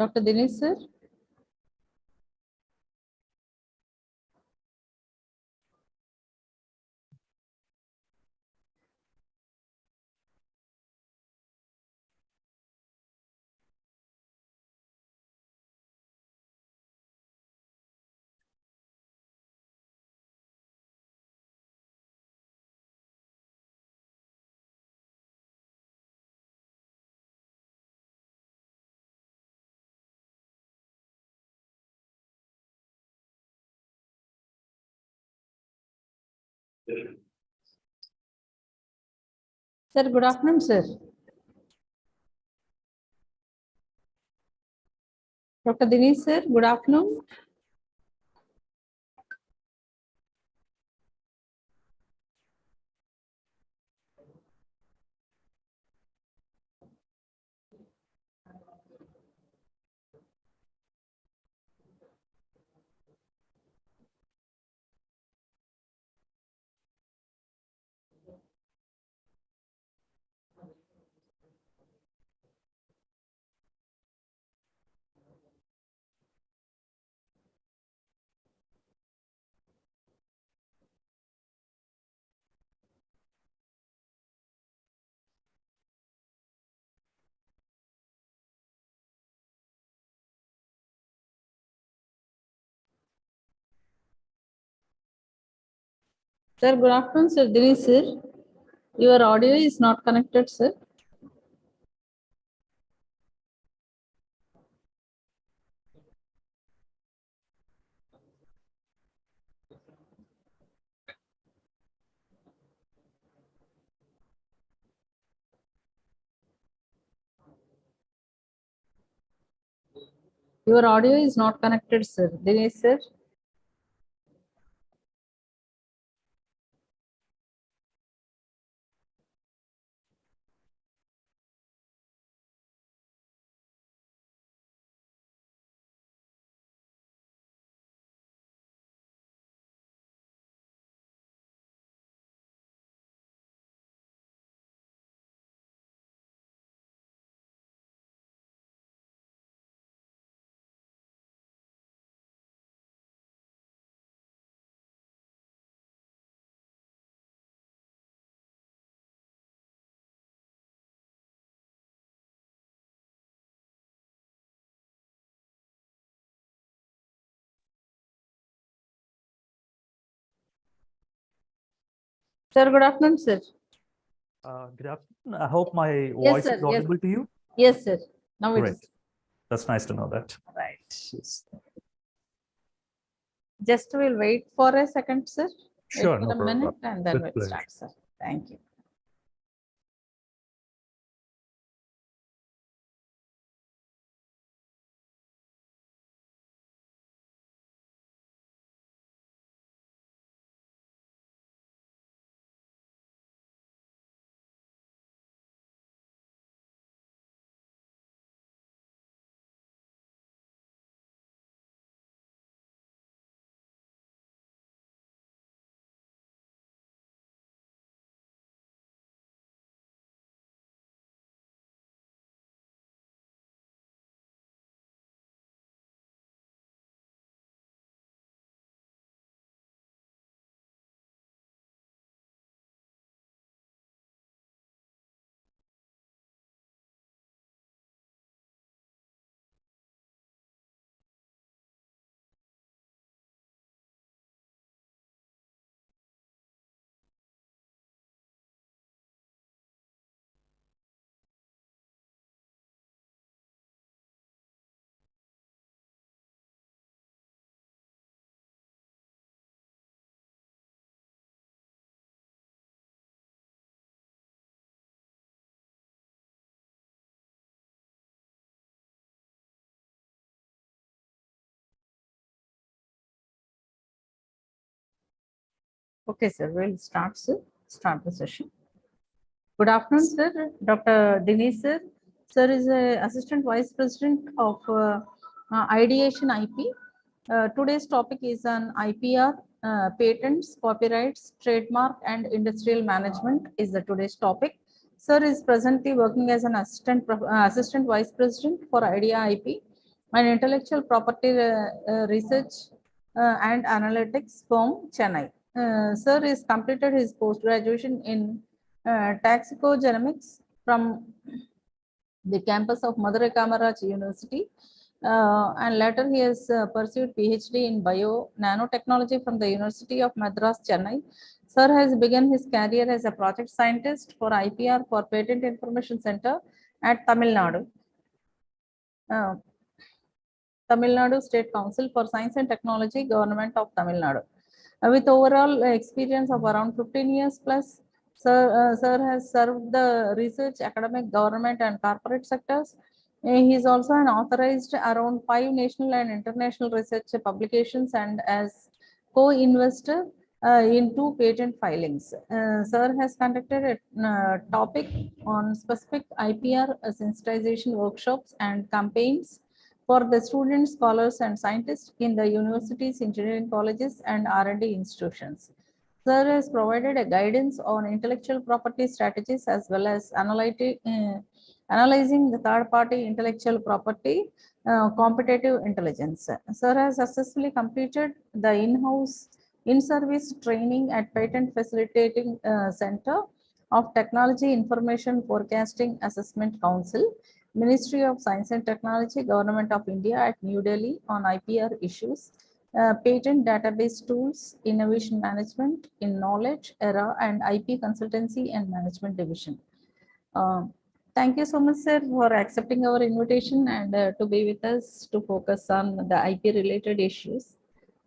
Dr. Dinesh, sir. Sir, good afternoon, sir. Dr. Dinesh, sir, good afternoon. Sir, good afternoon, sir. Dinesh, sir. Your audio is not connected, sir. Your audio is not connected, sir. Dinesh, sir. Sir, good afternoon, sir. Good afternoon. I hope my Yes, voice sir. is audible to you. Yes, sir. Now it Great. is. That's nice to know that. Right. Yes. Just we'll wait for a second, sir. Sure, Wait for no a problem. minute and then With we'll pleasure. start, sir. Thank you. Okay, sir. We'll start, sir. Start the session. Good afternoon, sir. Dr. Dinesh, sir. Sir is Assistant Vice President of Ideation IP. Today's topic is on IPR, patents, copyrights, trademark, and industrial management is the today's topic. Sir is presently working as an Assistant Vice President for Idea IP. an intellectual property research and analytics firm, Chennai. Sir has completed his post-graduation in taxicogenomics from the campus of Madurai Kamaraj University. And later he has pursued PhD in bio nanotechnology from the University of Madras, Chennai. Sir has begun his career as a project scientist for IPR for Patent Information Center at Tamil Nadu. Tamil Nadu State Council for Science and Technology, Government of Tamil Nadu. With overall experience of around 15 years plus, Sir has served the research, academic, government, and corporate sectors. He is also an authorized around 5 national and international research publications and as co-investor in 2 patent filings. Sir has conducted a topic on specific IPR sensitization workshops and campaigns for the students, scholars, and scientists in the universities, engineering colleges, and R&D institutions. Sir has provided a guidance on intellectual property strategies as well as analyzing the third-party intellectual property competitive intelligence. Sir has successfully completed the in-house in-service training at Patent Facilitating Center of Technology Information Forecasting Assessment Council, Ministry of Science and Technology, Government of India at New Delhi on IPR issues, patent database tools, innovation management in knowledge era, and IP consultancy and management division. Thank you so much, sir, for accepting our invitation and to be with us to focus on the IP related issues.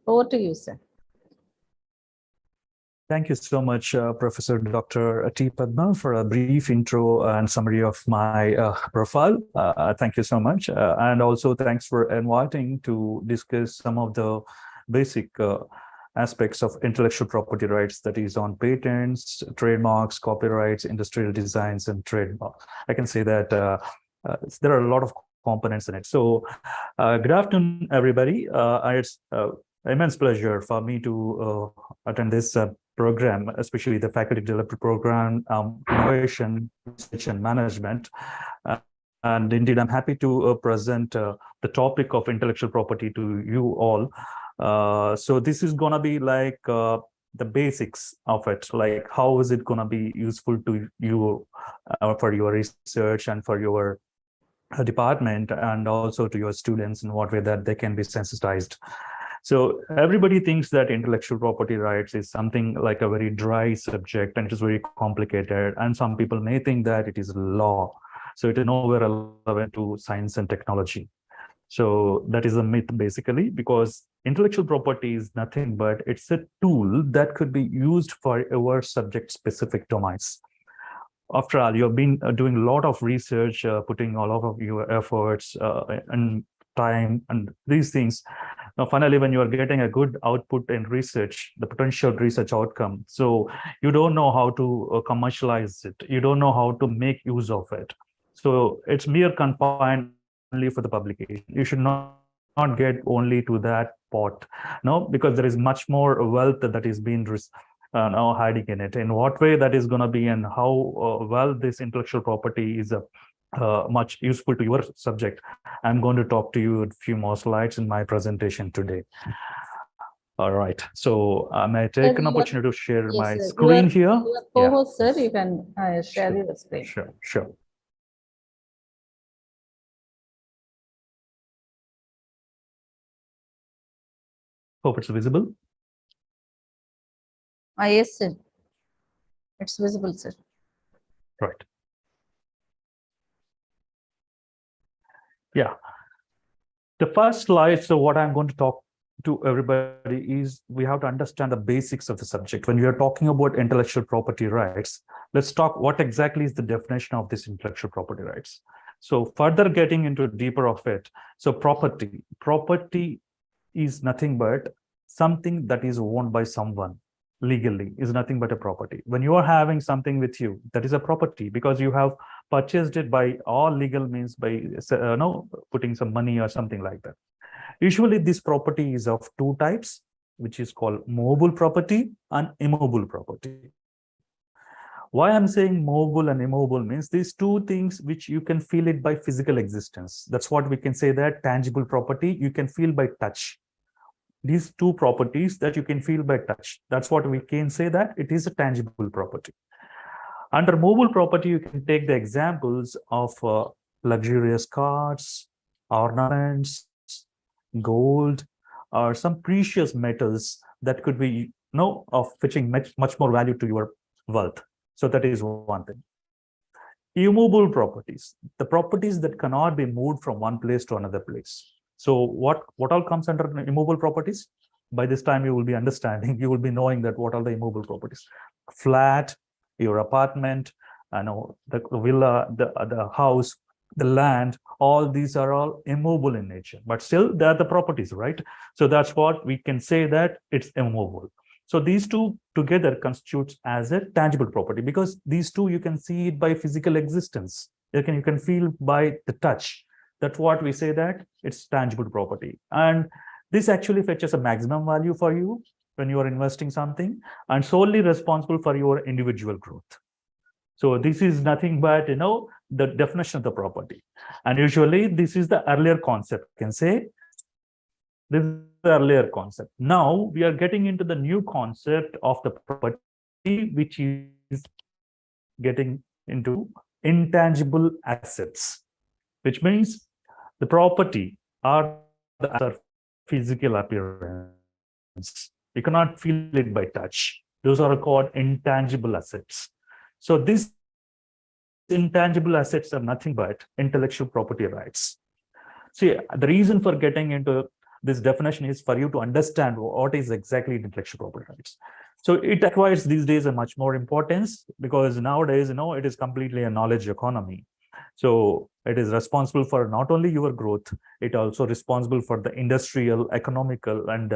Over to you, sir. Thank you so much, Professor Dr. T. Padma, for a brief intro and summary of my profile. Thank you so much. And also thanks for inviting to discuss some of the basic aspects of intellectual property rights, that is on patents, trademarks, copyrights, industrial designs, and trademark. I can say that there are a lot of components in it. So good afternoon, everybody. It's immense pleasure for me to attend this program, especially the faculty developed program, innovation, research and management. And indeed, I'm happy to present the topic of intellectual property to you all. So this is gonna be like the basics of it, like how is it gonna be useful to you for your research and for your department, and also to your students in what way that they can be sensitized. So everybody thinks that intellectual property rights is something like a very dry subject and it is very complicated. And some people may think that it is law. So it is nowhere relevant to science and technology. So that is a myth basically, because intellectual property is nothing but it's a tool that could be used for our subject specific domains. After all, you've been doing a lot of research, putting a lot of your efforts and time and these things. Now, finally, when you are getting a good output in research, the potential research outcome, so you don't know how to commercialize it. You don't know how to make use of it. So it's mere confined only for the publication. You should not get only to that pot, no, because there is much more wealth that is being now hiding in it. In what way that is going to be, and how well this intellectual property is much useful to your subject. I'm going to talk to you a few more slides in my presentation today. All right. So may I take an opportunity to share my screen here? Your co-host, sir, you can share your screen. Sure. Hope it's visible. Yes, sir. It's visible, sir. Right. Yeah. The first slide, so what I'm going to talk to everybody is we have to understand the basics of the subject. When we are talking about intellectual property rights, let's talk what exactly is the definition of this intellectual property rights. So further getting into deeper of it, so property is nothing but something that is owned by someone legally, is nothing but a property. When you are having something with you, that is a property because you have purchased it by all legal means, by putting some money or something like that. Usually this property is of two types, which is called movable property and immovable property. Why I'm saying movable and immovable means these two things which you can feel it by physical existence. That's what we can say that tangible property you can feel by touch. These two properties that you can feel by touch. That's what we can say that it is a tangible property. Under movable property, you can take the examples of luxurious cars, ornaments, gold, or some precious metals that could be of fetching much more value to your wealth. So that is one thing. Immovable properties, the properties that cannot be moved from one place to another place. So what all comes under immovable properties? By this time, you will be understanding, you will be knowing that what are the immovable properties. Flat, your apartment, the villa, the house, the land, all these are all immovable in nature, but still they are the properties, right? So that's what we can say that it's immovable. So these two together constitutes as a tangible property because these two you can see it by physical existence. You can feel by the touch. That's what we say that it's tangible property. And this actually fetches a maximum value for you when you are investing something and solely responsible for your individual growth. So this is nothing but, the definition of the property. And usually this is the earlier concept. You can say this is the earlier concept. Now we are getting into the new concept of the property, which is getting into intangible assets, which means the property are the physical appearance. You cannot feel it by touch. Those are called intangible assets. So these intangible assets are nothing but intellectual property rights. See, the reason for getting into this definition is for you to understand what is exactly intellectual property rights. So it acquires these days a much more importance because nowadays, it is completely a knowledge economy. So it is responsible for not only your growth, it also responsible for the industrial, economical, and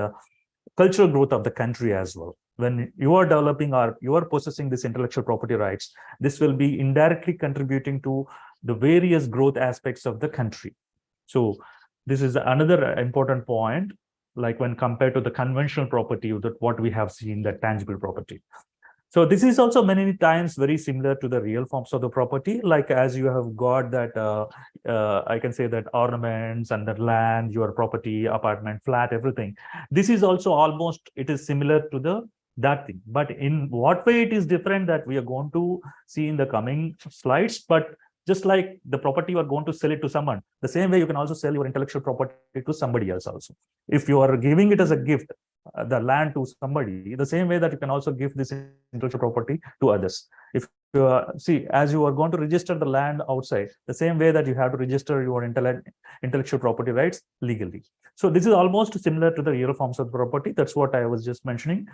cultural growth of the country as well. When you are developing or you are possessing this intellectual property rights, this will be indirectly contributing to the various growth aspects of the country. So this is another important point, like when compared to the conventional property that what we have seen, the tangible property. So this is also many times very similar to the real forms of the property, like as you have got that, I can say that ornaments and the land, your property, apartment, flat, everything. This is also almost, it is similar to that thing. But in what way it is different that we are going to see in the coming slides. But just like the property you are going to sell it to someone, the same way you can also sell your intellectual property to somebody else also. If you are giving it as a gift, the land to somebody, the same way that you can also give this intellectual property to others. If you see, as you are going to register the land outside, the same way that you have to register your intellectual property rights legally. So this is almost similar to the real forms of property. That's what I was just mentioning.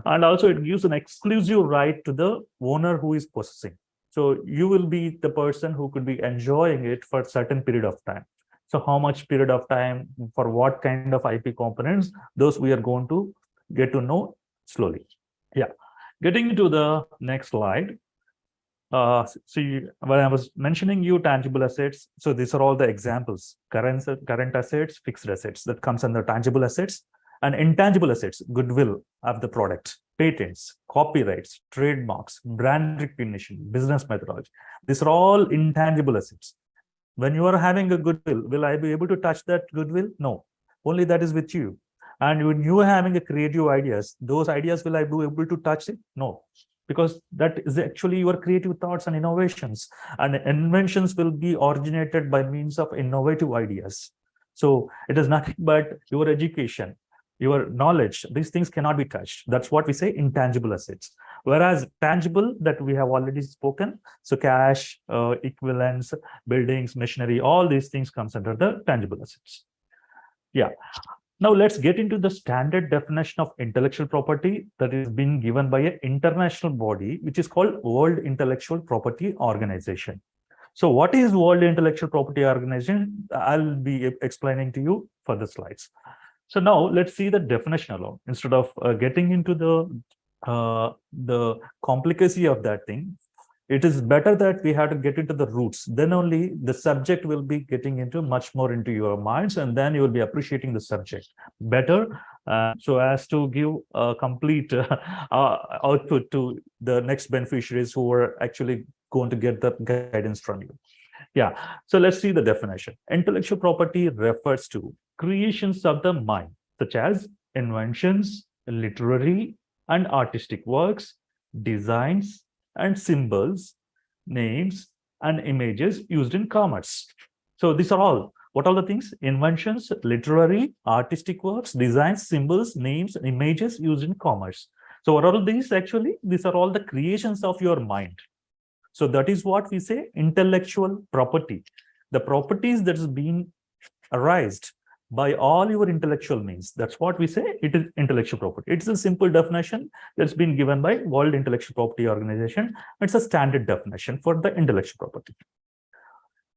And also it gives an exclusive right to the owner who is possessing. So you will be the person who could be enjoying it for a certain period of time. So how much period of time, for what kind of IP components, those we are going to get to know slowly. Yeah. Getting into the next slide. See, when I was mentioning you tangible assets, so these are all the examples: current assets, fixed assets that comes under tangible assets, and intangible assets, goodwill of the product, patents, copyrights, trademarks, brand recognition, business methodology. These are all intangible assets. When you are having a goodwill, will I be able to touch that goodwill? No, only that is with you. And when you are having a creative ideas, those ideas, will I be able to touch it? No, because that is actually your creative thoughts and innovations. And inventions will be originated by means of innovative ideas. So it is nothing but your education, your knowledge. These things cannot be touched. That's what we say intangible assets. Whereas tangible, that we have already spoken, so cash, equivalents, buildings, machinery, all these things comes under the tangible assets. Yeah. Now let's get into the standard definition of intellectual property that is being given by an international body, which is called World Intellectual Property Organization. So what is World Intellectual Property Organization? I'll be explaining to you for the slides. So now let's see the definition alone instead of getting into the complicacy of that thing. It is better that we have to get into the roots. Then only the subject will be getting into much more into your minds, and then you will be appreciating the subject better so as to give a complete output to the next beneficiaries who are actually going to get the guidance from you. Yeah, so let's see the definition. Intellectual property refers to creations of the mind, such as inventions, literary and artistic works, designs and symbols, names and images used in commerce. So these are all. What are the things? Inventions, literary, artistic works, designs, symbols, names, and images used in commerce. So what are these actually? These are all the creations of your mind. So that is what we say intellectual property. The properties that is being arised by all your intellectual means. That's what we say it is intellectual property. It's a simple definition that's been given by World Intellectual Property Organization. It's a standard definition for the intellectual property.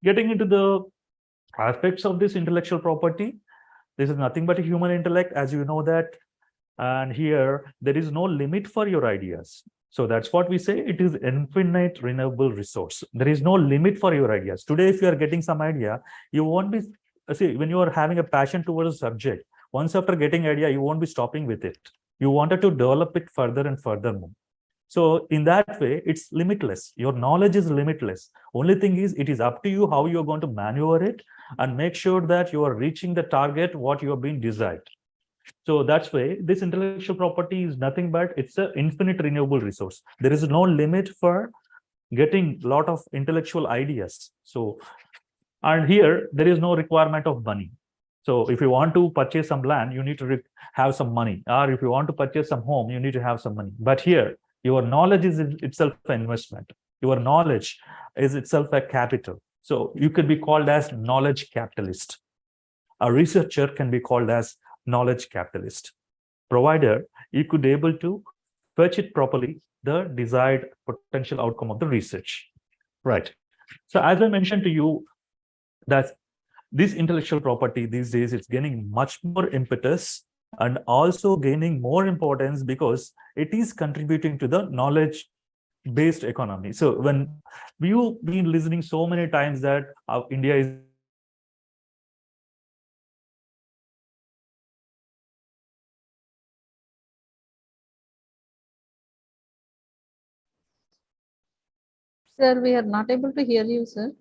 Getting into the aspects of this intellectual property, this is nothing but a human intellect, as you know that. And here, there is no limit for your ideas. So that's what we say. It is infinite renewable resource. There is no limit for your ideas. Today, if you are getting some idea, you won't be, see, when you are having a passion towards a subject, once after getting idea, you won't be stopping with it. You wanted to develop it further and further more. So in that way, it's limitless. Your knowledge is limitless. Only thing is, it is up to you how you're going to maneuver it and make sure that you are reaching the target, what you have been desired. So that's why this intellectual property is nothing but it's an infinite renewable resource. There is no limit for getting a lot of intellectual ideas. So, and here there is no requirement of money. So if you want to purchase some land, you need to have some money. Or if you want to purchase some home, you need to have some money. But here, your knowledge is itself an investment. Your knowledge is itself a capital. So you could be called as knowledge capitalist. A researcher can be called as knowledge capitalist, provided you could be able to fetch it properly, the desired potential outcome of the research. Right. So as I mentioned to you, that this intellectual property these days is gaining much more impetus and also gaining more importance because it is contributing to the knowledge based economy. So when you've been listening so many times that India is Sir, we are not able to hear you, sir.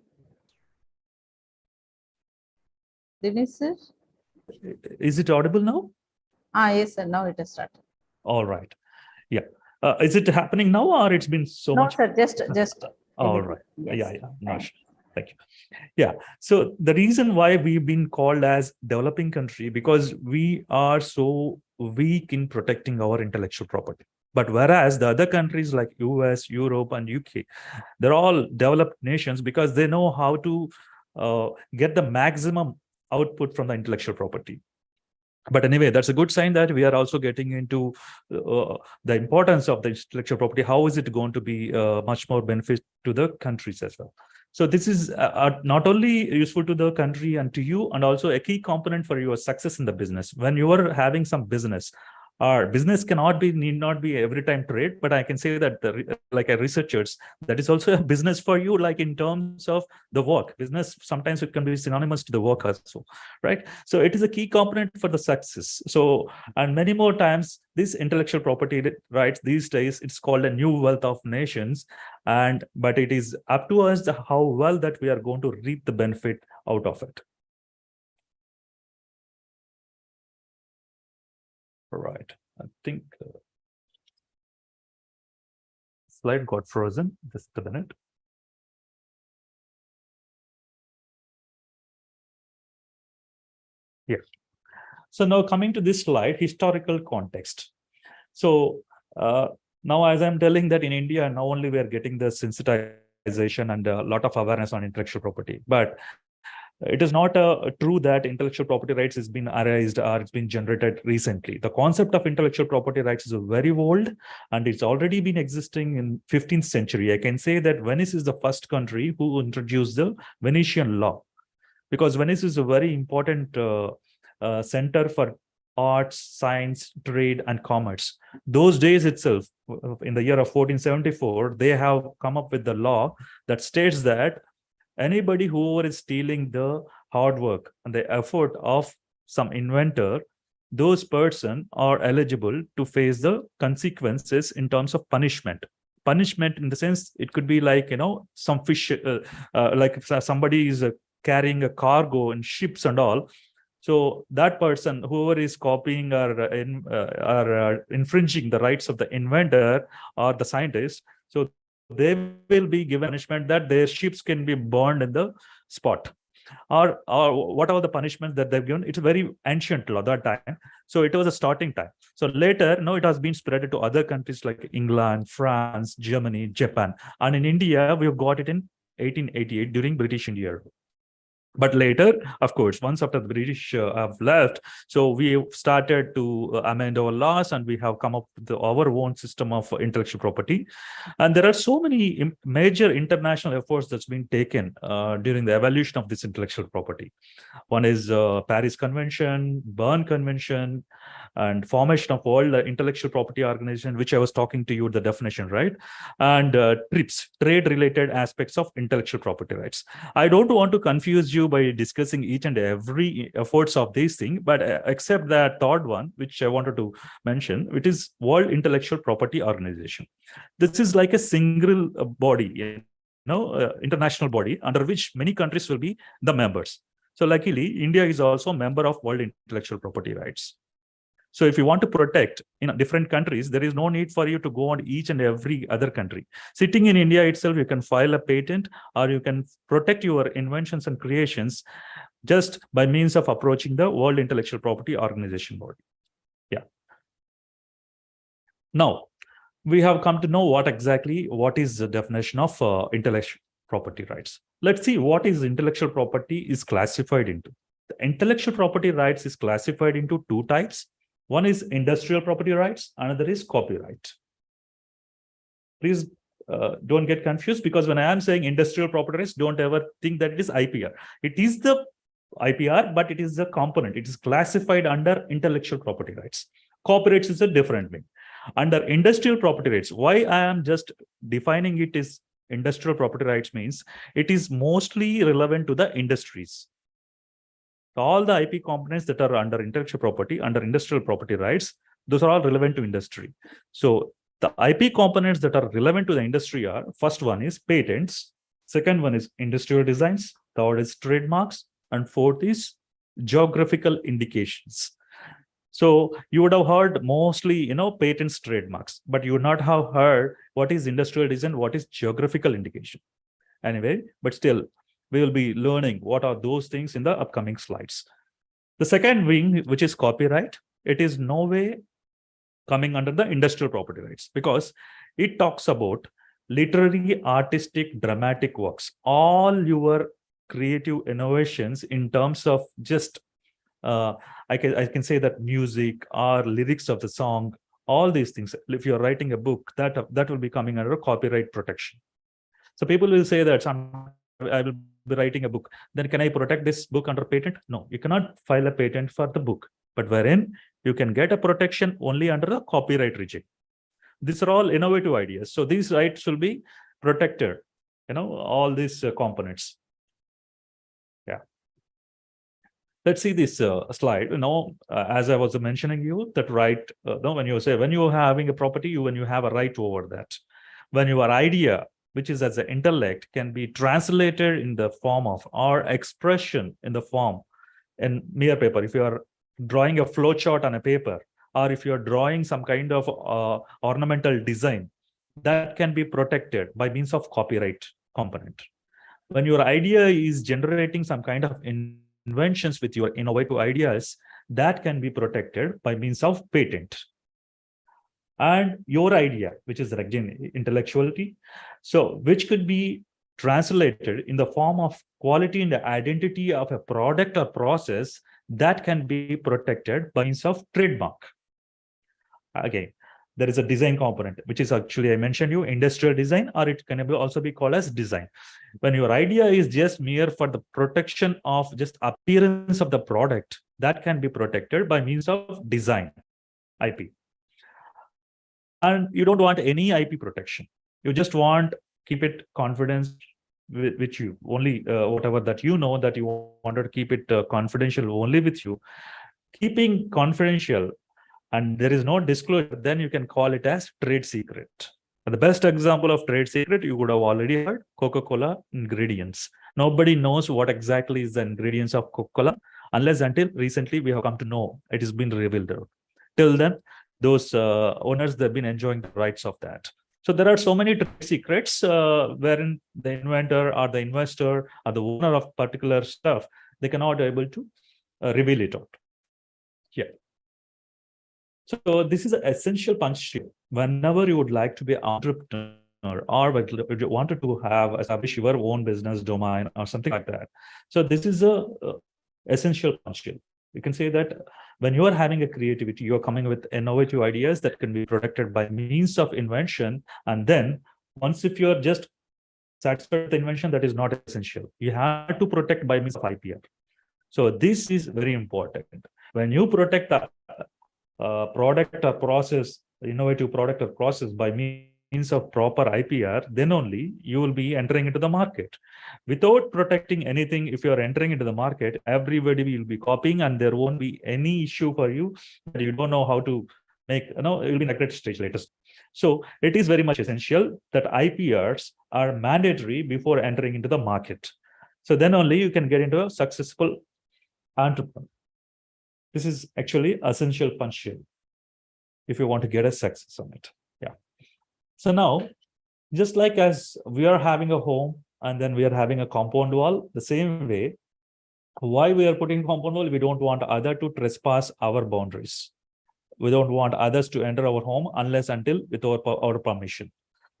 Dinesh, sir? Is it audible now? Yes, sir. Now it has started. All right. Yeah. Is it happening now or it's been so No, much? sir, just. All right. Yes. Yeah. Nice. Thank you. Yeah. So the reason why we've been called as developing country, because we are so weak in protecting our intellectual property. But whereas the other countries like US, Europe, and UK, they're all developed nations because they know how to get the maximum output from the intellectual property. But anyway, that's a good sign that we are also getting into the importance of the intellectual property. How is it going to be much more benefit to the countries as well? So this is not only useful to the country and to you, and also a key component for your success in the business. When you are having some business, our business need not be every time trade, but I can say that like a researchers, that is also a business for you, like in terms of the work. Business, sometimes it can be synonymous to the work also, right? So it is a key component for the success. So, and many more times, this intellectual property rights these days, it's called a new wealth of nations. But it is up to us how well that we are going to reap the benefit out of it. Right. I think slide got frozen. Just a minute. Yeah. So now coming to this slide, historical context. So now, as I'm telling that in India, now only we are getting the sensitization and a lot of awareness on intellectual property, but it is not true that intellectual property rights has been arised or it's been generated recently. The concept of intellectual property rights is very old, and it's already been existing in 15th century. I can say that Venice is the first country who introduced the Venetian law, because Venice is a very important center for arts, science, trade, and commerce. Those days itself, in the year of 1474, they have come up with the law that states that anybody who is stealing the hard work and the effort of some inventor, those person are eligible to face the consequences in terms of punishment. Punishment in the sense, it could be like, some fish, like if somebody is carrying a cargo in ships and all. So that person, whoever is copying or infringing the rights of the inventor or the scientist, so they will be given punishment that their ships can be burned in the spot, or whatever the punishments that they've given. It's a very ancient law that time. So it was a starting time. So later, it has been spread to other countries like England, France, Germany, Japan. And in India, we've got it in 1888 during British India. But later, of course, once after the British have left, so we started to amend our laws, and we have come up with our own system of intellectual property. And there are so many major international efforts that's been taken during the evolution of this intellectual property. One is Paris Convention, Berne Convention, and formation of World Intellectual Property Organization, which I was talking to you the definition, right? And TRIPS, trade-related aspects of intellectual property rights. I don't want to confuse you by discussing each and every efforts of these things, but except that third one, which I wanted to mention, which is World Intellectual Property Organization. This is like a single body, international body under which many countries will be the members. So luckily, India is also a member of World Intellectual Property Rights. So if you want to protect in different countries, there is no need for you to go on each and every other country. Sitting in India itself, you can file a patent, or you can protect your inventions and creations just by means of approaching the World Intellectual Property Organization body. Yeah. Now, we have come to know what is the definition of intellectual property rights. Let's see what is intellectual property is classified into. The intellectual property rights is classified into two types. One is industrial property rights, another is copyright. Please don't get confused, because when I am saying industrial property rights, don't ever think that it is IPR. It is the IPR, but it is the component. It is classified under intellectual property rights. Copyrights is a different thing. Under industrial property rights, why I am just defining it as industrial property rights means it is mostly relevant to the industries. All the IP components that are under intellectual property, under industrial property rights, those are all relevant to industry. So the IP components that are relevant to the industry are, first one is patents, second one is industrial designs, third is trademarks, and fourth is geographical indications. So you would have heard mostly, patents, trademarks, but you would not have heard what is industrial design, what is geographical indication. Anyway, but still, we will be learning what are those things in the upcoming slides. The second wing, which is copyright, it is no way coming under the industrial property rights, because it talks about literary, artistic, dramatic works, all your creative innovations in terms of just, I can say that music or lyrics of the song, all these things. If you're writing a book, that will be coming under copyright protection. So people will say that I will be writing a book, then can I protect this book under patent? No, you cannot file a patent for the book, but wherein you can get a protection only under the copyright regime. These are all innovative ideas. So these rights will be protected, all these components. Yeah. Let's see this slide. As I was mentioning you, that right, when you're having a property, when you have a right over that. When your idea, which is as an intellect, can be translated in the form of, or expression in the form in mere paper. If you are drawing a flow chart on a paper, or if you're drawing some kind of ornamental design, that can be protected by means of copyright component. When your idea is generating some kind of inventions with your innovative ideas, that can be protected by means of patent. And your idea, which is again intellectuality, so which could be translated in the form of quality and the identity of a product or process, that can be protected by means of trademark. Again, there is a design component, which is actually, I mentioned you, industrial design, or it can also be called as design. When your idea is just mere for the protection of just appearance of the product, that can be protected by means of design, IP. And you don't want any IP protection. You just want keep it confidence with you only, whatever that that you wanted to keep it confidential only with you. Keeping confidential and there is no disclosure, then you can call it as trade secret. And the best example of trade secret, you would have already heard Coca-Cola ingredients. Nobody knows what exactly is the ingredients of Coca-Cola unless until recently we have come to know it has been revealed. Till then, those owners, they've been enjoying the rights of that. So there are so many trade secrets wherein the inventor or the investor or the owner of particular stuff, they cannot be able to reveal it out. Yeah. So this is an essential punctual. Whenever you would like to be an entrepreneur or you wanted to have establish your own business domain or something like that. So this is a essential punctual. You can say that when you are having a creativity, you are coming with innovative ideas that can be protected by means of invention. And then once if you are just satisfied with the invention, that is not essential. You have to protect by means of IPR. So this is very important. When you protect the product or process, innovative product or process by means of proper IPR, then only you will be entering into the market. Without protecting anything, if you are entering into the market, everybody will be copying and there won't be any issue for you that you don't know how to make, it will be in a great stage later. So it is very much essential that IPRs are mandatory before entering into the market. So then only you can get into a successful entrepreneur. This is actually essential punctual if you want to get a success on it. Yeah. So now, just like as we are having a home and then we are having a compound wall, the same way, why we are putting compound wall? We don't want other to trespass our boundaries. We don't want others to enter our home unless until with our permission.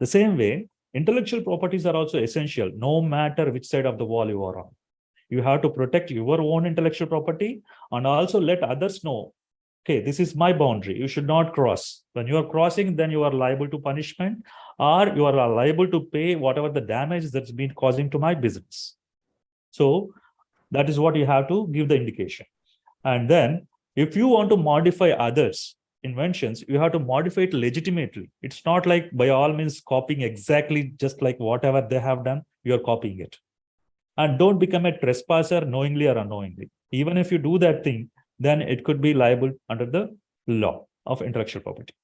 The same way, intellectual properties are also essential, no matter which side of the wall you are on. You have to protect your own intellectual property and also let others know, okay, this is my boundary. You should not cross. When you are crossing, then you are liable to punishment or you are liable to pay whatever the damage that's been causing to my business. So that is what you have to give the indication. And then if you want to modify others' inventions, you have to modify it legitimately. It's not like by all means copying exactly just like whatever they have done, you're copying it. And don't become a trespasser knowingly or unknowingly. Even if you do that thing, then it could be liable under the law of intellectual property.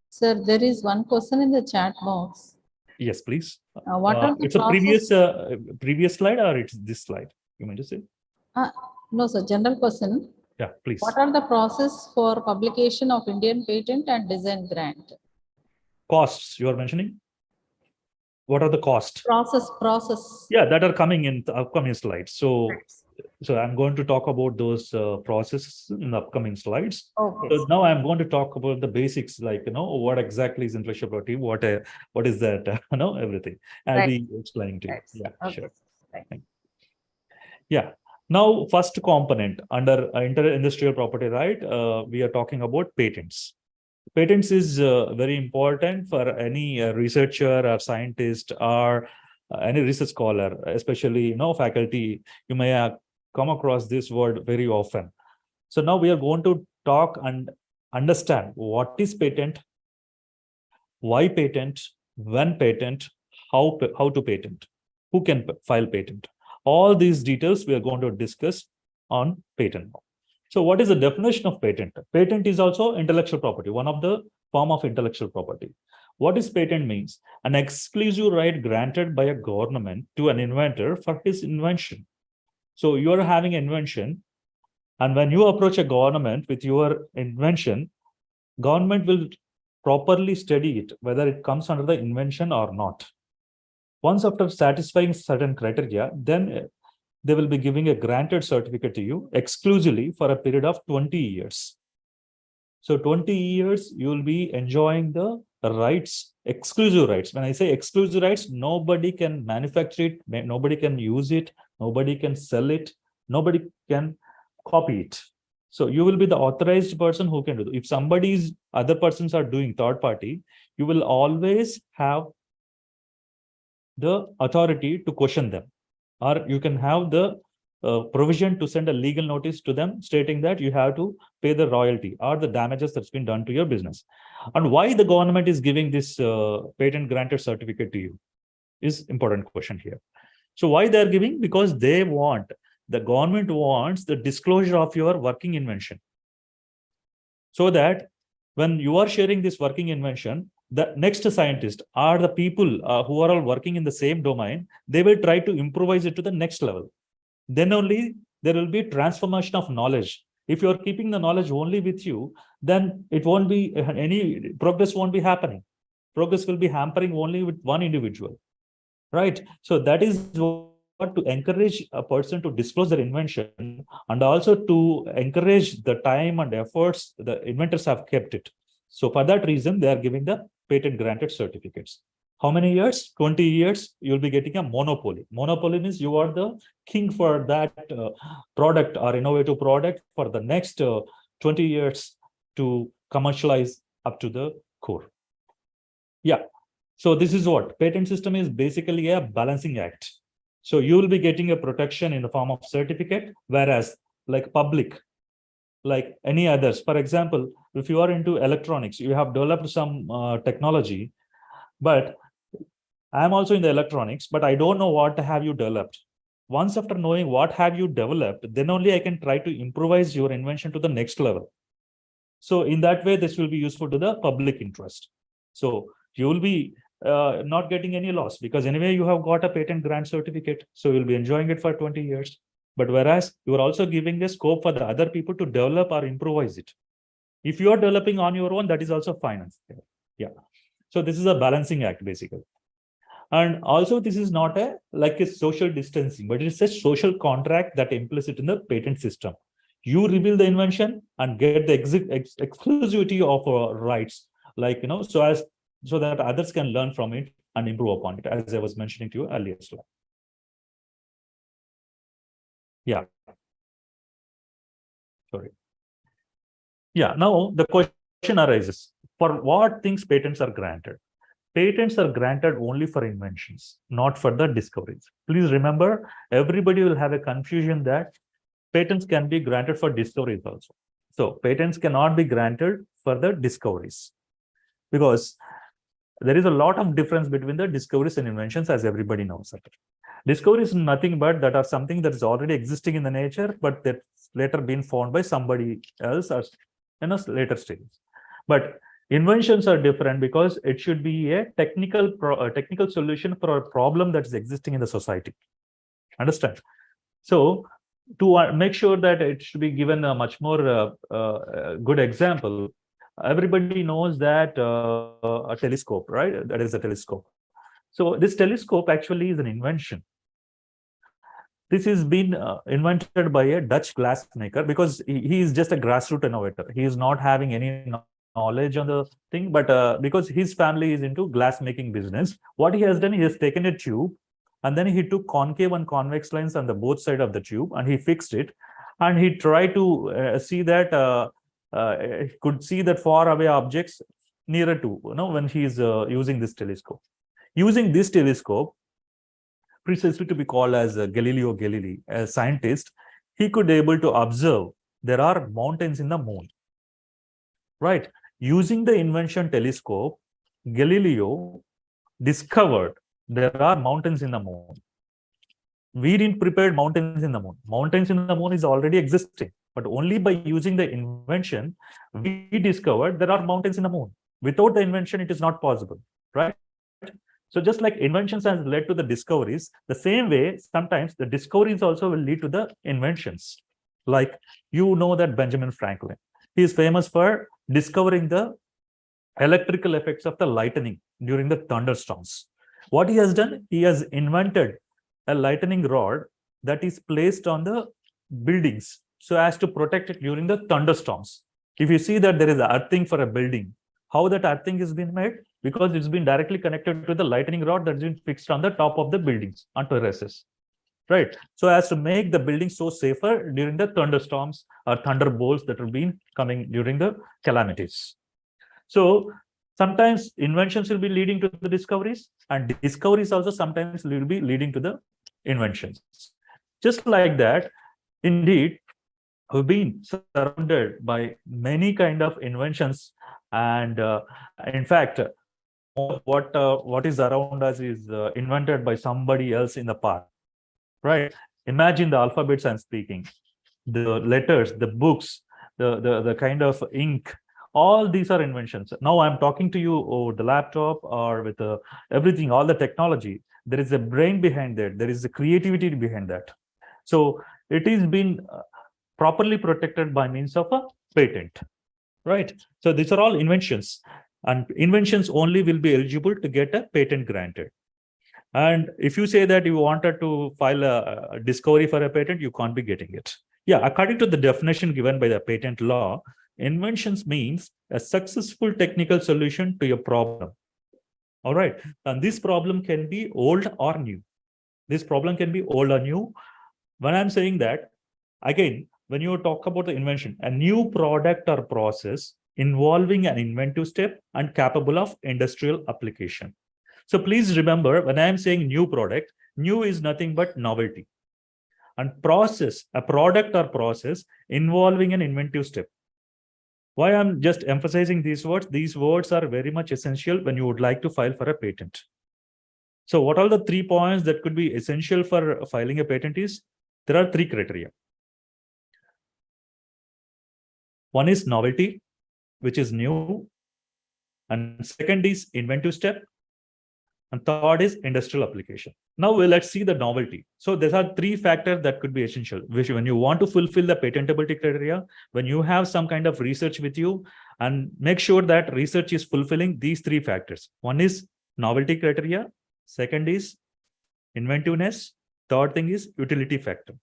Sir, there is one question in the chat box. Yes, please. What are the it's process? a previous slide or it's this slide? You mean to say? No, sir. General question. Yeah, please. What are the process for publication of Indian patent and design grant? Costs you are mentioning? What are the costs? Process. Yeah, that are coming in the upcoming slides. So I'm going to talk about those processes in the upcoming slides. Okay. So now I'm going to talk about the basics, like, what exactly is intellectual property, what is that, everything. I'll be explaining to you. Yeah, okay. Sure. Right. Yeah. Now, first component under industrial property, right? We are talking about patents. Patents is very important for any researcher or scientist or any research scholar, especially faculty. You may come across this word very often. So now we are going to talk and understand what is patent, why patent, when patent, how to patent, who can file patent. All these details we are going to discuss on patent. So what is the definition of patent? Patent is also intellectual property, one of the form of intellectual property. What is patent means? An exclusive right granted by a government to an inventor for his invention. So you are having an invention, and when you approach a government with your invention, government will properly study it, whether it comes under the invention or not. Once after satisfying certain criteria, then they will be giving a granted certificate to you exclusively for a period of 20 years. So 20 years, you will be enjoying the rights, exclusive rights. When I say exclusive rights, nobody can manufacture it, nobody can use it, nobody can sell it, nobody can copy it. So you will be the authorized person who can do it. If other persons are doing third party, you will always have the authority to question them, or you can have the provision to send a legal notice to them stating that you have to pay the royalty or the damages that's been done to your business. And why the government is giving this patent granted certificate to you is important question here. So why they're giving? Because the government wants the disclosure of your working invention. so that when you are sharing this working invention, the next scientist or the people who are all working in the same domain, they will try to improvise it to the next level. Then only there will be transformation of knowledge. If you are keeping the knowledge only with you, then it won't be any progress won't be happening. Progress will be hampering only with one individual, right? So that is what to encourage a person to disclose their invention, and also to encourage the time and efforts the inventors have kept it. So for that reason, they are giving the patent granted certificates. How many years? 20 years, you'll be getting a monopoly. Monopoly means you are the king for that product or innovative product for the next 20 years to commercialize up to the core. Yeah. So this is what patent system is basically a balancing act. So you will be getting a protection in the form of certificate, whereas like public, like any others, for example, if you are into electronics, you have developed some technology, but I'm also in the electronics, but I don't know what have you developed. Once after knowing what have you developed, then only I can try to improvise your invention to the next level. So in that way, this will be useful to the public interest. So you will be not getting any loss, because anyway, you have got a patent grant certificate. So you'll be enjoying it for 20 years. But whereas you are also giving a scope for the other people to develop or improvise it. If you are developing on your own, that is also fine. Yeah. So this is a balancing act, basically. And also, this is not like a social distancing, but it's a social contract that implicit in the patent system. You reveal the invention and get the exclusivity of rights, like, so that others can learn from it and improve upon it, as I was mentioning to you earlier. Yeah. Sorry. Yeah. Now the question arises: for what things patents are granted? Patents are granted only for inventions, not for the discoveries. Please remember, everybody will have a confusion that patents can be granted for discoveries also. So patents cannot be granted for the discoveries, because there is a lot of difference between the discoveries and inventions, as everybody knows. Discovery is nothing but that are something that is already existing in the nature, but that's later been found by somebody else or in a later stage. But inventions are different, because it should be a technical solution for a problem that is existing in the society. Understand? So to make sure that it should be given a much more good example, everybody knows that a telescope, right? That is a telescope. So this telescope actually is an invention. This has been invented by a Dutch glassmaker, because he is just a grassroots innovator. He is not having any knowledge on the thing, but because his family is into glass making business, what he has done, he has taken a tube, and then he took concave and convex lines on the both side of the tube, and he fixed it, and he tried to see that could see that far away objects nearer to, when he is using this telescope. Using this telescope, precisely to be called as Galileo Galilei, a scientist, he could be able to observe there are mountains in the moon. Right? Using the invention telescope, Galileo discovered there are mountains in the moon. We didn't prepare mountains in the moon. Mountains in the moon is already existing, but only by using the invention, we discovered there are mountains in the moon. Without the invention, it is not possible, right? So just like inventions has led to the discoveries, the same way, sometimes the discoveries also will lead to the inventions. Like, that Benjamin Franklin, he is famous for discovering the electrical effects of the lightning during the thunderstorms. What he has done, he has invented a lightning rod that is placed on the buildings so as to protect it during the thunderstorms. If you see that there is earthing for a building, how that earthing is being made? Because it's been directly connected to the lightning rod that's been fixed on the top of the buildings on terraces, right? So as to make the building so safer during the thunderstorms or thunderbolts that have been coming during the calamities. So sometimes inventions will be leading to the discoveries, and discoveries also sometimes will be leading to the inventions. Just like that, indeed, we've been surrounded by many kind of inventions, and in fact, what is around us is invented by somebody else in the past, right? Imagine the alphabets I'm speaking, the letters, the books, the kind of ink, All these are inventions. Now I'm talking to you over the laptop or with everything, all the technology. There is a brain behind that. There is a creativity behind that. So it is been properly protected by means of a patent, right? So these are all inventions, and inventions only will be eligible to get a patent granted. And if you say that you wanted to file a discovery for a patent, you can't be getting it. Yeah, according to the definition given by the patent law, inventions means a successful technical solution to a problem. All right. And this problem can be old or new. This problem can be old or new. When I'm saying that, again, when you talk about the invention, a new product or process involving an inventive step and capable of industrial application. So please remember, when I am saying new product, new is nothing but novelty. And process, a product or process involving an inventive step. Why I'm just emphasizing these words are very much essential when you would like to file for a patent. So what are the 3 points that could be essential for filing a patent is, there are 3 criteria. One is novelty, which is new. And second is inventive step. And third is industrial application. Now let's see the novelty. So there are 3 factors that could be essential, which when you want to fulfill the patentability criteria, when you have some kind of research with you, and make sure that research is fulfilling these 3 factors. One is novelty criteria. Second is inventiveness. Third thing is utility factor.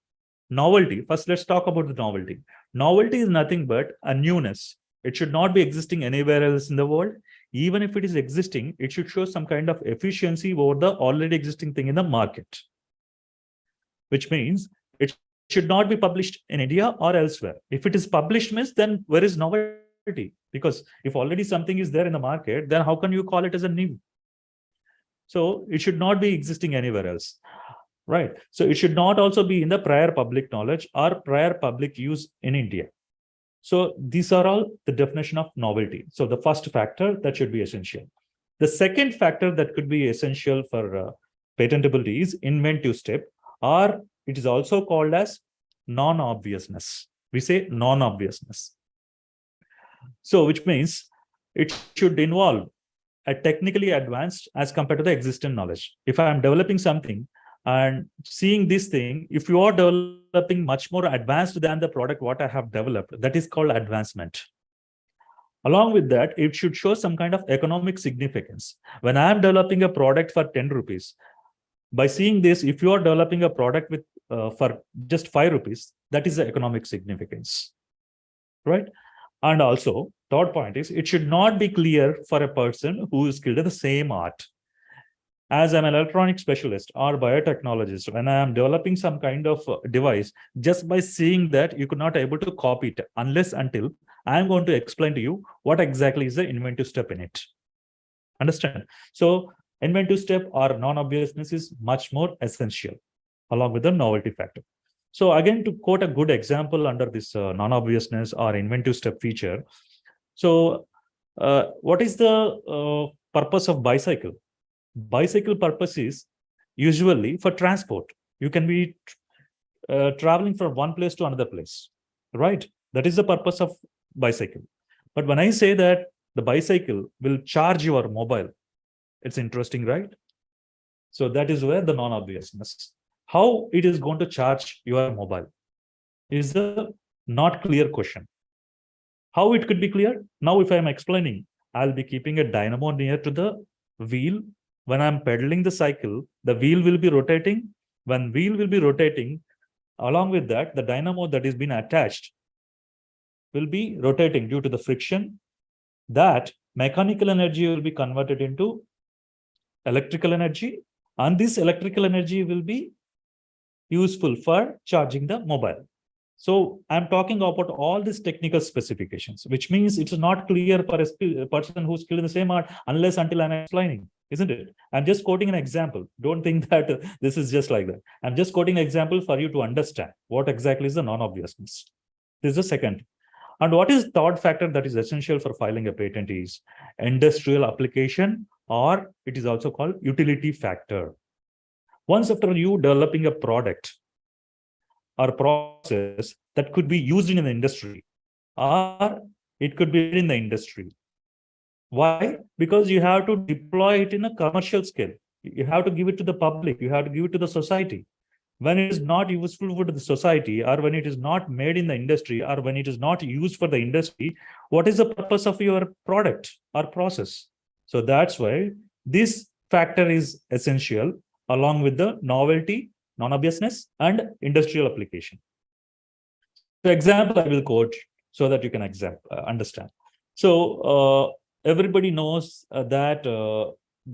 Novelty. First, let's talk about the novelty. Novelty is nothing but a newness. It should not be existing anywhere else in the world. Even if it is existing, it should show some kind of efficiency over the already existing thing in the market. Which means it should not be published in India or elsewhere. If it is published, means then where is novelty? Because if already something is there in the market, then how can you call it as a new? So it should not be existing anywhere else. Right. So it should not also be in the prior public knowledge or prior public use in India. So these are all the definition of novelty. So the first factor that should be essential. The second factor that could be essential for patentability is inventive step, or it is also called as non-obviousness. We say non-obviousness. So which means it should involve a technically advanced as compared to the existing knowledge. If I am developing something and seeing this thing, if you are developing much more advanced than the product what I have developed, that is called advancement. Along with that, it should show some kind of economic significance. When I am developing a product for 10 rupees, by seeing this, if you are developing a product with for just 5 rupees, that is the economic significance, right? And also, third point is, it should not be clear for a person who is skilled in the same art. As I'm an electronic specialist or biotechnologist, when I am developing some kind of device, just by seeing that, you could not able to copy it unless until I'm going to explain to you what exactly is the inventive step in it. Understand? So inventive step or non-obviousness is much more essential along with the novelty factor. So again, to quote a good example under this non-obviousness or inventive step feature. So what is the purpose of bicycle? Bicycle purpose is usually for transport. You can be traveling from one place to another place, right? That is the purpose of bicycle. But when I say that the bicycle will charge your mobile, it's interesting, right? So that is where the non-obviousness. How it is going to charge your mobile is a not clear question. How it could be clear? Now, if I am explaining, I'll be keeping a dynamo near to the wheel. When I'm pedaling the cycle, the wheel will be rotating. When wheel will be rotating, along with that, the dynamo that is being attached will be rotating due to the friction. That mechanical energy will be converted into electrical energy, and this electrical energy will be useful for charging the mobile. So I'm talking about all these technical specifications, which means it's not clear for a person who's skilled in the same art unless until I'm explaining, isn't it? I'm just quoting an example. Don't think that this is just like that. I'm just quoting an example for you to understand what exactly is the non-obviousness. This is the second. And what is third factor that is essential for filing a patent is industrial application, or it is also called utility factor. Once after you developing a product or process that could be used in an industry, or It could be in the industry. Why? Because you have to deploy it in a commercial scale. You have to give it to the public. You have to give it to the society. When it is not useful for the society, or when it is not made in the industry, or when it is not used for the industry, what is the purpose of your product or process? So that's why this factor is essential, along with the novelty, non-obviousness, and industrial application. So example I will quote so that you can understand. So everybody knows that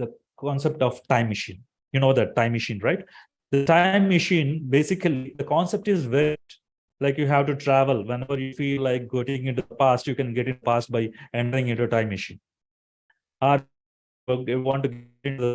the concept of time machine. You know that time machine, right? The time machine, basically, the concept is very like you have to travel. Whenever you feel like getting into the past, you can get in past by entering into a time machine. Or you want to get into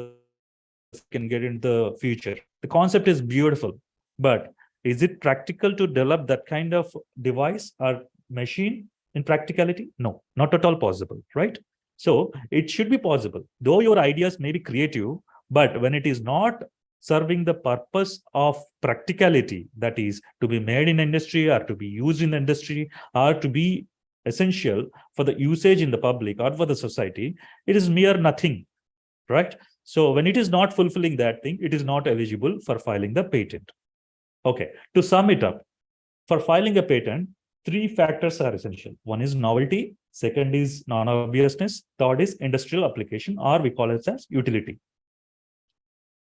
can get into the future. The concept is beautiful, but is it practical to develop that kind of device or machine in practicality? No, not at all possible, right? So it should be possible, though your ideas may be creative, but when it is not serving the purpose of practicality, that is to be made in industry or to be used in industry or to be essential for the usage in the public or for the society, it is mere nothing, right? So when it is not fulfilling that thing, it is not eligible for filing the patent. Okay, to sum it up, for filing a patent, 3 factors are essential. One is novelty, second is non-obviousness, third is industrial application, or we call it as utility.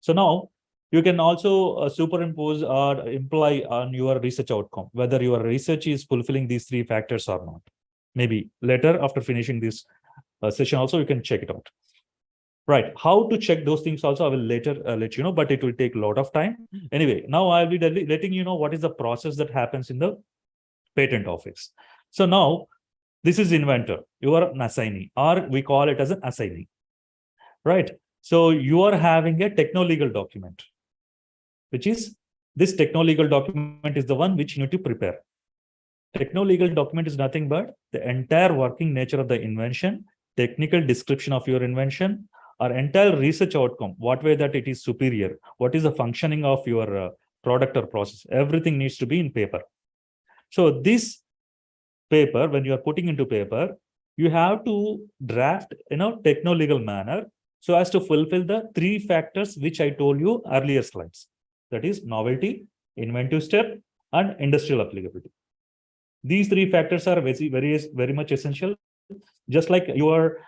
So now you can also superimpose or imply on your research outcome, whether your research is fulfilling these 3 factors or not. Maybe later after finishing this session also, you can check it out. Right, how to check those things also I will later let you know, but it will take a lot of time. Anyway, now I'll be letting you know what is the process that happens in the patent office. So now this is inventor, you are an assignee, or we call it as an assignee, right? So you are having a techno-legal document, which is this techno-legal document is the one which you need to prepare. Techno-legal document is nothing but the entire working nature of the invention, technical description of your invention, our entire research outcome, what way that it is superior, what is the functioning of your product or process, everything needs to be in paper. So this paper, when you are putting into paper, you have to draft in a techno-legal manner so as to fulfill the 3 factors which I told you earlier slides. That is novelty, inventive step, and industrial applicability. These 3 factors are very much essential. Just like you are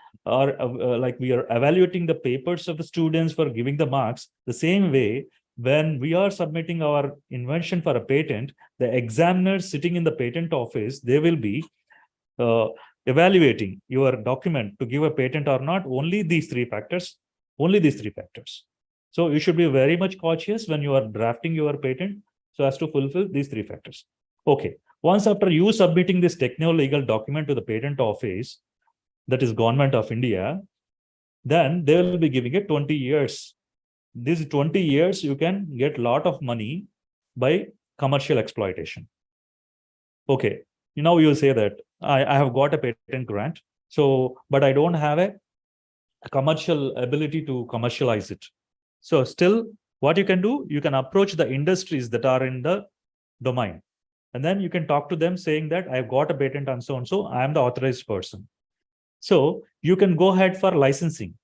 like we are evaluating the papers of the students for giving the marks, the same way when we are submitting our invention for a patent, the examiners sitting in the patent office, they will be evaluating your document to give a patent or not. Only these 3 factors. So you should be very much cautious when you are drafting your patent so as to fulfill these 3 factors. Okay, once after you submitting this techno-legal document to the patent office, that is Government of India, then they will be giving it 20 years. These 20 years, you can get a lot of money by commercial exploitation. Okay, now you will say that I have got a patent grant, so but I don't have a commercial ability to commercialize it. So still, what you can do, you can approach the industries that are in the domain. And then you can talk to them saying that I've got a patent and so and so, I am the authorized person. So you can go ahead for licensing.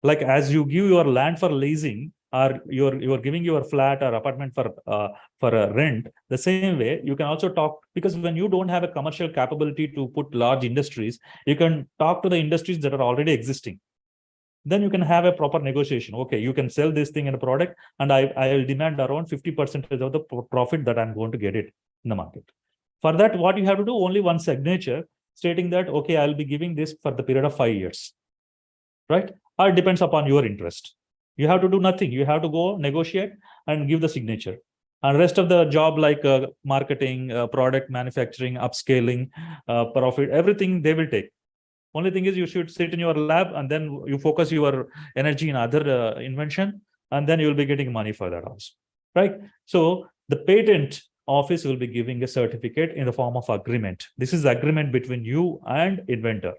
Like as you give your land for leasing, or you're giving your flat or apartment for a rent, the same way you can also talk, because when you don't have a commercial capability to put large industries, you can talk to the industries that are already existing. Then you can have a proper negotiation. Okay, you can sell this thing in a product, and I will demand around 50% of the profit that I'm going to get it in the market. For that, what you have to do, only one signature stating that, okay, I'll be giving this for the period of 5 years, right? Or it depends upon your interest. You have to do nothing. You have to go negotiate and give the signature. And rest of the job like marketing, product manufacturing, upscaling, profit, everything they will take. Only thing is you should sit in your lab and then you focus your energy in other invention, and then you will be getting money for that also, right? So the patent office will be giving a certificate in the form of agreement. This is agreement between you and inventor.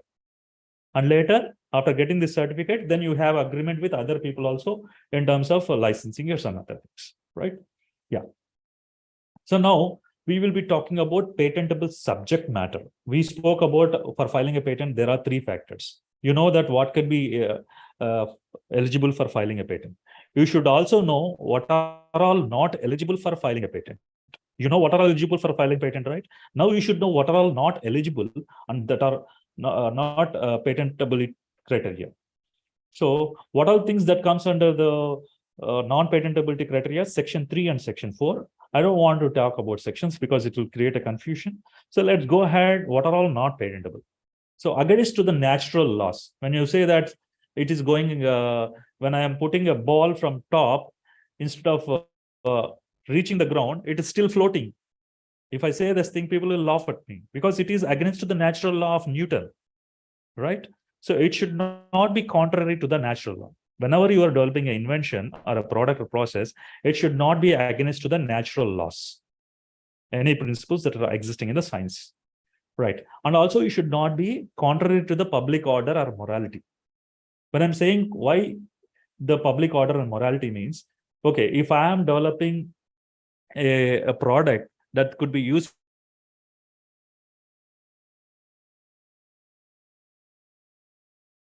And later, after getting this certificate, then you have agreement with other people also in terms of licensing or some other things, right? Yeah. So now we will be talking about patentable subject matter. We spoke about for filing a patent, there are 3 factors. You know that what can be eligible for filing a patent. You should also know what are all not eligible for filing a patent. You know what are eligible for filing patent, right? Now you should know what are all not eligible and that are not patentability criteria. So what are things that comes under the non-patentability criteria? Section 3 and section 4. I don't want to talk about sections because it will create a confusion. So let's go ahead. What are all not patentable? So against to the natural laws, when you say that it is going, when I am putting a ball from top, instead of reaching the ground, it is still floating. If I say this thing, people will laugh at me because it is against the natural law of Newton, right? So it should not be contrary to the natural law. Whenever you are developing an invention or a product or process, it should not be against to the natural laws, any principles that are existing in the science, right? And also, you should not be contrary to the public order or morality. When I'm saying why the public order and morality means, okay, if I am developing a product that could be used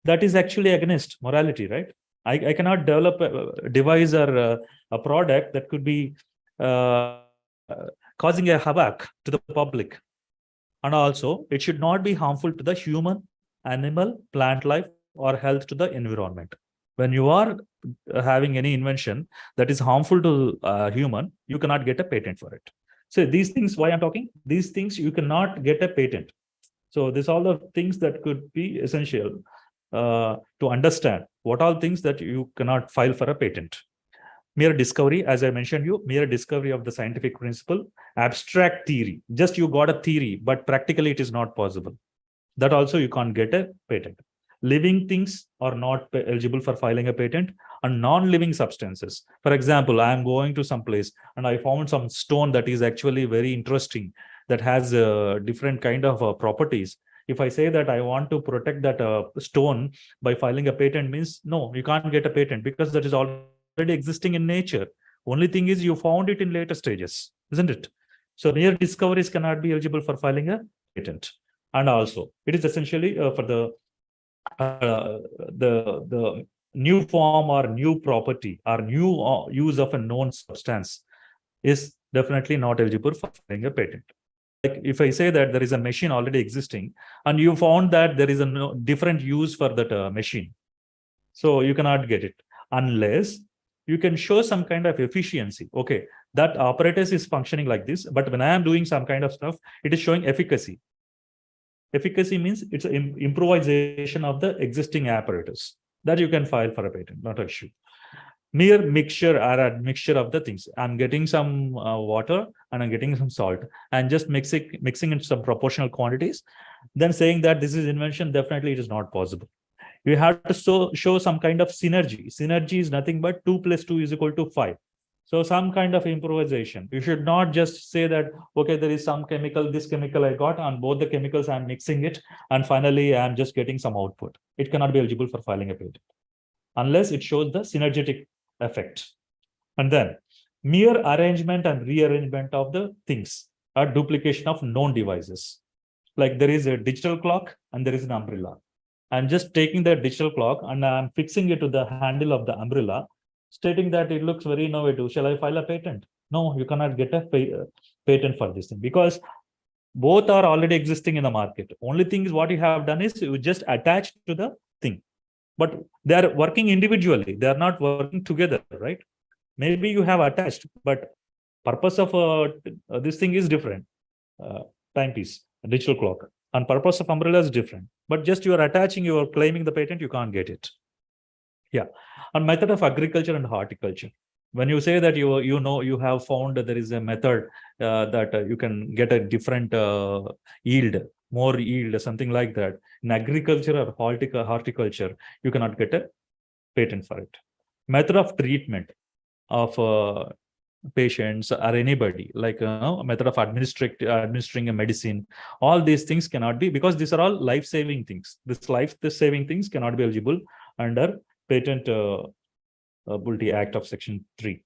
that is actually against morality, right? I cannot develop a device or a product that could be causing a havoc to the public. And also, it should not be harmful to the human, animal, plant life, or health to the environment. When you are having any invention that is harmful to human, you cannot get a patent for it. So these things, why I'm talking, these things you cannot get a patent. So these are all the things that could be essential to understand what all things that you cannot file for a patent. Mere discovery, as I mentioned you, mere discovery of the scientific principle, abstract theory, just you got a theory, but practically it is not possible. That also you can't get a patent. Living things are not eligible for filing a patent, and non-living substances. For example, I am going to some place and I found some stone that is actually very interesting, that has different kind of properties. If I say that I want to protect that stone by filing a patent, means no, you can't get a patent because that is already existing in nature. Only thing is you found it in later stages, isn't it? So mere discoveries cannot be eligible for filing a patent. And also, it is essentially for the new form or new property or new use of a known substance is definitely not eligible for filing a patent. Like if I say that there is a machine already existing and you found that there is a different use for that machine, so you cannot get it unless you can show some kind of efficiency. Okay, that apparatus is functioning like this, but when I am doing some kind of stuff, it is showing efficacy. Efficacy means it's an improvisation of the existing apparatus that you can file for a patent, not an issue. Mere mixture or admixture of the things. I'm getting some water and I'm getting some salt and just mixing in some proportional quantities. Then saying that this is invention, definitely it is not possible. You have to show some kind of synergy. Synergy is nothing but 2 + 2 = 5. So some kind of improvisation. You should not just say that, okay, there is some chemical, this chemical I got, and both the chemicals I'm mixing it, and finally I'm just getting some output. It cannot be eligible for filing a patent unless it shows the synergetic effect. And then mere arrangement and rearrangement of the things, or duplication of known devices. Like there is a digital clock and there is an umbrella. I'm just taking the digital clock and I'm fixing it to the handle of the umbrella, stating that it looks very innovative. Shall I file a patent? No, you cannot get a patent for this thing because both are already existing in the market. Only thing is what you have done is you just attach to the thing, but they are working individually. They are not working together, right? Maybe you have attached, but purpose of this thing is different. Timepiece, digital clock, and purpose of umbrella is different. But just you are attaching, you are claiming the patent, you can't get it. Yeah. And method of agriculture and horticulture. When you say that you have found that there is a method that you can get a different yield, more yield, something like that. In agriculture or horticulture, you cannot get a patent for it. Method of treatment of patients or anybody, like a method of administering a medicine. All these things cannot be, because these are all life-saving things. This life-saving things cannot be eligible under Patentability Act of Section 3.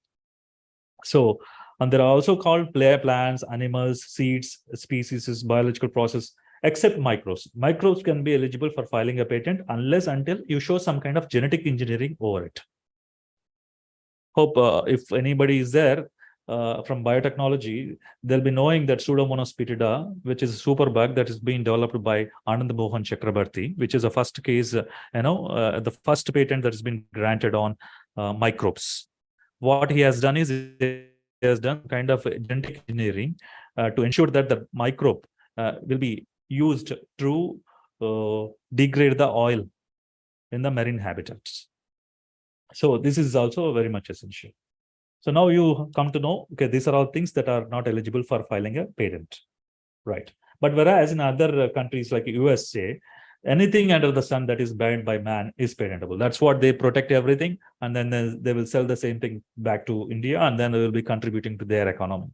So And they're also called plants, animals, seeds, species, biological process, except microbes. Microbes can be eligible for filing a patent unless until you show some kind of genetic engineering over it. Hope if anybody is there from biotechnology, they'll be knowing that Pseudomonas pitida, which is a super bug that is being developed by Anand Mohan Chakrabarti, which is a first case, the first patent that has been granted on microbes. What he has done is he has done kind of genetic engineering to ensure that the microbe will be used to degrade the oil in the marine habitats. So this is also very much essential. So now you come to know, okay, these are all things that are not eligible for filing a patent, right? But whereas in other countries like USA, anything under the sun that is banned by man is patentable. That's what they protect everything. And then they will sell the same thing back to India, and then they will be contributing to their economy.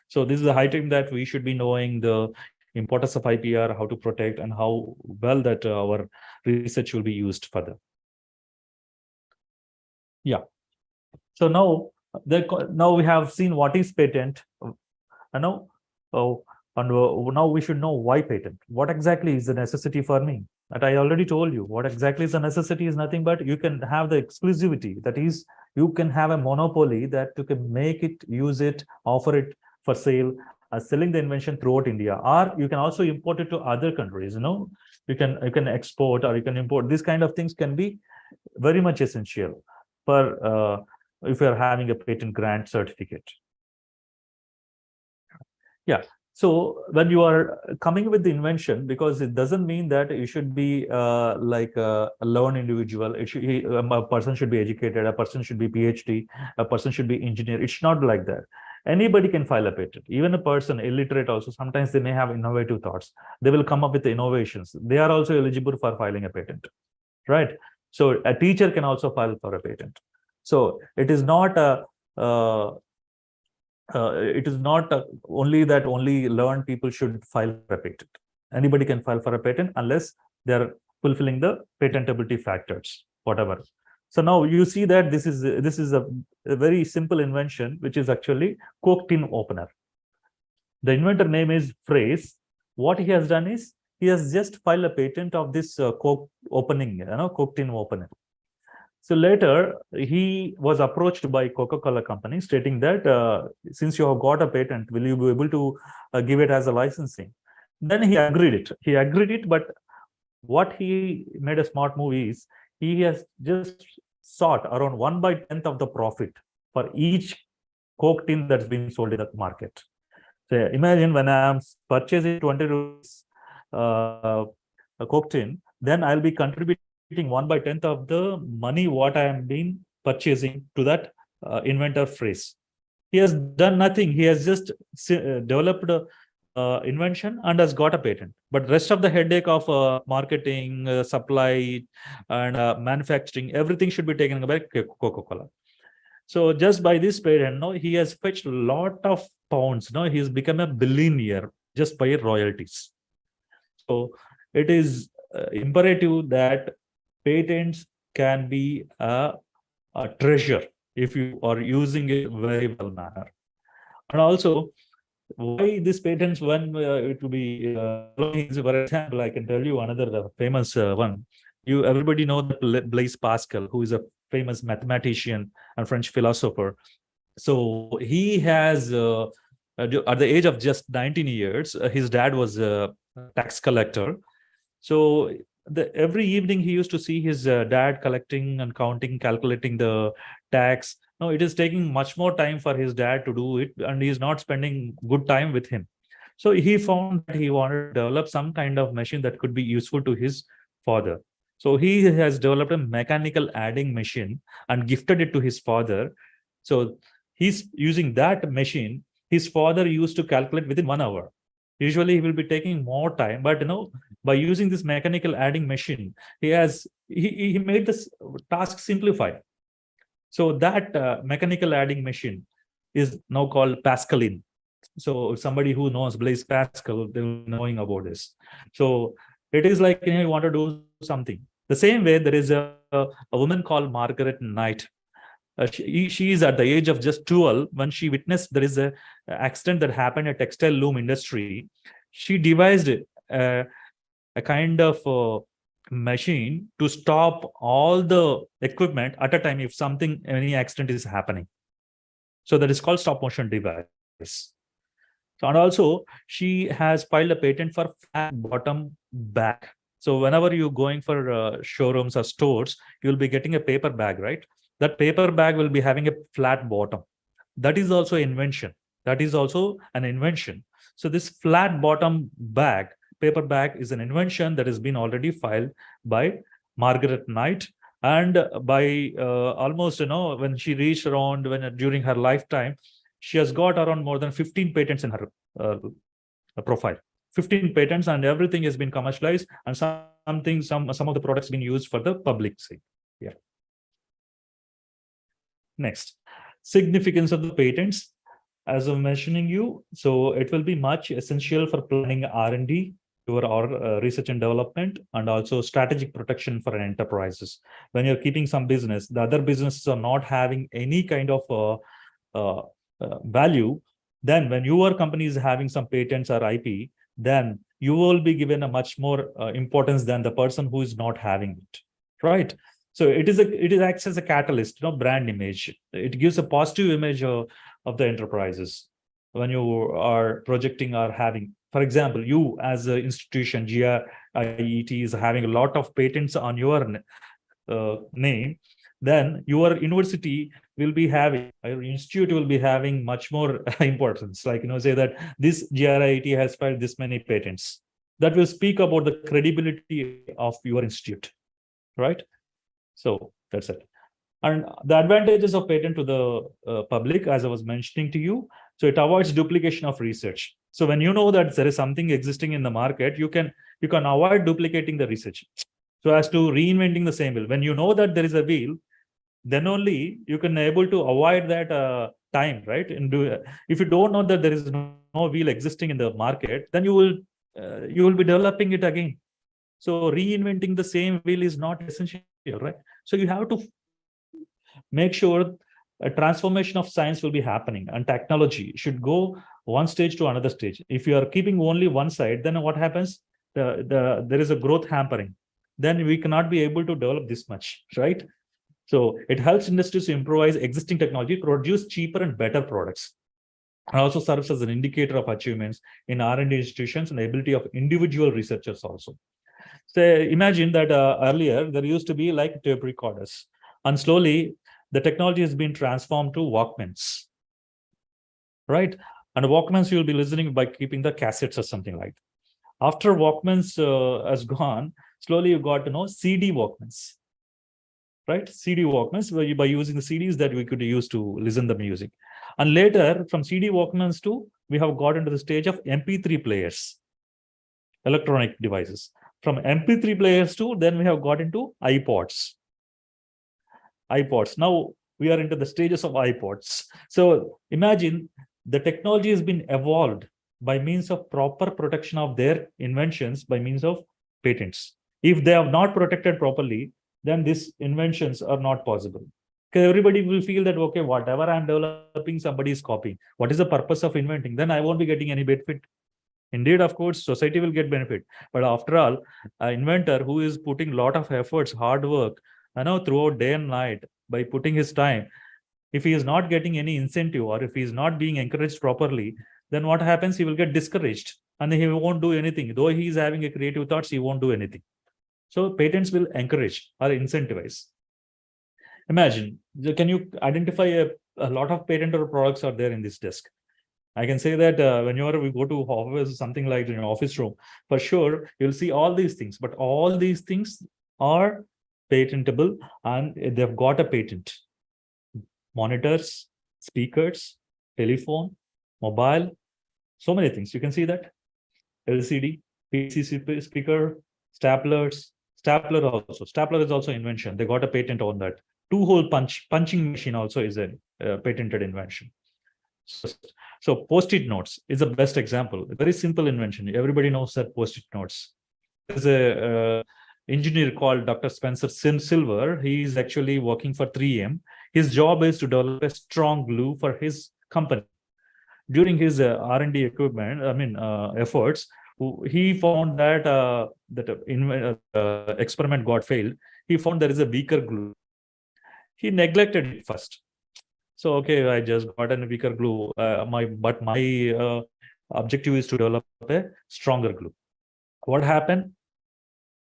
So this is the high time that we should be knowing the importance of IPR, how to protect, and how well that our research will be used further. Yeah. So now we have seen what is patent. Now we should know why patent. What exactly is the necessity for me? That I already told you. What exactly is the necessity is nothing but you can have the exclusivity. That is, you can have a monopoly that you can make it, use it, offer it for sale, selling the invention throughout India, or you can also import it to other countries. You can export or you can import. These kind of things can be very much essential for if you're having a patent grant certificate. Yeah. So when you are coming with the invention, because it doesn't mean that you should be like a lone individual. A person should be educated, a person should be PhD, a person should be engineer. It's not like that. Anybody can file a patent. Even a person illiterate also, sometimes they may have innovative thoughts. They will come up with the innovations. They are also eligible for filing a patent, right? So a teacher can also file for a patent. So it is not only that only learned people should file for a patent. Anybody can file for a patent unless they're fulfilling the patentability factors, whatever. So now you see that this is a very simple invention, which is actually Coke tin opener. The inventor name is Phrase. What he has done is he has just filed a patent of this Coke opening, Coke tin opener. So later, he was approached by Coca-Cola company stating that since you have got a patent, will you be able to give it as a licensing? Then he agreed it. He agreed it, but what he made a smart move is he has just sought around 1/10 of the profit for each Coke tin that's been sold in the market. So imagine when I'm purchasing 20 rupees a Coke tin, then I'll be contributing 1/10 of the money what I am been purchasing to that inventor Phrase. He has done nothing. He has just developed a invention and has got a patent. But rest of the headache of marketing, supply, and manufacturing, everything should be taken by Coca-Cola. So just by this patent, he has fetched a lot of pounds. He's become a billionaire just by royalties. So it is imperative that patents can be a treasure if you are using it very well manner. And also, why these patents, when it will be, for example, I can tell you another famous one. Everybody know that Blaise Pascal, who is a famous mathematician and French philosopher. So he has, at the age of just 19 years, his dad was a tax collector. So every evening he used to see his dad collecting and counting, calculating the tax. No, it is taking much more time for his dad to do it, and he's not spending good time with him. So he found that he wanted to develop some kind of machine that could be useful to his father. So he has developed a mechanical adding machine and gifted it to his father. So he's using that machine. His father used to calculate within 1 hour. Usually he will be taking more time, but by using this mechanical adding machine, he made this task simplified. So that mechanical adding machine is now called Pascaline. So somebody who knows Blaise Pascal, they will be knowing about this. So it is like you want to do something. The same way there is a woman called Margaret Knight. she is at the age of just 12 when she witnessed there is a accident that happened at textile loom industry. She devised a kind of machine to stop all the equipment at a time if something, any accident is happening. So that is called stop motion device. So, and also she has filed a patent for flat bottom bag. So whenever you're going for showrooms or stores, you'll be getting a paper bag, right? That paper bag will be having a flat bottom. That is also invention. That is also an invention. So this flat bottom bag, paper bag, is an invention that has been already filed by Margaret Knight. And by almost, when she reached around during her lifetime, she has got around more than 15 patents in her profile. 15 patents, and everything has been commercialized, and some of the products been used for the public sake. Yeah. Next, significance of the patents. As I'm mentioning you, so it will be much essential for planning R&D, or research and development, and also strategic protection for an enterprises. When you're keeping some business, the other businesses are not having any kind of value, then when your company is having some patents or IP, then you will be given a much more importance than the person who is not having it, right? So it acts as a catalyst, brand image. It gives a positive image of the enterprises when you are projecting or having. For example, you as an institution, GIET is having a lot of patents on your name, then your university will be having, your institute will be having much more importance. Like, say that this GRIT has filed this many patents. That will speak about the credibility of your institute, right? So that's it. And the advantages of patent to the public, as I was mentioning to you, so it avoids duplication of research. So when you know that there is something existing in the market, you can avoid duplicating the research. So as to reinventing the same wheel. When you know that there is a wheel, then only you can able to avoid that time, right? And if you don't know that there is no wheel existing in the market, then you will be developing it again. So reinventing the same wheel is not essential, right? So you have to make sure a transformation of science will be happening, and technology should go one stage to another stage. If you are keeping only one side, then what happens? There is a growth hampering. Then we cannot be able to develop this much, right? So it helps industries to improvise existing technology, produce cheaper and better products, and also serves as an indicator of achievements in R&D institutions and the ability of individual researchers also. So imagine that earlier there used to be like tape recorders, and slowly the technology has been transformed to Walkmans, right? And Walkmans you'll be listening by keeping the cassettes or something like that. After Walkmans has gone, slowly you got to CD Walkmans, right? CD Walkmans, by using the CDs that we could use to listen the music. And later from CD Walkmans to, we have got into the stage of MP3 players, electronic devices. From MP3 players to, then we have got into iPods. Now we are into the stages of iPods. So imagine the technology has been evolved by means of proper protection of their inventions by means of patents. If they have not protected properly, then these inventions are not possible. Because everybody will feel that, okay, whatever I'm developing, somebody is copying. What is the purpose of inventing? Then I won't be getting any benefit. Indeed, of course, society will get benefit. But after all, an inventor who is putting a lot of efforts, hard work, throughout day and night by putting his time, if he is not getting any incentive or if he is not being encouraged properly, then what happens? He will get discouraged and he won't do anything. Though he is having a creative thoughts, he won't do anything. So patents will encourage or incentivize. Imagine, can you identify a lot of patented products are there in this desk? I can say that whenever we go to office, something like office room, for sure, you'll see all these things. But all these things are patentable and they've got a patent. Monitors, speakers, telephone, mobile, so many things. You can see that. LCD, PC speaker, staplers, stapler also. Stapler is also invention. They got a patent on that. Two-hole punching machine also is a patented invention. So post-it notes is the best example. A very simple invention. Everybody knows that post-it notes. There's a engineer called Dr. Spencer Silver. He is actually working for 3M. His job is to develop a strong glue for his company. During his R&D equipment, efforts, he found that experiment got failed. He found there is a weaker glue. He neglected it first. So, okay, I just got a weaker glue. My objective is to develop a stronger glue. What happened?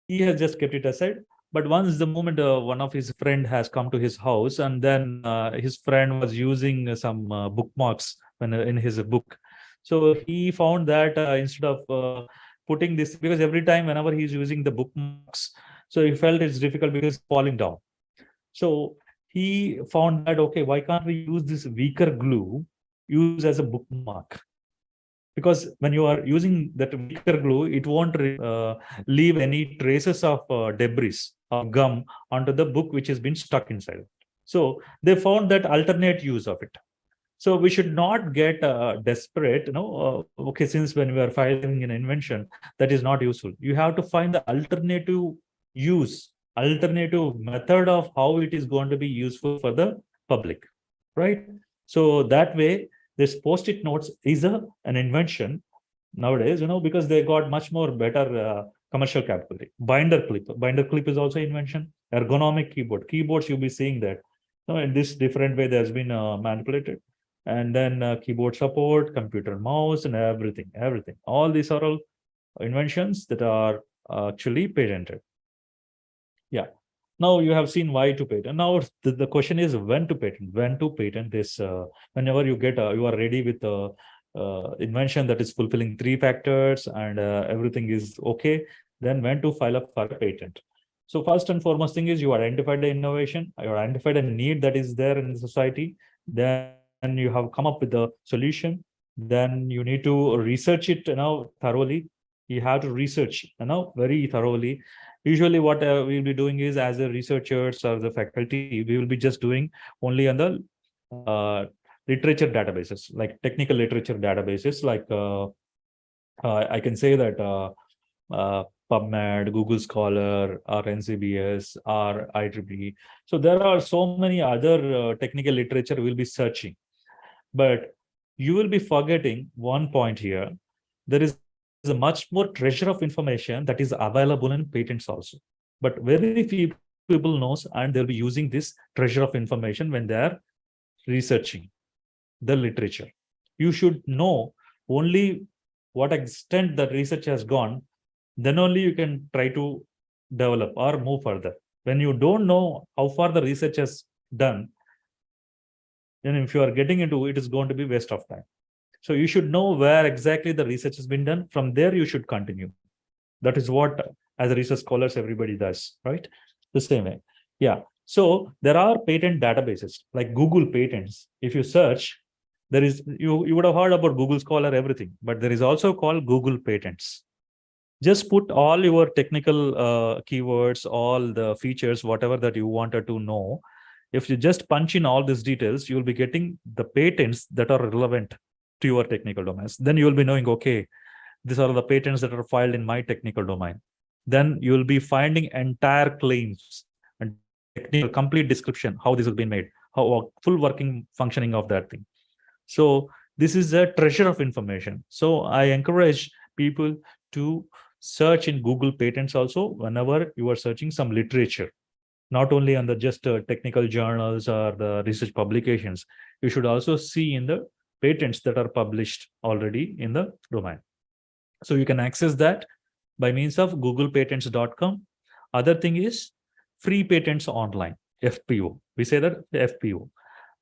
He has just kept it aside. But once the moment one of his friend has come to his house, and then his friend was using some bookmarks in his book. So he found that instead of putting this, because every time whenever he's using the bookmarks, so he felt it's difficult because it's falling down. So he found that, okay, why can't we use this weaker glue, use as a bookmark? Because when you are using that weaker glue, it won't leave any traces of debris or gum onto the book which has been stuck inside. So they found that alternate use of it. So we should not get desperate, okay, since when we are filing an invention, that is not useful. You have to find the alternative use, alternative method of how it is going to be useful for the public, right? So that way, this post-it notes is an invention nowadays, because they got much more better commercial capability. Binder clip is also invention. Ergonomic keyboards, you'll be seeing that. In this different way, there's been manipulated. And then keyboard support, computer mouse, and everything. All these are all inventions that are actually patented. Yeah. Now you have seen why to patent. Now the question is when to patent. When to patent this? Whenever you get you are ready with invention that is fulfilling 3 factors and everything is okay, then when to file up for a patent. So first and foremost thing is you identified the innovation, you identified a need that is there in the society, then you have come up with the solution, then you need to research it thoroughly. You have to research very thoroughly. Usually what we'll be doing is, as a researchers or the faculty, we will be just doing only on the literature databases, like technical literature databases, like I can say that PubMed, Google Scholar, or NCBS, or IEEE. So there are so many other technical literature we'll be searching. But you will be forgetting one point here. There is a much more treasure of information that is available in patents also. But very few people knows, and they'll be using this treasure of information when they are researching the literature. You should know only what extent the research has gone, then only you can try to develop or move further. When you don't know how far the research has done, then if you are getting into it, is going to be waste of time. So you should know where exactly the research has been done. From there, you should continue. That is what, as a research scholars, everybody does, right? The same way. Yeah. So there are patent databases like Google Patents. If you search, there is, you would have heard about Google Scholar, everything, but there is also called Google Patents. Just put all your technical keywords, all the features, whatever that you wanted to know. If you just punch in all these details, you'll be getting the patents that are relevant to your technical domains. Then you will be knowing, okay, these are the patents that are filed in my technical domain. Then you will be finding entire claims and technical complete description, how this has been made, how full working functioning of that thing. So this is a treasure of information. So I encourage people to search in Google Patents also whenever you are searching some literature, not only on the just technical journals or the research publications. You should also see in the patents that are published already in the domain. So you can access that by means of googlepatents.com. Other thing is free patents online, FPO. We say that FPO.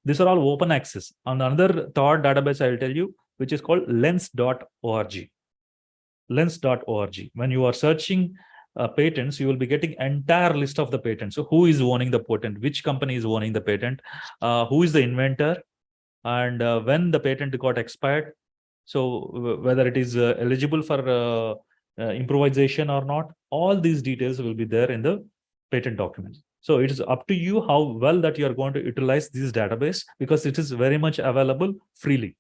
These are all open access. On another third database, I'll tell you, which is called lens.org. Lens.org. When you are searching patents, you will be getting entire list of the patents. So who is owning the patent, which company is owning the patent, who is the inventor, and when the patent got expired. So whether it is eligible for improvisation or not, all these details will be there in the patent documents. So it is up to you how well that you are going to utilize this database, because it is very much available freely.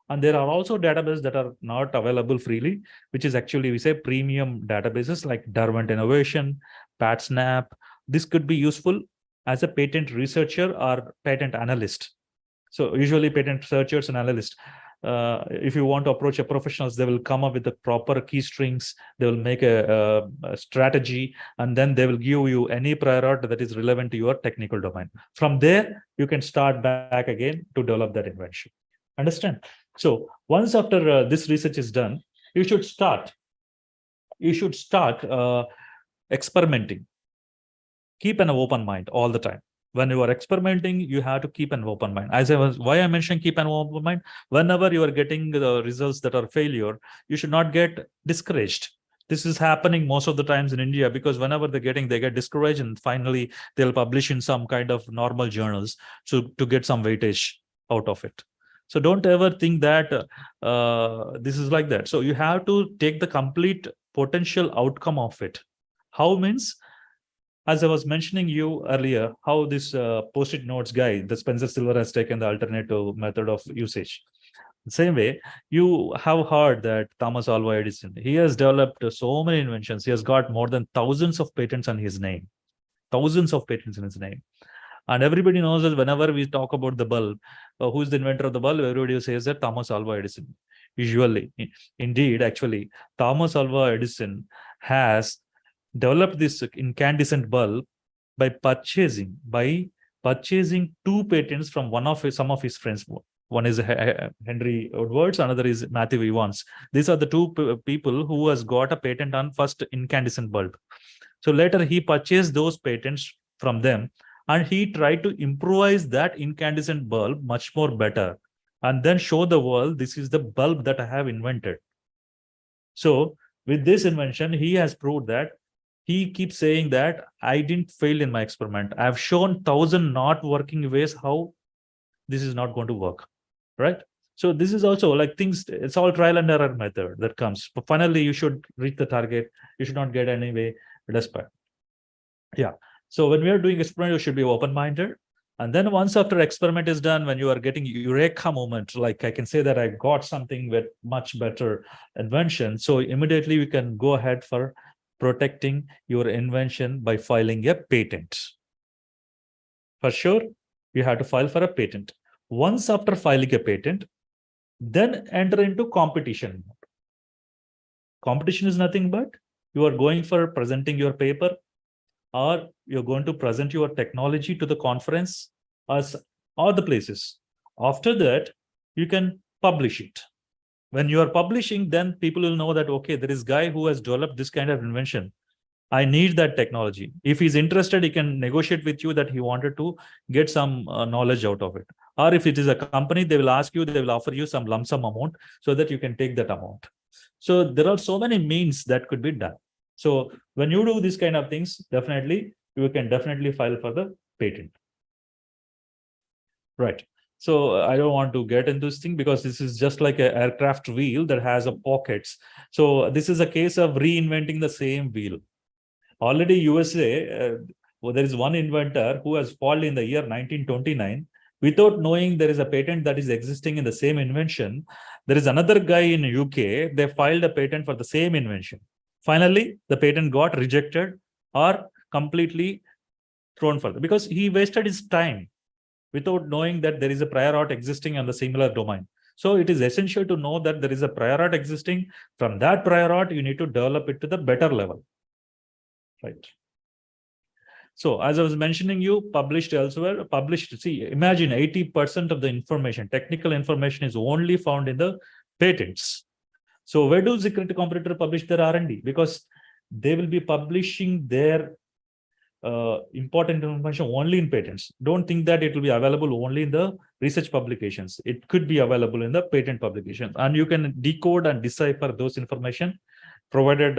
And there are also databases that are not available freely, which is actually, we say, premium databases like Derwent Innovation, PatSnap. This could be useful as a patent researcher or patent analyst. So usually patent researchers and analysts, if you want to approach a professionals, they will come up with the proper key strings. They will make a strategy, and then they will give you any prior art that is relevant to your technical domain. From there, you can start back again to develop that invention. Understand? So once after this research is done, you should start. Experimenting. Keep an open mind all the time. When you are experimenting, you have to keep an open mind. Why I mentioned keep an open mind. Whenever you are getting the results that are failure, you should not get discouraged. This is happening most of the times in India, because whenever they get discouraged, and finally they'll publish in some kind of normal journals to get some weightage out of it. So don't ever think that this is like that. So you have to take the complete potential outcome of it. How means, as I was mentioning you earlier, how this post-it notes guy, the Spencer Silver, has taken the alternative method of usage. The same way, you have heard that Thomas Alva Edison, he has developed so many inventions. He has got more than thousands of patents on his name. Thousands of patents in his name. And everybody knows that whenever we talk about the bulb, who's the inventor of the bulb, everybody says that Thomas Alva Edison. Usually, indeed, actually, Thomas Alva Edison has developed this incandescent bulb by purchasing 2 patents from some of his friends. One is Henry Edwards, another is Matthew Evans. These are the 2 people who has got a patent on first incandescent bulb. So later he purchased those patents from them, and he tried to improvise that incandescent bulb much more better, and then show the world, this is the bulb that I have invented. So with this invention, he has proved that he keeps saying that I didn't fail in my experiment. I've shown 1,000 not working ways how this is not going to work, right? So this is also like things, it's all trial and error method that comes. But finally, you should reach the target. You should not get any way despite. Yeah. So when we are doing experiment, you should be open-minded. And then once after experiment is done, when you are getting eureka moment, like I can say that I got something with much better invention. So immediately we can go ahead for protecting your invention by filing a patent. For sure, you have to file for a patent. Once after filing a patent, then enter into competition. Competition is nothing but you are going for presenting your paper, or you're going to present your technology to the conference or the places. After that, you can publish it. When you are publishing, then people will know that, okay, there is a guy who has developed this kind of invention. I need that technology. If he's interested, he can negotiate with you that he wanted to get some knowledge out of it. Or if it is a company, they will ask you, they will offer you some lump sum amount so that you can take that amount. So there are so many means that could be done. So when you do these kind of things, definitely, you can definitely file for the patent. Right. So I don't want to get into this thing because this is just like an aircraft wheel that has a pockets. So this is a case of reinventing the same wheel. Already USA, there is one inventor who has filed in the year 1929 without knowing there is a patent that is existing in the same invention. There is another guy in UK, they filed a patent for the same invention. Finally, the patent got rejected or completely thrown further because he wasted his time without knowing that there is a prior art existing on the similar domain. So it is essential to know that there is a prior art existing. From that prior art, you need to develop it to the better level. Right. So as I was mentioning, you published elsewhere, see, imagine 80% of the information, technical information is only found in the patents. So where do secret competitor publish their R&D? Because they will be publishing their important information only in patents. Don't think that it will be available only in the research publications. It could be available in the patent publications, and you can decode and decipher those information, provided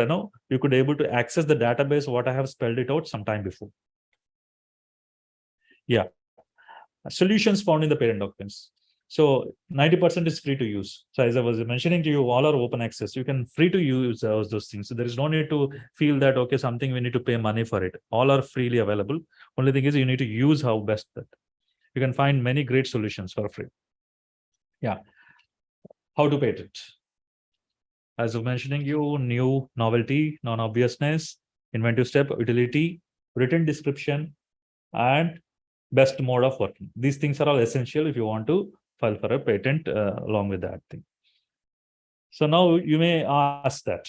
you could able to access the database what I have spelled it out some time before. Yeah, solutions found in the patent documents. So 90% is free to use. So as I was mentioning to you, all are open access. You can free to use those things. So there is no need to feel that, okay, something we need to pay money for it. All are freely available. Only thing is you need to use how best that. You can find many great solutions for free. Yeah. How to patent? As I was mentioning you, new, novelty, non-obviousness, inventive step, utility, written description, and best mode of working. These things are all essential if you want to file for a patent along with that thing. So now you may ask that.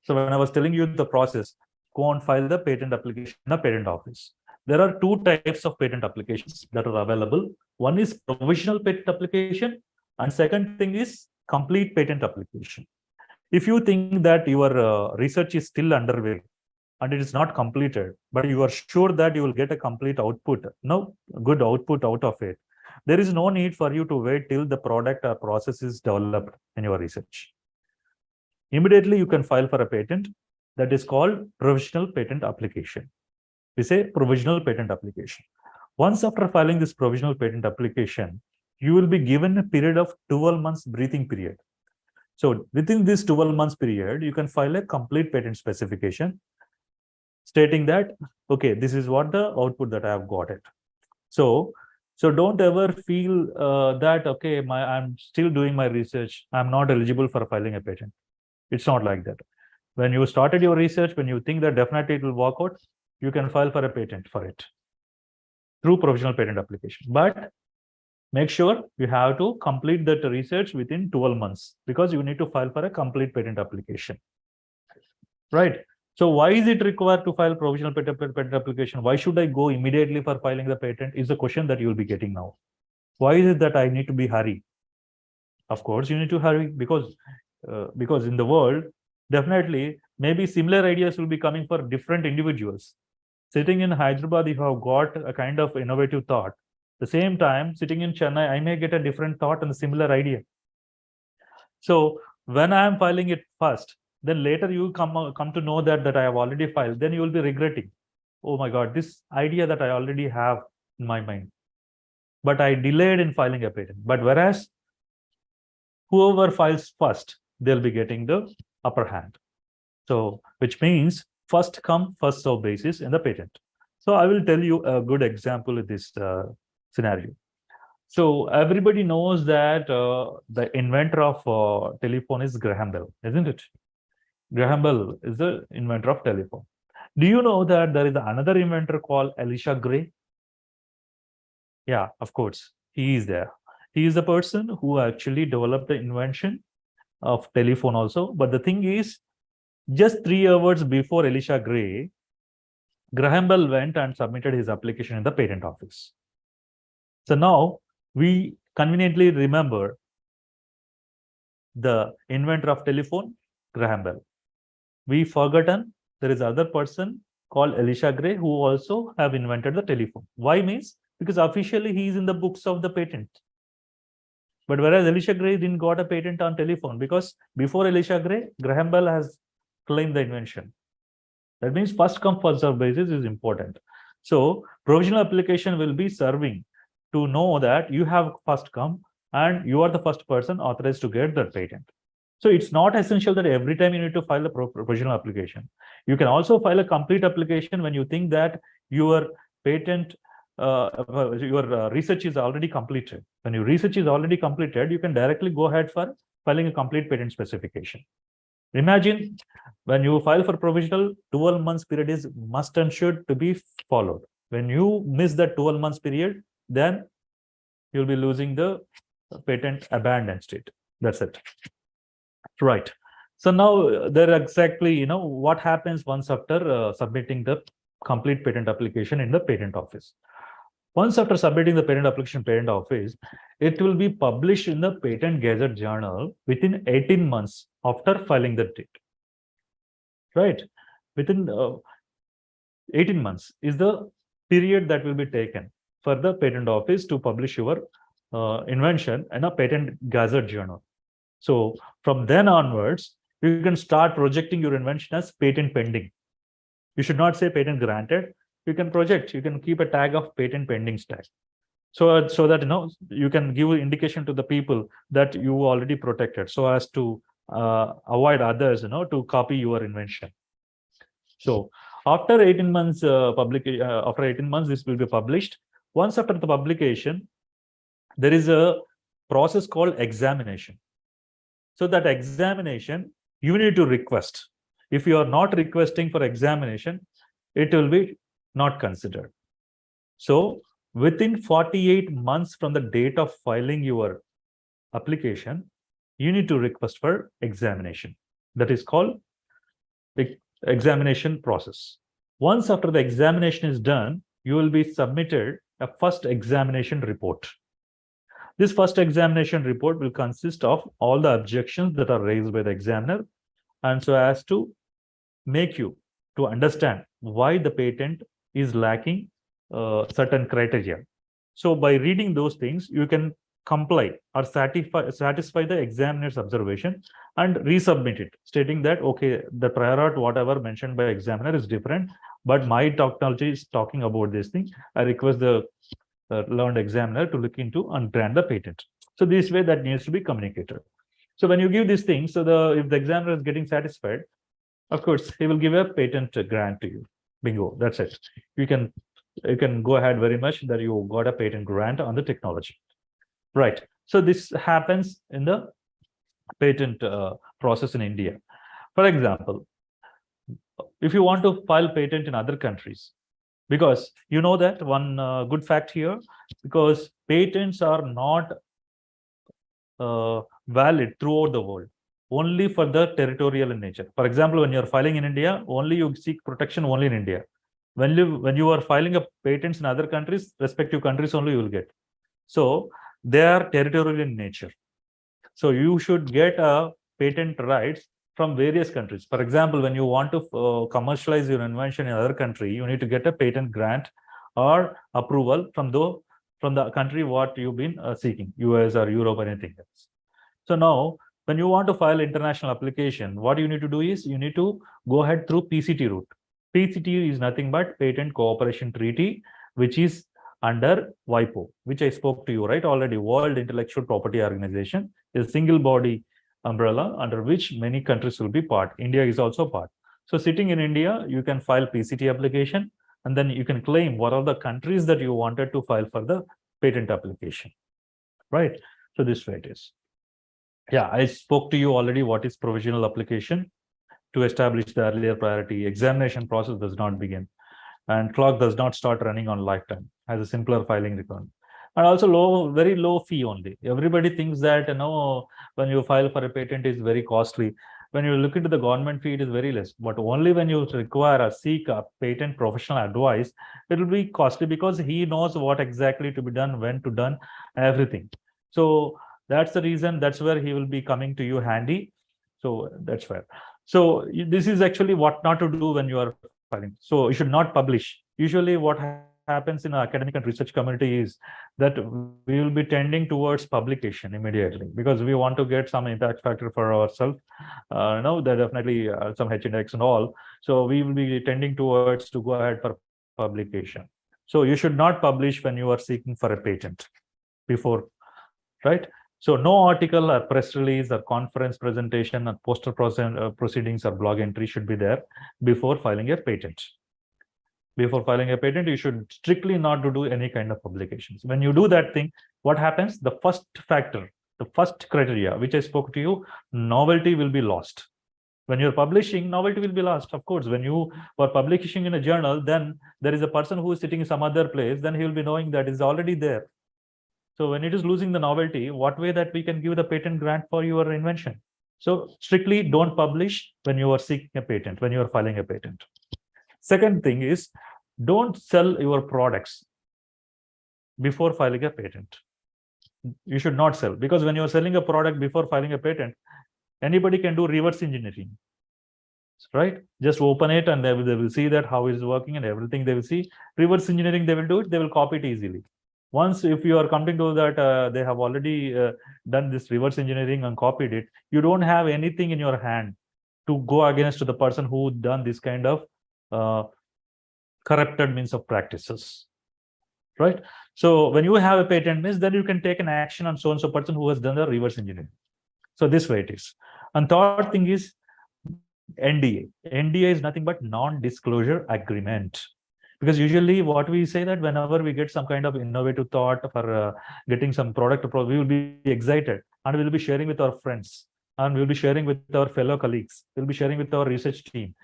So when I was telling you the process, go and file the patent application in a patent office. There are two types of patent applications that are available. One is provisional patent application, and second thing is complete patent application. If you think that your research is still underway and it is not completed, but you are sure that you will get a complete output, good output out of it, there is no need for you to wait till the product or process is developed in your research. Immediately you can file for a patent that is called provisional patent application. We say provisional patent application. Once after filing this provisional patent application, you will be given a period of 12 months breathing period. So within this 12 months period, you can file a complete patent specification stating that, okay, this is what the output that I have got it. So don't ever feel that, okay, I'm still doing my research, I'm not eligible for filing a patent. It's not like that. When you started your research, when you think that definitely it will work out, you can file for a patent for it through provisional patent application. But make sure you have to complete that research within 12 months because you need to file for a complete patent application. Right. So why is it required to file provisional patent application? Why should I go immediately for filing the patent is the question that you will be getting now. Why is it that I need to be hurry? Of course, you need to hurry because in the world, definitely, maybe similar ideas will be coming for different individuals. Sitting in Hyderabad, if you have got a kind of innovative thought, the same time, sitting in Chennai, I may get a different thought and a similar idea. So when I am filing it first, then later you come to know that I have already filed, then you will be regretting. Oh my God, this idea that I already have in my mind, but I delayed in filing a patent. But whereas whoever files first, they'll be getting the upper hand. So, which means first come, first serve basis in the patent. So I will tell you a good example of this scenario. So everybody knows that the inventor of telephone is Graham Bell, isn't it? Graham Bell is the inventor of telephone. Do you know that there is another inventor called Elisha Gray? Yeah, of course, he is there. He is the person who actually developed the invention of telephone also. But the thing is, just 3 hours before Elisha Gray, Graham Bell went and submitted his application in the patent office. So now we conveniently remember the inventor of telephone, Graham Bell. We forgotten there is other person called Elisha Gray who also have invented the telephone. Why means? Because officially he is in the books of the patent. But whereas Elisha Gray didn't got a patent on telephone because before Elisha Gray, Graham Bell has claimed the invention. That means first come, first serve basis is important. So provisional application will be serving to know that you have first come and you are the first person authorized to get the patent. So it's not essential that every time you need to file a provisional application. You can also file a complete application when you think that your patent, your research is already completed. When your research is already completed, you can directly go ahead for filing a complete patent specification. Imagine when you file for provisional, 12 months period is must and should to be followed. When you miss that 12 months period, then you'll be losing the patent abandoned state. That's it. Right. So now there exactly, what happens once after submitting the complete patent application in the patent office. Once after submitting the patent application patent office, it will be published in the Patent Gazette Journal within 18 months after filing the date. Right. Within 18 months is the period that will be taken for the patent office to publish your invention in a Patent Gazette Journal. So from then onwards, you can start projecting your invention as patent pending. You should not say patent granted. You can project, you can keep a tag of patent pending tag. So that, you can give indication to the people that you already protected so as to avoid others, to copy your invention. So after 18 months, after 18 months, this will be published. Once after the publication, there is a process called examination. So that examination, you need to request. If you are not requesting for examination, it will be not considered. So within 48 months from the date of filing your application, you need to request for examination. That is called the examination process. Once after the examination is done, you will be submitted a first examination report. This first examination report will consist of all the objections that are raised by the examiner, and so as to make you to understand why the patent is lacking certain criteria. So by reading those things, you can comply or satisfy the examiner's observation and resubmit it, stating that, okay, the prior art, whatever mentioned by examiner is different, but my technology is talking about this thing. I request the learned examiner to look into and grant the patent. So this way that needs to be communicated. So when you give these things, so if the examiner is getting satisfied, of course, he will give a patent grant to you. Bingo, that's it. You can go ahead very much that you got a patent grant on the technology. Right. So this happens in the patent process in India. For example, if you want to file patent in other countries, because you know that one good fact here, because patents are not valid throughout the world, only for the territorial in nature. For example, when you're filing in India, only you seek protection only in India. When you are filing a patents in other countries, respective countries only you will get. So they are territorial in nature. So you should get a patent rights from various countries. For example, when you want to commercialize your invention in another country, you need to get a patent grant or approval from the country what you've been seeking, US or Europe or anything else. So now, when you want to file international application, what you need to do is you need to go ahead through PCT route. PCT is nothing but Patent Cooperation Treaty, which is under WIPO, which I spoke to you, right? Already, World Intellectual Property Organization is a single body umbrella under which many countries will be part. India is also part. So sitting in India, you can file PCT application, and then you can claim what are the countries that you wanted to file for the patent application, right? So this way it is. Yeah, I spoke to you already what is provisional application. To establish the earlier priority, examination process does not begin, and clock does not start running on lifetime, has a simpler filing requirement. And also very low fee only. Everybody thinks that, when you file for a patent is very costly. When you look into the government fee, it is very less. But only when you require or seek a patent professional advice, it will be costly because he knows what exactly to be done, when to done, everything. So that's the reason, that's where he will be coming to you handy. So that's where. So this is actually what not to do when you are filing. So you should not publish. Usually what happens in the academic and research community is that we will be tending towards publication immediately because we want to get some impact factor for ourselves. There definitely some H-index and all. So we will be tending towards to go ahead for publication. So you should not publish when you are seeking for a patent before, right? So no article or press release or conference presentation or poster proceedings or blog entry should be there before filing a patent. Before filing a patent, you should strictly not to do any kind of publications. When you do that thing, what happens? The first factor, the first criteria, which I spoke to you, novelty will be lost. When you're publishing, novelty will be lost. Of course, when you are publishing in a journal, then there is a person who is sitting in some other place, then he will be knowing that it's already there. So when it is losing the novelty, what way that we can give the patent grant for your invention? So strictly don't publish when you are seeking a patent, when you are filing a patent. Second thing is, don't sell your products before filing a patent. You should not sell, because when you are selling a product before filing a patent, anybody can do reverse engineering, right? Just open it and they will see that how it is working and everything they will see. Reverse engineering, they will do it, they will copy it easily. Once if you are coming to that, they have already done this reverse engineering and copied it, you don't have anything in your hand to go against the person who done this kind of corrupted means of practices, right? So when you have a patent means, then you can take an action on so and so person who has done the reverse engineering. So this way it is. And third thing is NDA. NDA is nothing but non-disclosure agreement. Because usually what we say that whenever we get some kind of innovative thought for getting some product, we will be excited and we will be sharing with our friends and we will be sharing with our fellow colleagues. We'll be sharing with our research team.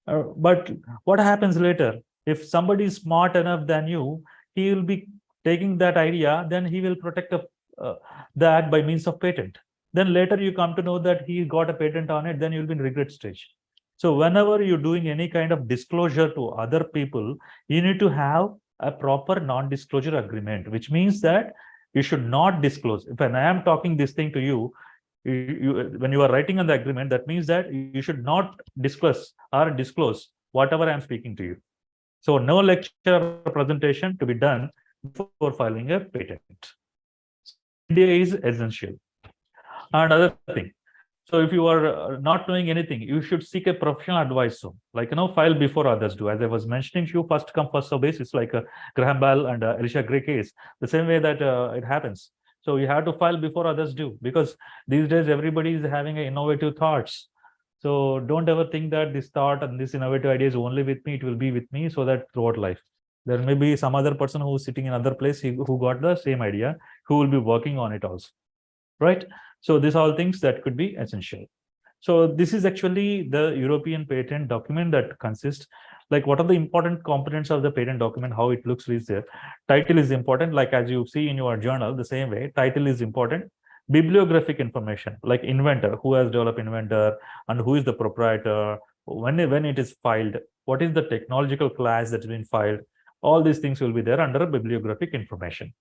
But what happens later? If somebody is smart enough than you, he will be taking that idea, then he will protect that by means of patent. Then later you come to know that he got a patent on it, then you'll be in regret stage. So whenever you're doing any kind of disclosure to other people, you need to have a proper non-disclosure agreement, which means that you should not disclose. When I am talking this thing to you, when you are writing on the agreement, that means that you should not discuss or disclose whatever I am speaking to you. So no lecture or presentation to be done before filing a patent. NDA is essential. And other thing, so if you are not knowing anything, you should seek a professional advice. So, like, file before others do. As I was mentioning to you, first come, first serve basis, like Graham Bell and Alicia Gray case, the same way that it happens. So you have to file before others do, because these days everybody is having innovative thoughts. So don't ever think that this thought and this innovative idea is only with me, it will be with me, so that throughout life. There may be some other person who is sitting in another place who got the same idea, who will be working on it also, right? So these are all things that could be essential. So this is actually the European patent document that consists, like, what are the important components of the patent document, how it looks is there. Title is important, like as you see in your journal, the same way, title is important. Bibliographic information, like inventor, who has developed inventor, and who is the proprietor, when it is filed, what is the technological class that's been filed. All these things will be there under bibliographic information.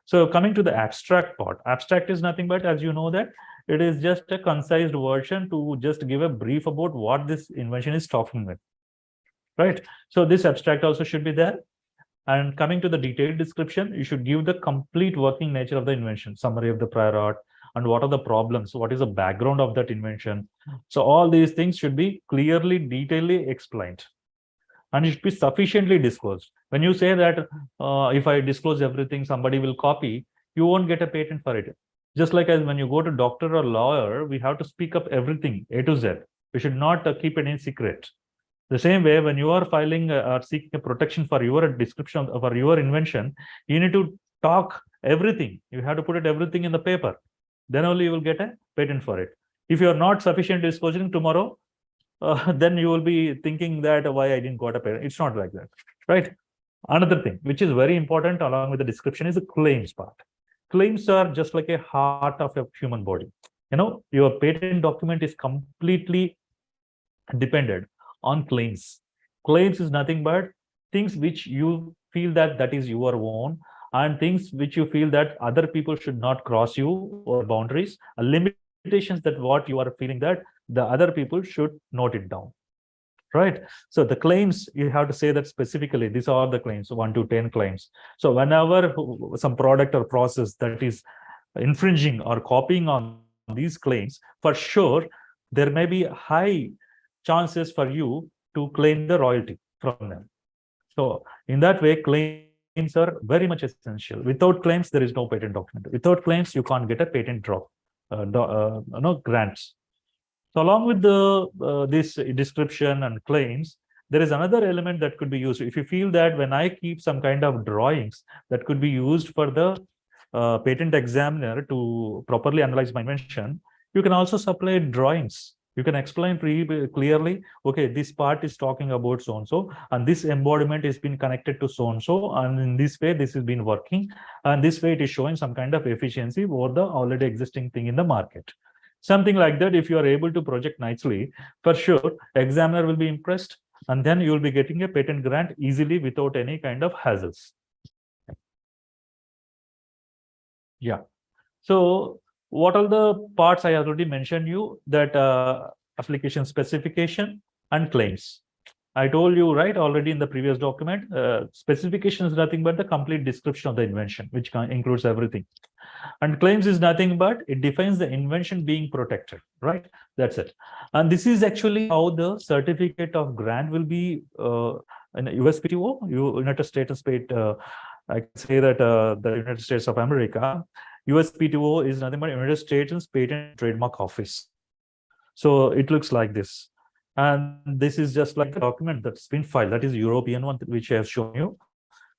So coming to the abstract part, abstract is nothing but, as you know, that it is just a concise version to just give a brief about what this invention is talking with, right? So this abstract also should be there. And coming to the detailed description, you should give the complete working nature of the invention, summary of the prior art, and what are the problems, what is the background of that invention. So all these things should be clearly, detailedly explained, and it should be sufficiently disclosed. When you say that if I disclose everything, somebody will copy, you won't get a patent for it. Just like as when you go to doctor or lawyer, we have to speak up everything A to Z. We should not keep any secret. The same way, when you are filing or seeking a protection for your description for your invention, you need to talk everything. You have to put it everything in the paper. Then only you will get a patent for it. If you are not sufficiently disclosing tomorrow, then you will be thinking that why I didn't got a patent. It's not like that, right? Another thing which is very important along with the description is the claims part. Claims are just like a heart of a human body. Your patent document is completely dependent on claims. Claims is nothing but things which you feel that is your own, and things which you feel that other people should not cross you, or boundaries, limitations that what you are feeling that the other people should note it down, right? So the claims, you have to say that specifically, these are the claims, 1 to 10 claims. So whenever some product or process that is infringing or copying on these claims, for sure, there may be high chances for you to claim the royalty from them. So in that way, claims are very much essential. Without claims, there is no patent document. Without claims, you can't get a patent grants. So along with this description and claims, there is another element that could be used. If you feel that when I keep some kind of drawings that could be used for the patent examiner to properly analyze my invention, you can also supply drawings. You can explain pretty clearly, okay, this part is talking about so-and-so, and this embodiment has been connected to so-and-so, and in this way, this has been working, and this way it is showing some kind of efficiency over the already existing thing in the market. Something like that, if you are able to project nicely, for sure, examiner will be impressed, and then you will be getting a patent grant easily without any kind of hassles. Yeah. So what are the parts I already mentioned you, that application specification and claims. I told you, right, already in the previous document, specification is nothing but the complete description of the invention, which includes everything. And claims is nothing but it defines the invention being protected, right? That's it. And this is actually how the certificate of grant will be in USPTO, United States I can say that the United States of America, USPTO is nothing but United States Patent and Trademark Office. So it looks like this. And this is just like the document that's been filed. That is European one, which I have shown you.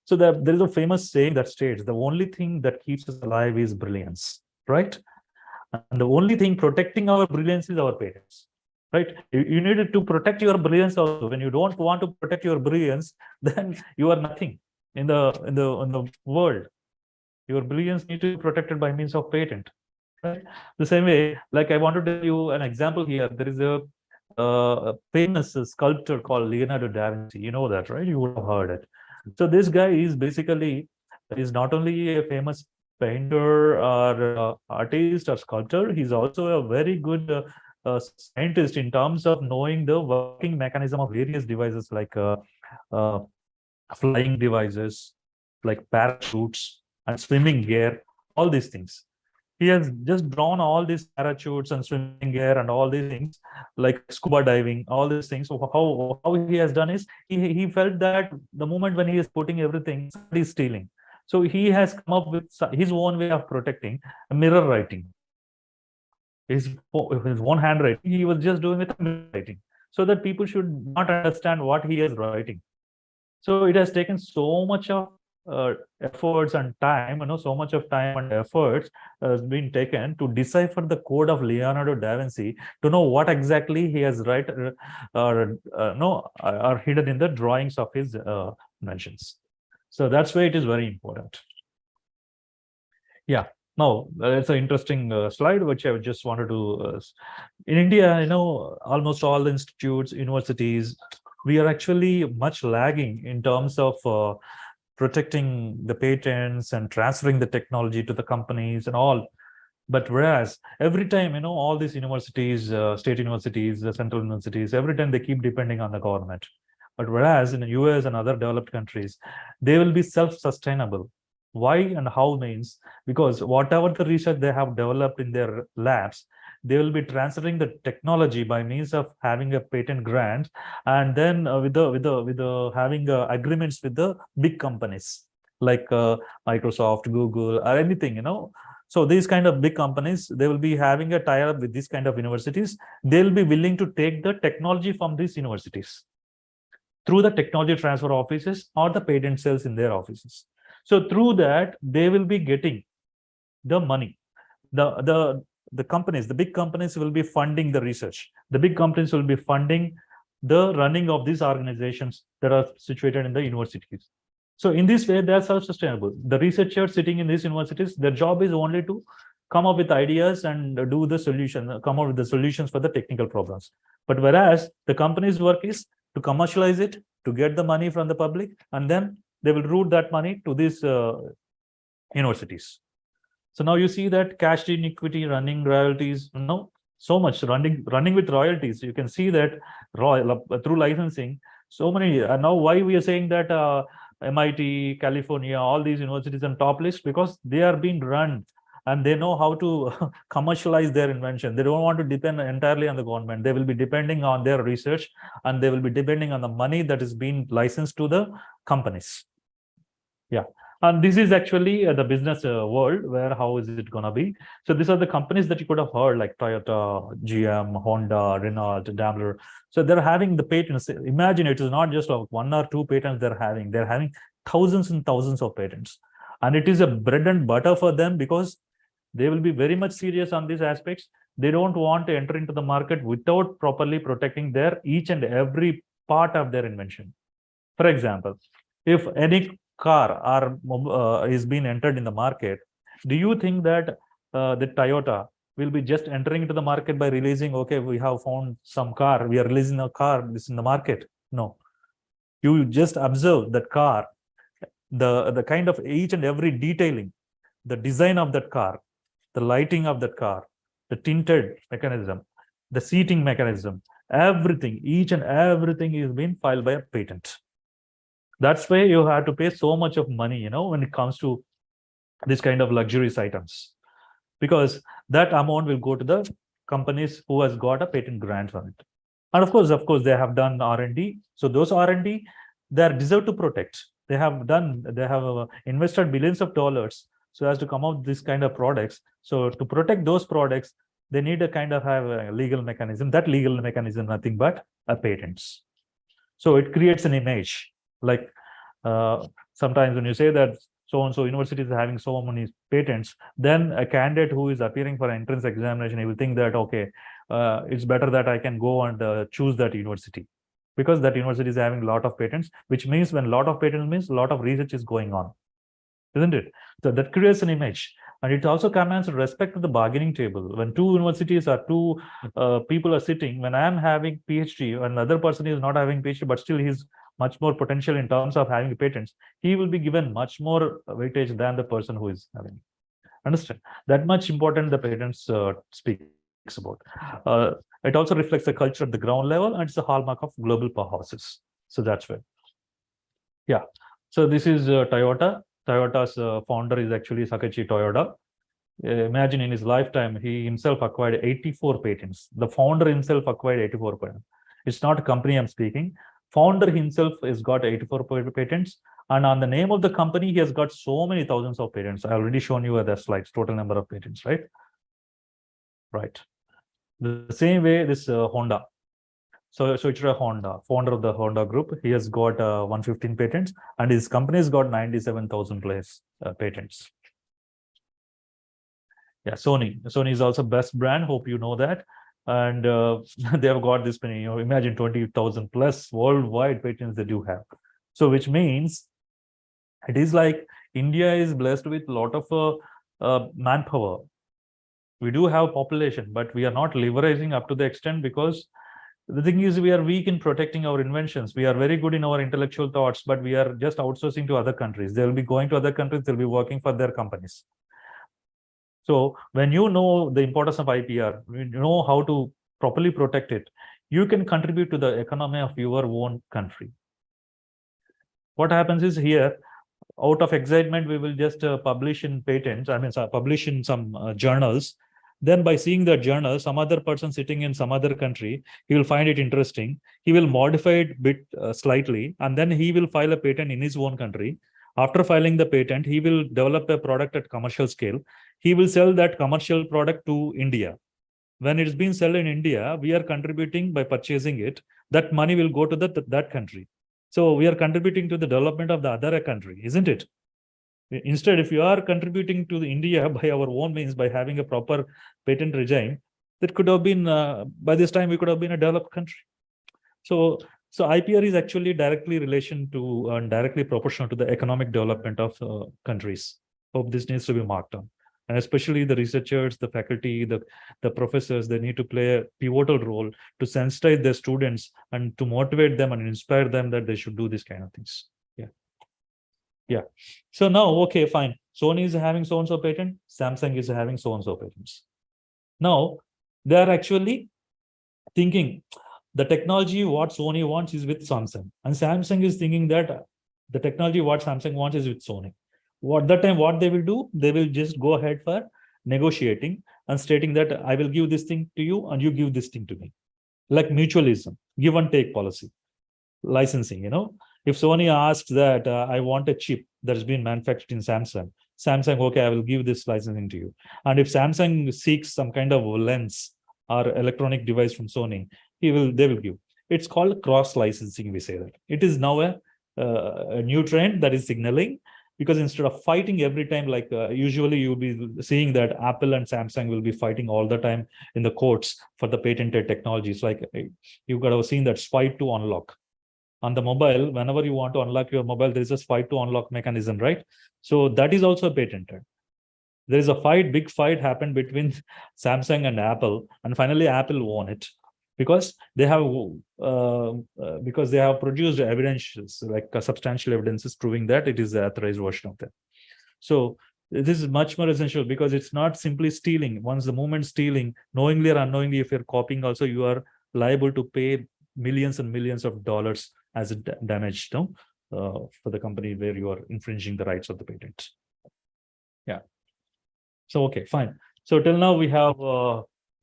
So there is a famous saying that states, the only thing that keeps us alive is brilliance, right? And the only thing protecting our brilliance is our patents, right? You needed to protect your brilliance also. When you don't want to protect your brilliance, then you are nothing. in the world. Your brilliance need to be protected by means of patent. Right? The same way, like I want to tell you an example here. There is a famous sculptor called Leonardo da Vinci. You know that, right? You would have heard it. So this guy is not only a famous painter or artist or sculptor. He's also a very good scientist in terms of knowing the working mechanism of various devices like uh, flying devices, like parachutes and swimming gear. All these things he has just drawn all these parachutes and swimming gear and all these things like scuba diving, all these things. So how he has done is he felt that the moment when he is putting everything, somebody is stealing. So he has come up with his own way of protecting mirror writing. His own handwriting, he was just doing with mirror writing so that people should not understand what he is writing. So it has taken so much of efforts and time, so much of time and efforts has been taken to decipher the code of Leonardo da Vinci to know what exactly he has are hidden in the drawings of his inventions. So that's why it is very important. Yeah. Now, it's an interesting slide, which I just wanted to. In India, almost all the institutes, universities, we are actually much lagging in terms of protecting the patents and transferring the technology to the companies and all. But whereas every time, all these universities, state universities, central universities, every time they keep depending on the government. But whereas in the US and other developed countries, they will be self-sustainable. Why and how means because whatever the research they have developed in their labs, they will be transferring the technology by means of having a patent grant, and then with the having agreements with the big companies like Microsoft, Google, or anything. So these kind of big companies, they will be having a tie-up with these kind of universities. They'll be willing to take the technology from these universities through the technology transfer offices or the patent cells in their offices. So through that, they will be getting the money. The companies, the big companies will be funding the research. The big companies will be funding the running of these organizations that are situated in the universities. So in this way, they are self-sustainable. The researchers sitting in these universities, their job is only to come up with ideas and do the solution, come up with the solutions for the technical problems. But whereas the company's work is to commercialize it, to get the money from the public, and then they will route that money to these universities. So now you see that cashed in equity, running royalties, so much running with royalties. You can see that through licensing, so many. Now why we are saying that MIT, California, all these universities on top list, because they are being run and they know how to commercialize their invention. They don't want to depend entirely on the government. They will be depending on their research, and they will be depending on the money that is being licensed to the companies. Yeah. And this is actually the business world where how is it going to be? So these are the companies that you could have heard like Toyota, GM, Honda, Renault, Daimler. So they're having the patents. Imagine it is not just one or two patents they're having. They're having thousands and thousands of patents. And it is a bread and butter for them because they will be very much serious on these aspects. They don't want to enter into the market without properly protecting their each and every part of their invention. For example, if any car is being entered in the market, do you think that the Toyota will be just entering into the market by releasing, okay, we have found some car, we are releasing a car, this in the market? No. You just observe that car, the kind of each and every detailing, the design of that car, the lighting of that car, the tinted mechanism, the seating mechanism, everything, each and everything is being filed by a patent. That's why you have to pay so much of money, when it comes to this kind of luxurious items, because that amount will go to the companies who has got a patent grant on it. And of course, they have done R&D. So those R&D, they are deserved to protect. They have invested billions of dollars so as to come out with this kind of products. So to protect those products, they need a kind of have a legal mechanism. That legal mechanism, nothing but a patents. So it creates an image. Like sometimes when you say that so-and-so university is having so many patents, then a candidate who is appearing for entrance examination, he will think that, okay, it's better that I can go and choose that university. because that university is having a lot of patents, which means when a lot of patents means a lot of research is going on, isn't it? So that creates an image. And it also commands respect to the bargaining table. When two universities or two people are sitting, when I am having PhD and another person is not having PhD, but still he's much more potential in terms of having patents, he will be given much more weightage than the person who is having. Understand? That much important the patents speaks about. It also reflects the culture at the ground level, and it's a hallmark of global powerhouses. So that's where. Yeah. So this is Toyota. Toyota's founder is actually Sakichi Toyoda. Imagine in his lifetime, he himself acquired 84 patents. The founder himself acquired 84 patents. It's not a company I'm speaking. Founder himself has got 84 patents. And on the name of the company, he has got so many thousands of patents. I already shown you the slides, total number of patents, right? Right. The same way, this Honda. So it's a Honda, founder of the Honda group. He has got 115 patents, and his company has got 97,000 plus patents. Yeah, Sony. Sony is also best brand. Hope you know that. And they have got this many, imagine 20,000 plus worldwide patents they do have. So which means it is like India is blessed with a lot of manpower. We do have population, but we are not leveraging up to the extent, because the thing is, we are weak in protecting our inventions. We are very good in our intellectual thoughts, but we are just outsourcing to other countries. They'll be going to other countries, they'll be working for their companies. So when you know the importance of IPR, you know how to properly protect it, you can contribute to the economy of your own country. What happens is here, out of excitement, we will just publish in patents, publish in some journals. Then by seeing the journal, some other person sitting in some other country, he will find it interesting. He will modify it bit slightly, and then he will file a patent in his own country. After filing the patent, he will develop a product at commercial scale. He will sell that commercial product to India. When it's been sold in India, we are contributing by purchasing it. That money will go to that country. So we are contributing to the development of the other country, isn't it? Instead, if you are contributing to India by our own means, by having a proper patent regime, that could have been, by this time, we could have been a developed country. So IPR is actually directly relation to and directly proportional to the economic development of countries. Hope this needs to be marked on. And especially the researchers, the faculty, the professors, they need to play a pivotal role to sensitize their students and to motivate them and inspire them that they should do these kind of things. Yeah. So now, okay, fine. Sony is having so-and-so patent. Samsung is having so-and-so patents. Now, they are actually thinking the technology what Sony wants is with Samsung. And Samsung is thinking that the technology what Samsung wants is with Sony. What they will do, they will just go ahead for negotiating and stating that I will give this thing to you and you give this thing to me. Like mutualism, give and take policy. Licensing, if Sony asks that I want a chip that's been manufactured in Samsung, okay, I will give this licensing to you. And if Samsung seeks some kind of lens or electronic device from Sony, they will give. It's called cross licensing. We say that it is now a new trend that is signaling, because instead of fighting every time, like usually you'll be seeing that Apple and Samsung will be fighting all the time in the courts for the patented technologies. Like you've got to seen that swipe to unlock. On the mobile, whenever you want to unlock your mobile, there is a swipe to unlock mechanism, right? So that is also patented. There is a big fight happened between Samsung and Apple, and finally Apple won it because they have produced evidences, like substantial evidences proving that it is the authorized version of that. So this is much more essential, because it's not simply stealing. Once the moment stealing, knowingly or unknowingly, if you're copying, also you are liable to pay millions and millions of dollars as a damage for the company where you are infringing the rights of the patent. Yeah. So, okay, fine. So till now we have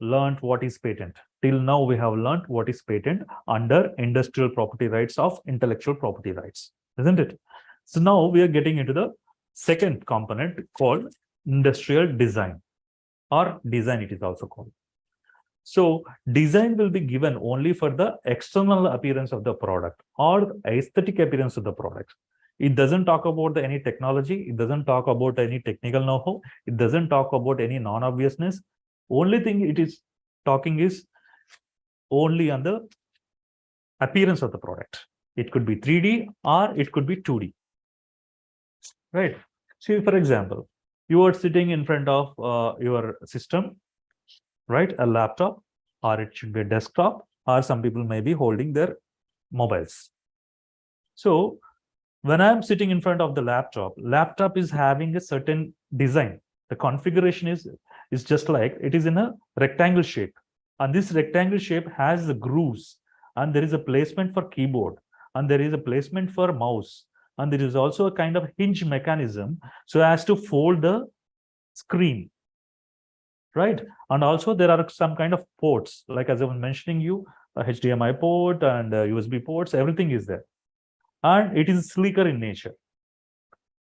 learned what is patent. Till now we have learned what is patent under industrial property rights of intellectual property rights, isn't it? So now we are getting into the second component called industrial design, or design it is also called. So design will be given only for the external appearance of the product or aesthetic appearance of the product. It doesn't talk about any technology. It doesn't talk about any technical know-how. It doesn't talk about any non-obviousness. Only thing it is talking is only on the appearance of the product. It could be 3D or it could be 2D. Right. So, for example, you are sitting in front of your system, right? A laptop, or it should be a desktop, or some people may be holding their mobiles. So, when I'm sitting in front of the laptop is having a certain design. The configuration is just like it is in a rectangle shape. And this rectangle shape has the grooves, and there is a placement for keyboard, and there is a placement for mouse, and there is also a kind of hinge mechanism so as to fold the screen, right? And also there are some kind of ports, like as I was mentioning you, a HDMI port and USB ports, everything is there. And it is sleeker in nature,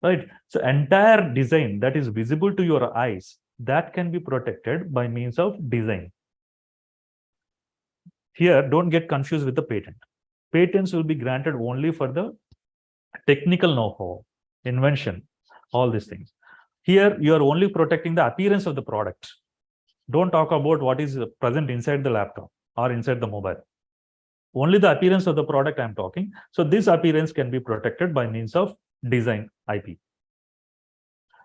right? So entire design that is visible to your eyes, that can be protected by means of design. Here, don't get confused with the patent. Patents will be granted only for the technical know-how, invention, all these things. Here, you are only protecting the appearance of the product. Don't talk about what is present inside the laptop or inside the mobile. Only the appearance of the product I'm talking. So this appearance can be protected by means of design IP.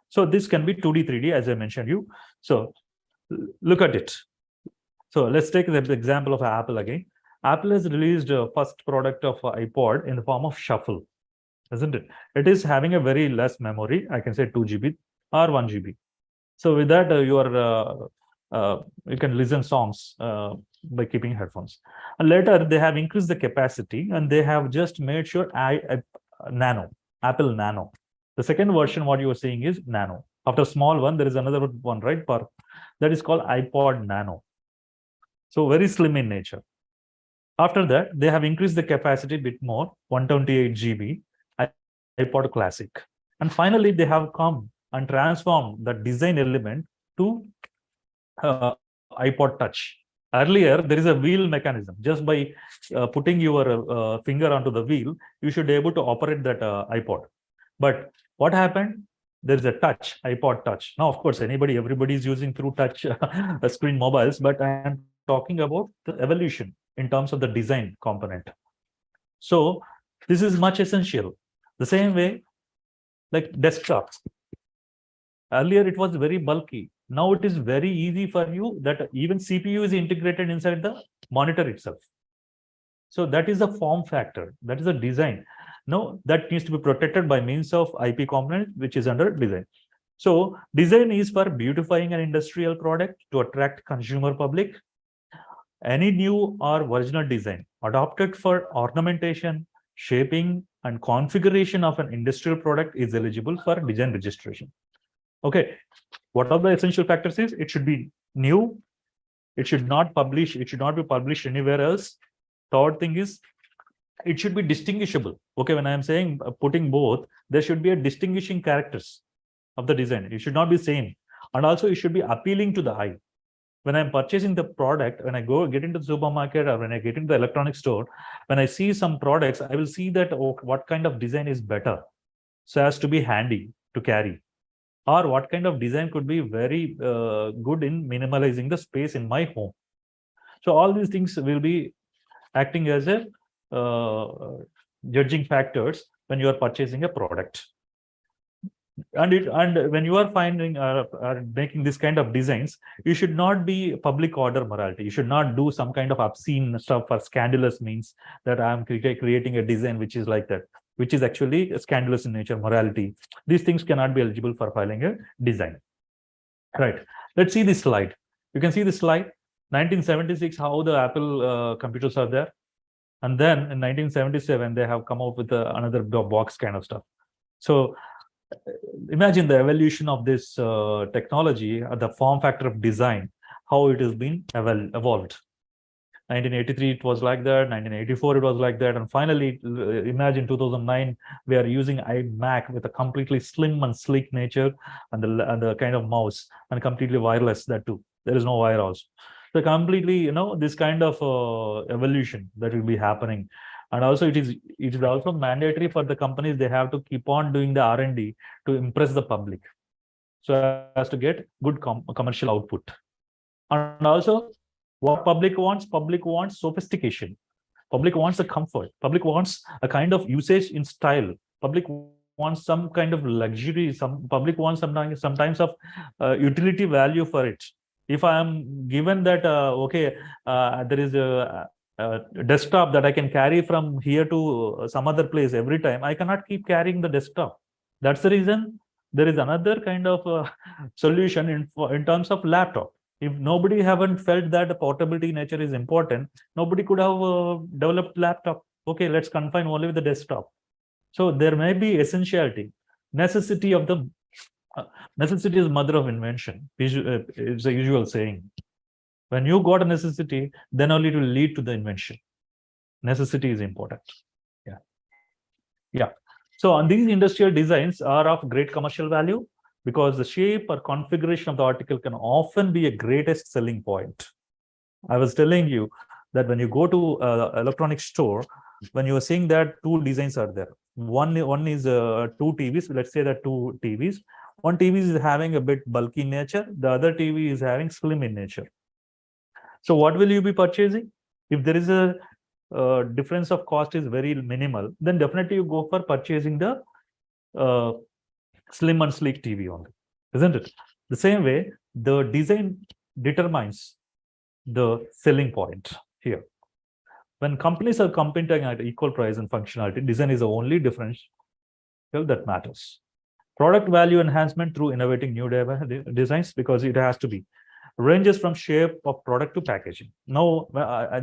So this can be 2D, 3D, as I mentioned you. So look at it. So let's take the example of Apple again. Apple has released a first product of iPod in the form of Shuffle, isn't it? It is having a very less memory. I can say 2 GB or 1 GB. So with that, you can listen songs by keeping headphones. And later, they have increased the capacity, and they have just made sure Nano, Apple Nano. The second version, what you are seeing is Nano. After small one, there is another one, right? That is called iPod Nano. So very slim in nature. After that, they have increased the capacity a bit more, 128 GB, iPod Classic. And finally, they have come and transformed the design element to iPod Touch. Earlier, there is a wheel mechanism. Just by putting your finger onto the wheel, you should be able to operate that iPod. But what happened? There is a touch, iPod Touch. Now, of course, everybody is using through touch screen mobiles, but I am talking about the evolution in terms of the design component. So this is much essential. The same way, like desktops. Earlier, it was very bulky. Now it is very easy for you that even CPU is integrated inside the monitor itself. So that is the form factor. That is the design. No, that needs to be protected by means of IP component, which is under design. So design is for beautifying an industrial product to attract consumer public. Any new or original design adopted for ornamentation, shaping, and configuration of an industrial product is eligible for design registration. Okay, what are the essential factors is it should be new, it should not be published anywhere else. Third thing is it should be distinguishable. Okay, when I am saying putting both, there should be a distinguishing characters of the design. It should not be same. And also it should be appealing to the eye. When I'm purchasing the product, when I get into the supermarket or when I get into the electronic store, when I see some products, I will see that what kind of design is better so as to be handy to carry, or what kind of design could be very good in minimalizing the space in my home. So all these things will be acting as a judging factors when you are purchasing a product. And when you are finding making this kind of designs, you should not be public order morality. You should not do some kind of obscene stuff or scandalous means that I am creating a design which is like that, which is actually scandalous in nature, morality. These things cannot be eligible for filing a design. Right. Let's see this slide. You can see this slide. 1976, how the Apple computers are there. And then in 1977, they have come up with another box kind of stuff. So imagine the evolution of this technology, the form factor of design, how it has been evolved. 1983, it was like that. 1984, it was like that. And finally, imagine 2009, we are using iMac with a completely slim and sleek nature and the kind of mouse and completely wireless, that too. There is no wire also. So completely, this kind of evolution that will be happening. And also it is also mandatory for the companies, they have to keep on doing the R&D to impress the public so as to get good commercial output. And also what public wants sophistication. Public wants a comfort. Public wants a kind of usage in style. Public wants some kind of luxury. Some public wants sometimes of utility value for it. If I am given that there is a desktop that I can carry from here to some other place every time, I cannot keep carrying the desktop. That's the reason there is another kind of solution in terms of laptop. If nobody haven't felt that the portability nature is important, nobody could have developed laptop. Okay, let's confine only with the desktop. So there may be essentiality, necessity of the necessity is mother of invention. It's a usual saying. When you got a necessity, then only it will lead to the invention. Necessity is important. Yeah. So on these industrial designs are of great commercial value, because the shape or configuration of the article can often be a greatest selling point. I was telling you that when you go to electronic store, when you are seeing that two designs are there. One is two TVs. Let's say that two TVs. One TV is having a bit bulky nature. The other TV is having slim in nature. So what will you be purchasing? If there is a difference of cost is very minimal, then definitely you go for purchasing the slim and sleek TV only, isn't it? The same way, the design determines the selling point here. When companies are competing at equal price and functionality, design is the only difference that matters. Product value enhancement through innovating new designs, because it has to be. Ranges from shape of product to packaging. Now,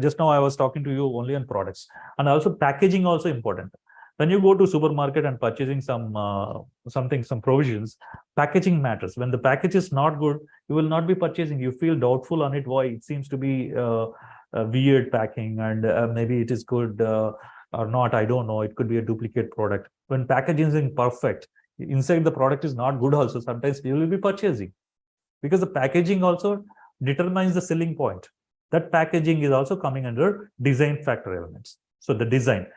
just now I was talking to you only on products, and also packaging also important. When you go to supermarket and purchasing some provisions, packaging matters. When the package is not good, you will not be purchasing. You feel doubtful on it. Why? It seems to be a weird packing, and maybe it is good or not. I don't know. It could be a duplicate product. When packaging is imperfect, inside the product is not good also, sometimes you will be purchasing, because the packaging also determines the selling point. That packaging is also coming under design factor elements. So the design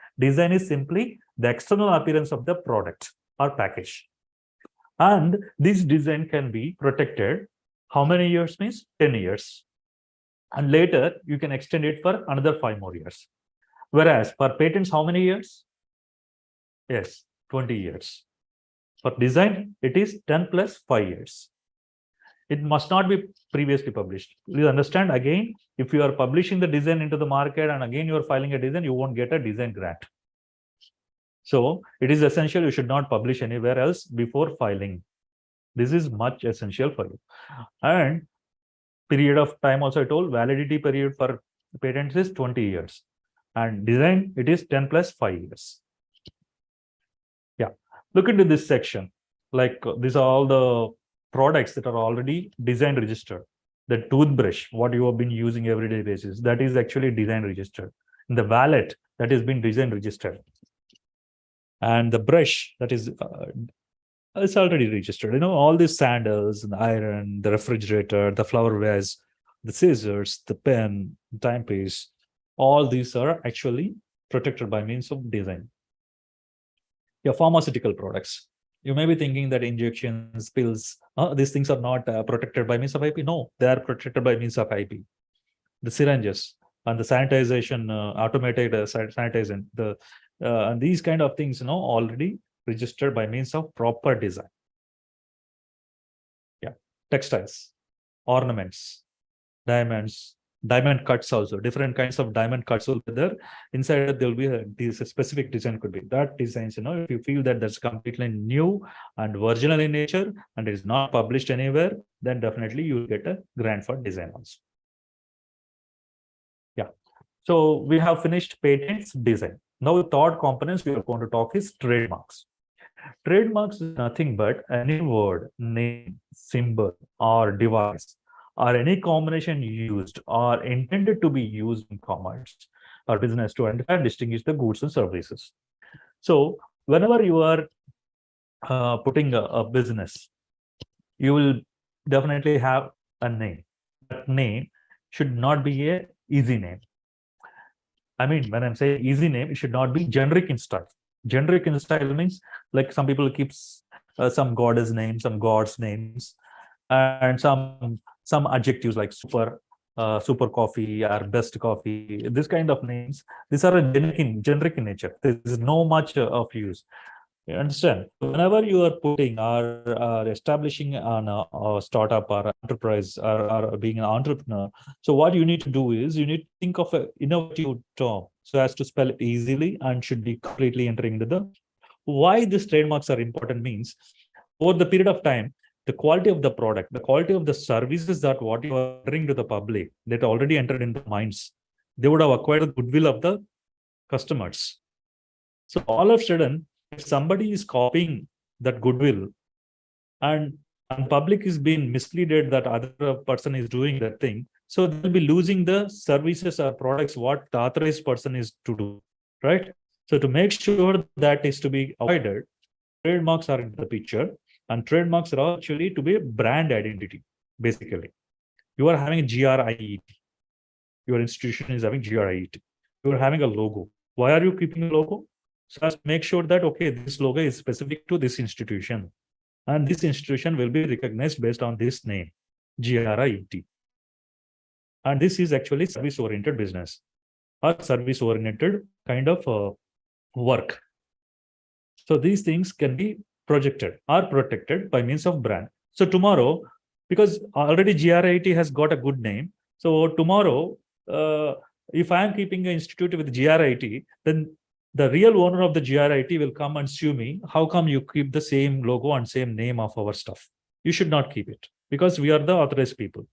is simply the external appearance of the product or package. And this design can be protected. How many years means? 10 years. And later you can extend it for another 5 more years. Whereas for patents, how many years? Yes, 20 years. For design, it is 10 plus 5 years. It must not be previously published. Please understand, again, if you are publishing the design into the market and again you are filing a design, you won't get a design grant. So it is essential you should not publish anywhere else before filing. This is much essential for you. And period of time also I told, validity period for patents is 20 years. And design, it is 10 plus 5 years. Yeah. Look into this section. Like these are all the products that are already design registered. The toothbrush, what you have been using everyday basis, that is actually design registered. And the wallet, that has been design registered. And the brush, that is it's already registered. You know, all these sandals, the iron, the refrigerator, the flower vase, the scissors, the pen, timepiece, all these are actually protected by means of design. Your pharmaceutical products. You may be thinking that injections, pills, these things are not protected by means of IP. No, they are protected by means of IP. The syringes and the sanitization, automated sanitization, and these kind of things, already registered by means of proper design. Yeah, textiles, ornaments, diamonds, diamond cuts also, different kinds of diamond cuts will be there. Inside there will be a specific design could be. That designs, if you feel that that's completely new and original in nature and it is not published anywhere, then definitely you will get a grant for design also. Yeah. So we have finished patents, design. Now the third components we are going to talk is trademarks. Trademarks is nothing but any word, name, symbol, or device, or any combination used or intended to be used in commerce or business to identify and distinguish the goods and services. So whenever you are putting a business, you will definitely have a name. That name should not be an easy name. I mean, when I'm saying easy name, it should not be generic in style. Generic in style means like some people keep some goddess names, some gods names, and some adjectives like super, super coffee or best coffee, this kind of names, these are a generic in nature. There is no much of use. You understand? Whenever you are putting or establishing a startup or enterprise or being an entrepreneur, so what you need to do is you need to think of an innovative term so as to spell it easily and should be completely entering into the. Why these trademarks are important means over the period of time, the quality of the product, the quality of the services that what you are offering to the public that already entered into minds, they would have acquired the goodwill of the customers. So all of a sudden, if somebody is copying that goodwill and public is being misled that other person is doing that thing, so they'll be losing the services or products what the authorized person is to do, right? So to make sure that is to be avoided, trademarks are in the picture, and trademarks are actually to be a brand identity. Basically, you are having a GRIET. Your institution is having GRIET. You are having a logo. Why are you keeping a logo? So as to make sure that okay, this logo is specific to this institution, and this institution will be recognized based on this name, GRIET. And this is actually service-oriented business or service-oriented kind of work. So these things can be projected or protected by means of brand. So tomorrow, because already GRIT has got a good name, so tomorrow, if I am keeping an institute with GRIT, then the real owner of the GRIT will come and sue me. How come you keep the same logo and same name of our stuff? You should not keep it because we are the authorized people.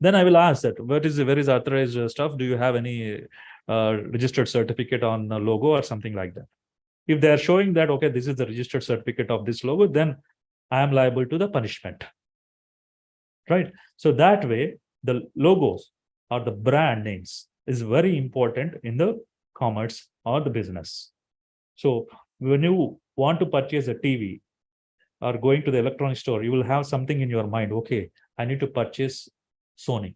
Then I will ask that where is authorized stuff? Do you have any registered certificate on the logo or something like that? If they are showing that, okay, this is the registered certificate of this logo, then I am liable to the punishment, right? So that way, the logos or the brand names is very important in the commerce or the business. So when you want to purchase a TV or going to the electronic store, you will have something in your mind. Okay, I need to purchase Sony,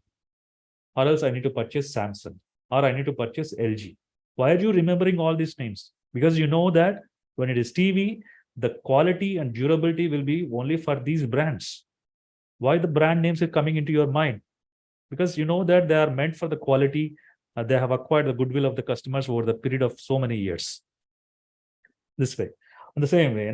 or else I need to purchase Samsung, or I need to purchase LG. Why are you remembering all these names? Because you know that when it is TV, the quality and durability will be only for these brands. Why the brand names are coming into your mind? Because you know that they are meant for the quality. They have acquired the goodwill of the customers over the period of so many years. This way, in the same way,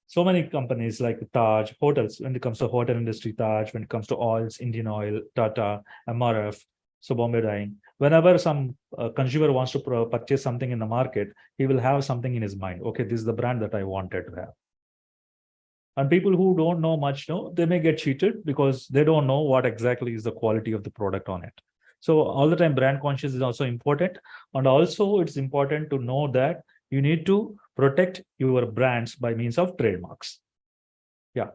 so many companies like Taj, hotels, when it comes to hotel industry, Taj, when it comes to oils, Indian Oil, Tata, MRF, so Bombay Dyeing. Whenever some consumer wants to purchase something in the market, he will have something in his mind. Okay, this is the brand that I wanted to have. And people who don't know much, they may get cheated because they don't know what exactly is the quality of the product on it. So all the time, brand conscious is also important. And also it's important to know that you need to protect your brands by means of trademarks. Yeah,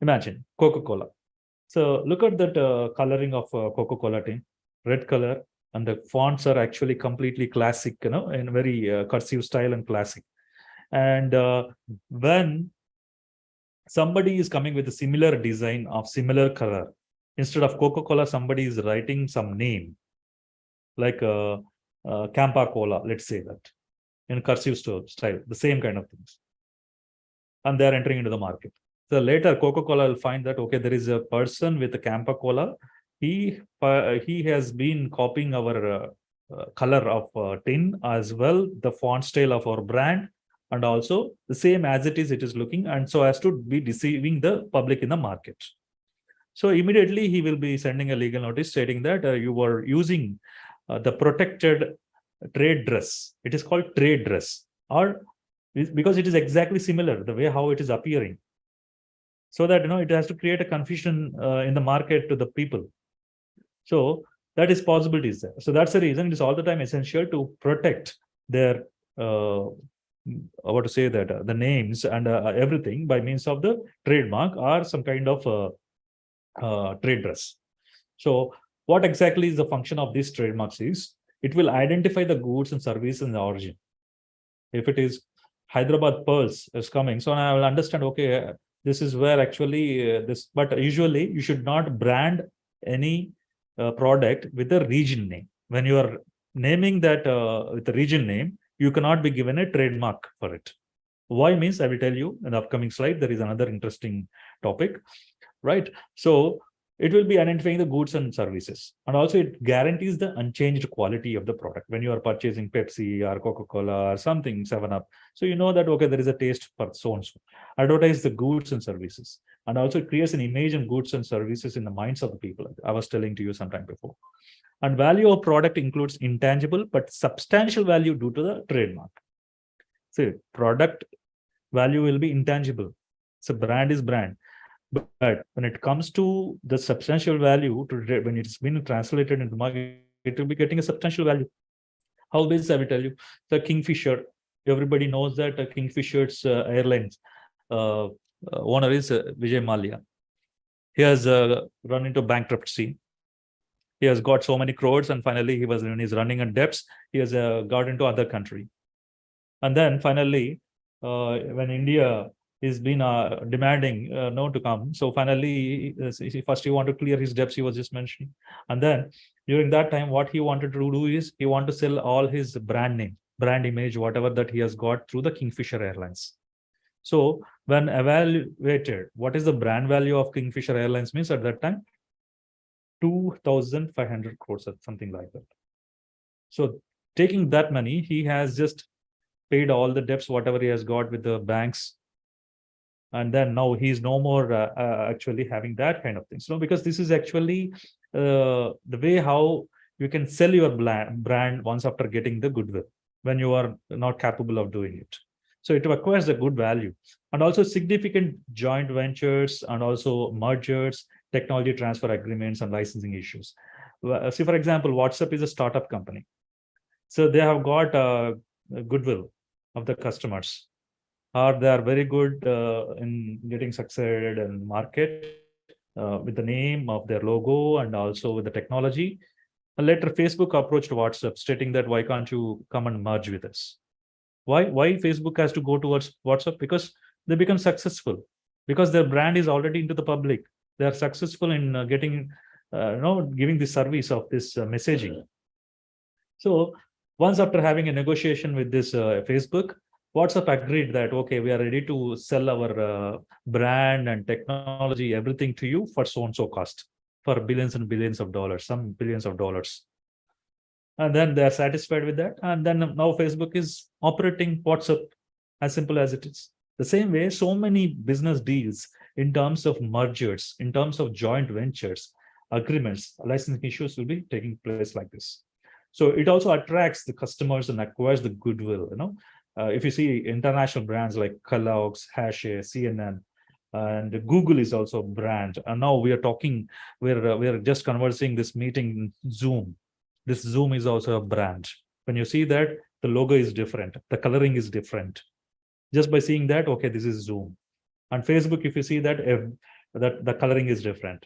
imagine Coca-Cola. So look at that coloring of Coca-Cola tin, red color, and the fonts are actually completely classic, in very cursive style and classic. And when somebody is coming with a similar design of similar color, instead of Coca-Cola, somebody is writing some name like Campa Cola, let's say that, in cursive style, the same kind of things. And they're entering into the market. So later, Coca-Cola will find that, okay, there is a person with a Campa Cola. He has been copying our color of tin as well, the font style of our brand, and also the same as it is looking, and so as to be deceiving the public in the market. So immediately he will be sending a legal notice stating that you were using the protected trade dress. It is called trade dress, or because it is exactly similar the way how it is appearing, so that it has to create a confusion in the market to the people. So that is possibilities there. So that's the reason it is all the time essential to protect their the names and everything by means of the trademark or some kind of trade dress. So what exactly is the function of these trademarks is it will identify the goods and services in the origin. If it is Hyderabad pearls is coming, so I will understand, okay, this is where actually this, but usually you should not brand any product with a region name. When you are naming that with the region name, you cannot be given a trademark for it. Why means I will tell you in the upcoming slide. There is another interesting topic, right? So it will be identifying the goods and services. And also it guarantees the unchanged quality of the product. When you are purchasing Pepsi or Coca-Cola or something, 7-Up, so you know that, okay, there is a taste for so-and-so. Advertise the goods and services. And also it creates an image and goods and services in the minds of the people. I was telling to you sometime before. And value of product includes intangible but substantial value due to the trademark. See, product value will be intangible. So brand is brand. But when it comes to the substantial value, when it's been translated into market, it will be getting a substantial value. How this I will tell you. The Kingfisher, everybody knows that Kingfisher's Airlines owner is Vijay Mallya. He has run into bankruptcy. He has got so many crores, and finally when he's running on debts, he has got into other country. And then finally, when India is been demanding no to come, so finally first he wanted to clear his debts, he was just mentioning, and then during that time what he wanted to do is he wanted to sell all his brand name, brand image, whatever that he has got through the Kingfisher Airlines. So when evaluated, what is the brand value of Kingfisher Airlines means at that time 2,500 crores or something like that. So taking that money, he has just paid all the debts whatever he has got with the banks. And then now he's no more actually having that kind of thing. So because this is actually the way how you can sell your brand once after getting the goodwill when you are not capable of doing it. So it acquires a good value. And also significant joint ventures and also mergers, technology transfer agreements and licensing issues. See, for example, WhatsApp is a startup company. So they have got goodwill of the customers, or they are very good in getting succeeded in market with the name of their logo and also with the technology. And later, Facebook approached WhatsApp stating that why can't you come and merge with us? Why Facebook has to go towards WhatsApp? Because they become successful, because their brand is already into the public. They are successful in getting, giving the service of this messaging. So once after having a negotiation with this Facebook, WhatsApp agreed that, okay, we are ready to sell our brand and technology, everything to you for so-and-so cost, for billions and billions of dollars, some billions of dollars. And then they are satisfied with that. And then now Facebook is operating WhatsApp, as simple as it is. The same way, so many business deals in terms of mergers, in terms of joint ventures, agreements, licensing issues will be taking place like this. So it also attracts the customers and acquires the goodwill. If you see international brands like Kellogg's, Hershey, CNN, and Google is also a brand. And now we are talking, we're just conversing this meeting in Zoom. This Zoom is also a brand. When you see that, the logo is different, the coloring is different. Just by seeing that, okay, this is Zoom. And Facebook, if you see that, that the coloring is different.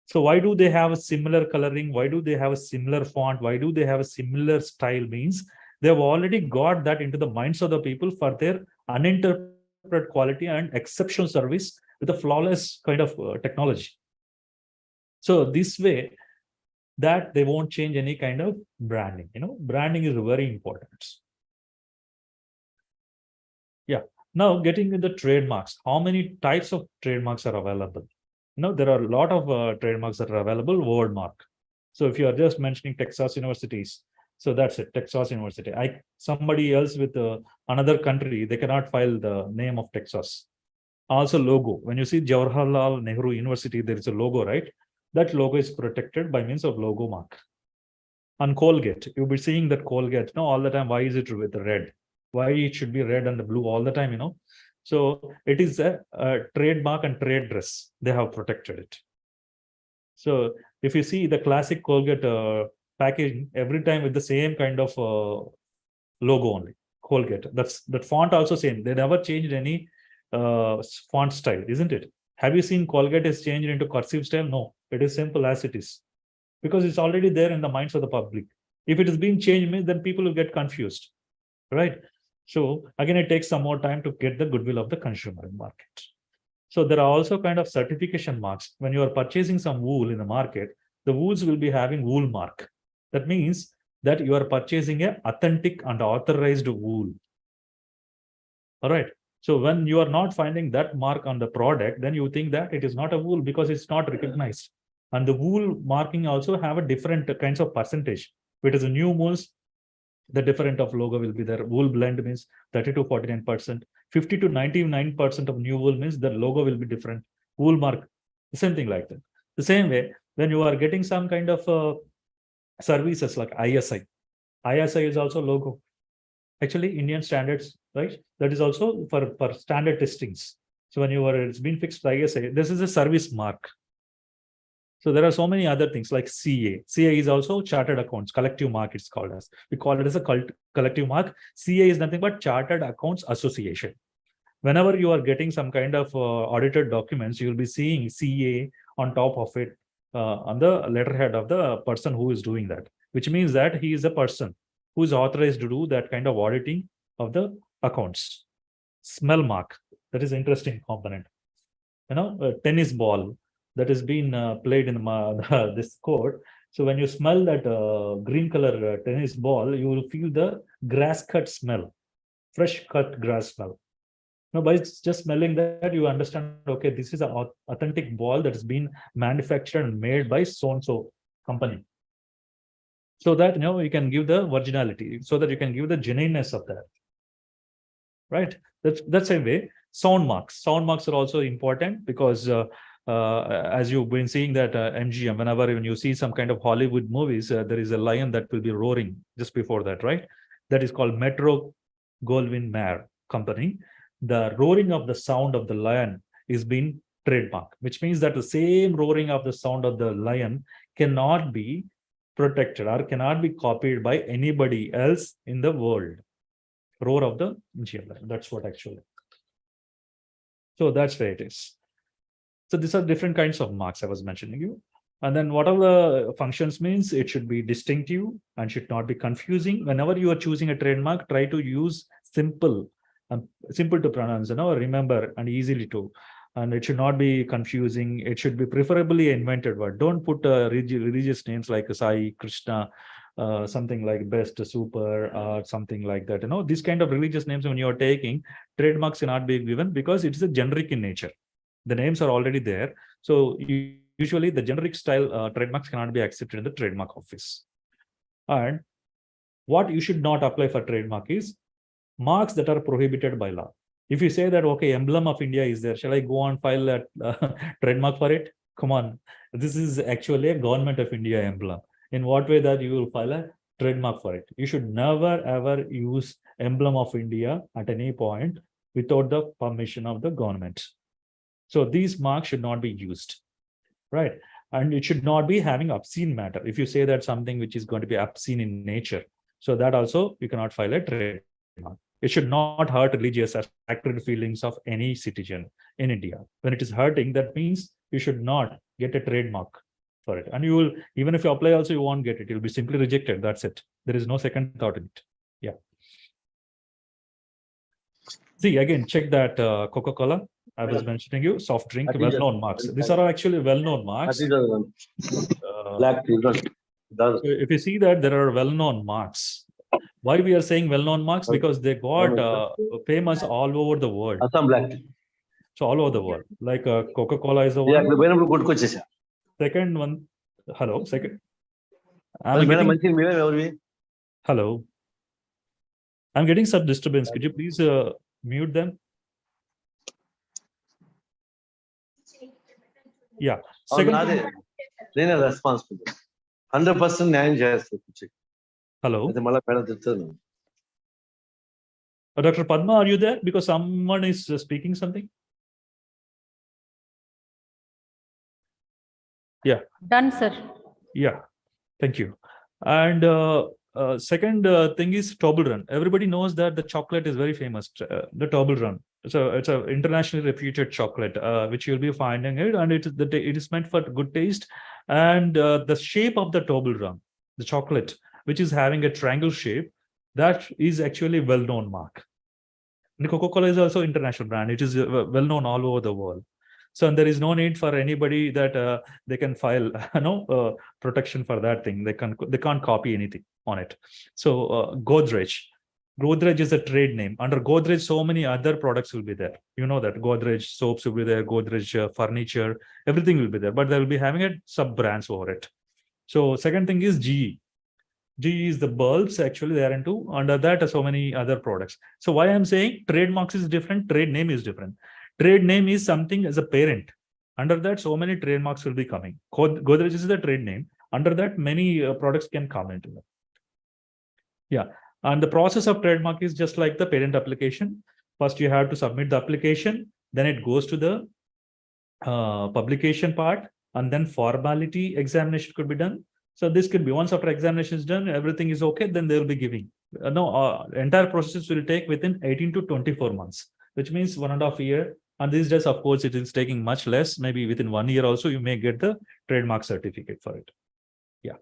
So why do they have a similar coloring? Why do they have a similar font? Why do they have a similar style? Means they've already got that into the minds of the people for their uninterrupted quality and exceptional service with a flawless kind of technology. So this way, that they won't change any kind of branding. Branding is very important. Yeah. Now getting into the trademarks. How many types of trademarks are available? There are a lot of trademarks that are available. Wordmark. So if you are just mentioning Texas universities, so that's it, Texas University. Somebody else with another country, they cannot file the name of Texas. Also logo. When you see Jawaharlal Nehru University, there is a logo, right? That logo is protected by means of logo mark. On Colgate, you'll be seeing that Colgate all the time. Why is it with the red? Why it should be red and the blue all the time? So it is a trademark and trade dress. They have protected it. So if you see the classic Colgate packaging, every time with the same kind of logo only, Colgate. That font also same. They never changed any font style, isn't it? Have you seen Colgate is changed into cursive style? No, it is simple as it is, because it's already there in the minds of the public. If it is being changed, then people will get confused, right? So again, it takes some more time to get the goodwill of the consumer in market. So there are also kind of certification marks. When you are purchasing some wool in the market, the wools will be having wool mark. That means that you are purchasing a authentic and authorized wool. All right. So when you are not finding that mark on the product, then you think that it is not a wool because it's not recognized. And the wool marking also have a different kinds of percentage. If it is a new wools, the different of logo will be there. Wool blend means 30 to 49%, 50 to 99% of new wool means the logo will be different. Wool mark, same thing like that. The same way, when you are getting some kind of services like ISI is also logo. Actually, Indian standards, right? That is also for standard testings. So when it's been fixed by ISI, this is a service mark. So there are so many other things like CA. CA is also chartered accounts, collective mark it's called as. We call it as a collective mark. CA is nothing but Chartered Accounts Association. Whenever you are getting some kind of audited documents, you will be seeing CA on top of it on the letterhead of the person who is doing that, which means that he is a person who is authorized to do that kind of auditing of the accounts. Smell mark, that is interesting component. A tennis ball that has been played in this court. So when you smell that green color tennis ball, you will feel the grass cut smell, fresh cut grass smell. Now, by just smelling that, you understand, okay, this is an authentic ball that has been manufactured and made by so-and-so company. So that, you can give the originality, so that you can give the genuineness of that. Right? That's same way. Sound marks are also important because as you've been seeing that MGM, when you see some kind of Hollywood movies, there is a lion that will be roaring just before that, right? That is called Metro Goldwyn Mayer Company. The roaring of the sound of the lion is being trademarked, which means that the same roaring of the sound of the lion cannot be protected or cannot be copied by anybody else in the world. Roar of the MGM lion. That's what actually. So that's where it is. So these are different kinds of marks I was mentioning you. And then what are the functions means? It should be distinctive and should not be confusing. Whenever you are choosing a trademark, try to use simple to pronounce, remember and easily to. And it should not be confusing. It should be preferably an invented word. Don't put religious names like Sai, Krishna, something like best, super, or something like that. These kind of religious names when you are taking, trademarks cannot be given because it is a generic in nature. The names are already there. So usually the generic style trademarks cannot be accepted in the trademark office. And what you should not apply for trademark is marks that are prohibited by law. If you say that, okay, emblem of India is there, shall I go and file that trademark for it? Come on. This is actually a government of India emblem. In what way that you will file a trademark for it? You should never ever use emblem of India at any point without the permission of the government. So these marks should not be used, right? And it should not be having obscene matter. If you say that something which is going to be obscene in nature, so that also you cannot file a trademark. It should not hurt religious or sacred feelings of any citizen in India. When it is hurting, that means you should not get a trademark for it. And you will, even if you apply also, you won't get it. You'll be simply rejected. That's it. There is no second thought in it. Yeah. See, again, check that Coca-Cola. I was mentioning you, soft drink, well-known marks. These are actually well-known marks. If you see that there are well-known marks. Why we are saying well-known marks? Because they got famous all over the world. So all over the world. Like Coca-Cola is the one. Second one. Hello, second. Hello. I'm getting some disturbance. Could you please mute them? Yeah. Second. Responsible. 100% న్యాయం చేస్తారు. Hello. Hello. Dr. Padma, are you there? Because someone is speaking something. Yeah. Done, sir. Yeah. Thank you. And second thing is Toblerone. Everybody knows that the chocolate is very famous. The Toblerone. It's a internationally reputed chocolate, which you'll be finding it, and it is meant for good taste. And the shape of the Toblerone, the chocolate, which is having a triangle shape, that is actually well-known mark. And Coca-Cola is also international brand. It is well-known all over the world. So and there is no need for anybody that they can file protection for that thing. They can't copy anything on it. So Godrej, Godrej is a trade name. Under Godrej, so many other products will be there. You know that Godrej soaps will be there, Godrej furniture, everything will be there, but they will be having a sub brands over it. So second thing is GE. GE is the bulbs actually they are into. Under that, so many other products. So why I'm saying trademarks is different, trade name is different. Trade name is something as a parent. Under that, so many trademarks will be coming. Godrej is the trade name. Under that, many products can come into that. Yeah. And the process of trademark is just like the parent application. First, you have to submit the application, then it goes to the publication part, and then formality examination could be done. So this could be once after examination is done, everything is okay, then they will be giving. Entire process will take within 18 to 24 months, which means 1.5 years. And these days, of course, it is taking much less. Maybe within 1 year also, you may get the trademark certificate for it. Yeah.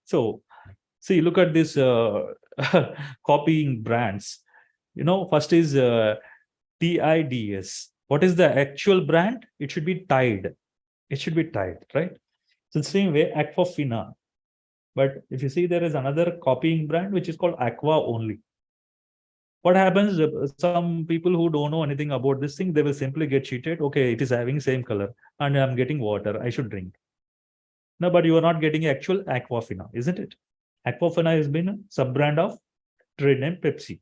So see, look at this copying brands. First is TIDS. What is the actual brand? It should be Tide. It should be Tide, right? So the same way, Aquafina. But if you see, there is another copying brand which is called Aqua only. What happens? Some people who don't know anything about this thing, they will simply get cheated. Okay, it is having same color, and I'm getting water. I should drink. No, but you are not getting actual Aquafina, isn't it? Aquafina has been a sub-brand of trade name Pepsi.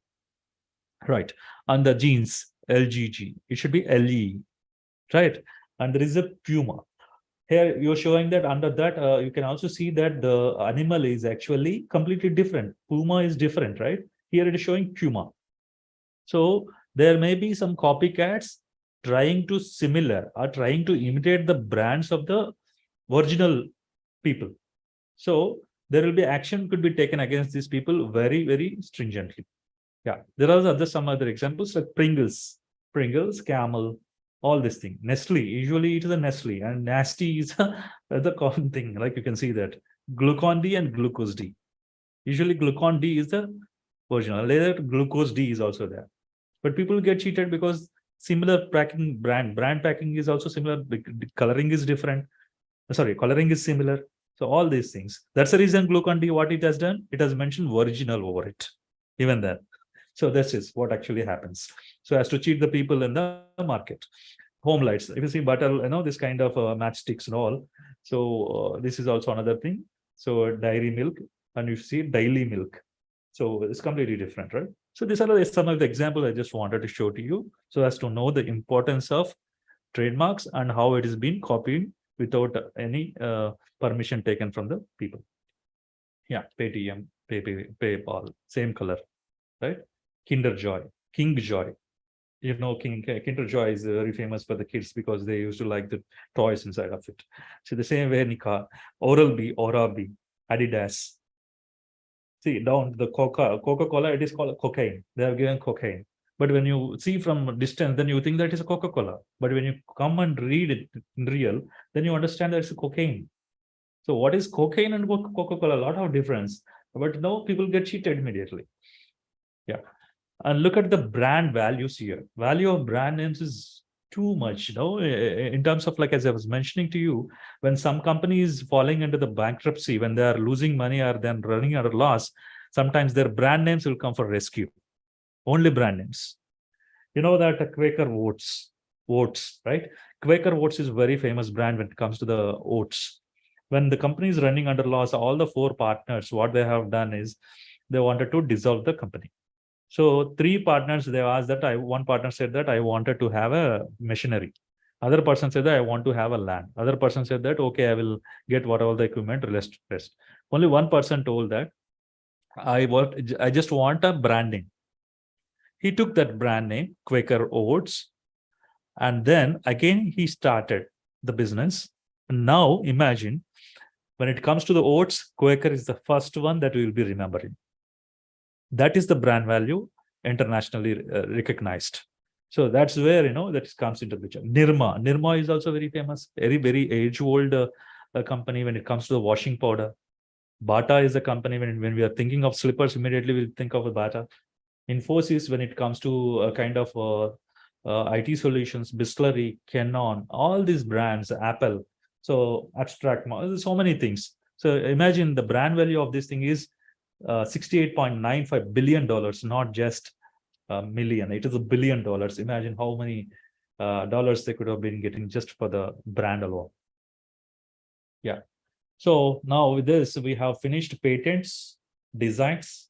Right. And the jeans, LGG, it should be LE. Right. And there is a Puma. Here you're showing that under that, you can also see that the animal is actually completely different. Puma is different, right? Here it is showing Puma. So there may be some copycats trying to similar or trying to imitate the brands of the original people. So there will be action could be taken against these people very, very stringently. Yeah, there are some other examples like Pringles, Camel, all this thing. Nestle, usually it is a Nestle, and Nasty is the common thing. Like you can see that Glucon-D and Glucose-D. Usually Glucon-D is the original. Later Glucose-D is also there. But people get cheated because similar packing brand packing is also similar. The coloring is different. Sorry, coloring is similar. So all these things. That's the reason Glucon-D, what it has done, it has mentioned original over it. Even then. So this is what actually happens. So as to cheat the people in the market. Home lights. If you see butter, this kind of matchsticks and all. So this is also another thing. So dairy milk, and you see daily milk. So it's completely different, right? So these are some of the examples I just wanted to show to you, so as to know the importance of trademarks and how it is being copied without any permission taken from the people. Yeah, Paytm, PayPal, same color, right? Kinder Joy, King Joy. Kinder Joy is very famous for the kids because they used to like the toys inside of it. So the same way, Nika, Oral-B, Aura-B, Adidas. See, down the Coca-Cola, it is called cocaine. They have given cocaine. But when you see from a distance, then you think that is a Coca-Cola. But when you come and read it in real, then you understand that it's a cocaine. So what is cocaine and Coca-Cola? A lot of difference. But no, people get cheated immediately. Yeah. And look at the brand values here. Value of brand names is too much, in terms of, like, as I was mentioning to you, when some company is falling into the bankruptcy, when they are losing money or then running out of loss, sometimes their brand names will come for rescue. Only brand names. You know that Quaker Oats, right? Quaker Oats is a very famous brand when it comes to the oats. When the company is running under loss, all the 4 partners, what they have done is they wanted to dissolve the company. So 3 partners, they asked that one partner said that I wanted to have a machinery. Other person said that I want to have a land. Other person said that, okay, I will get whatever the equipment, rest. Only one person told that I just want a branding. He took that brand name, Quaker Oats, and then again he started the business. And now imagine, when it comes to the oats, Quaker is the first one that we will be remembering. That is the brand value internationally recognized. So that's where, that comes into the picture. Nirma is also very famous, very, very age-old company when it comes to the washing powder. Bata is a company, when we are thinking of slippers, immediately we think of a Bata. Infosys, when it comes to a kind of IT solutions, Bisleri, Canon, all these brands, Apple, so Abstract, so many things. So imagine the brand value of this thing is $68.95 billion, not just a million. It is $1 billion. Imagine how many dollars they could have been getting just for the brand alone. Yeah. So now with this, we have finished patents, designs,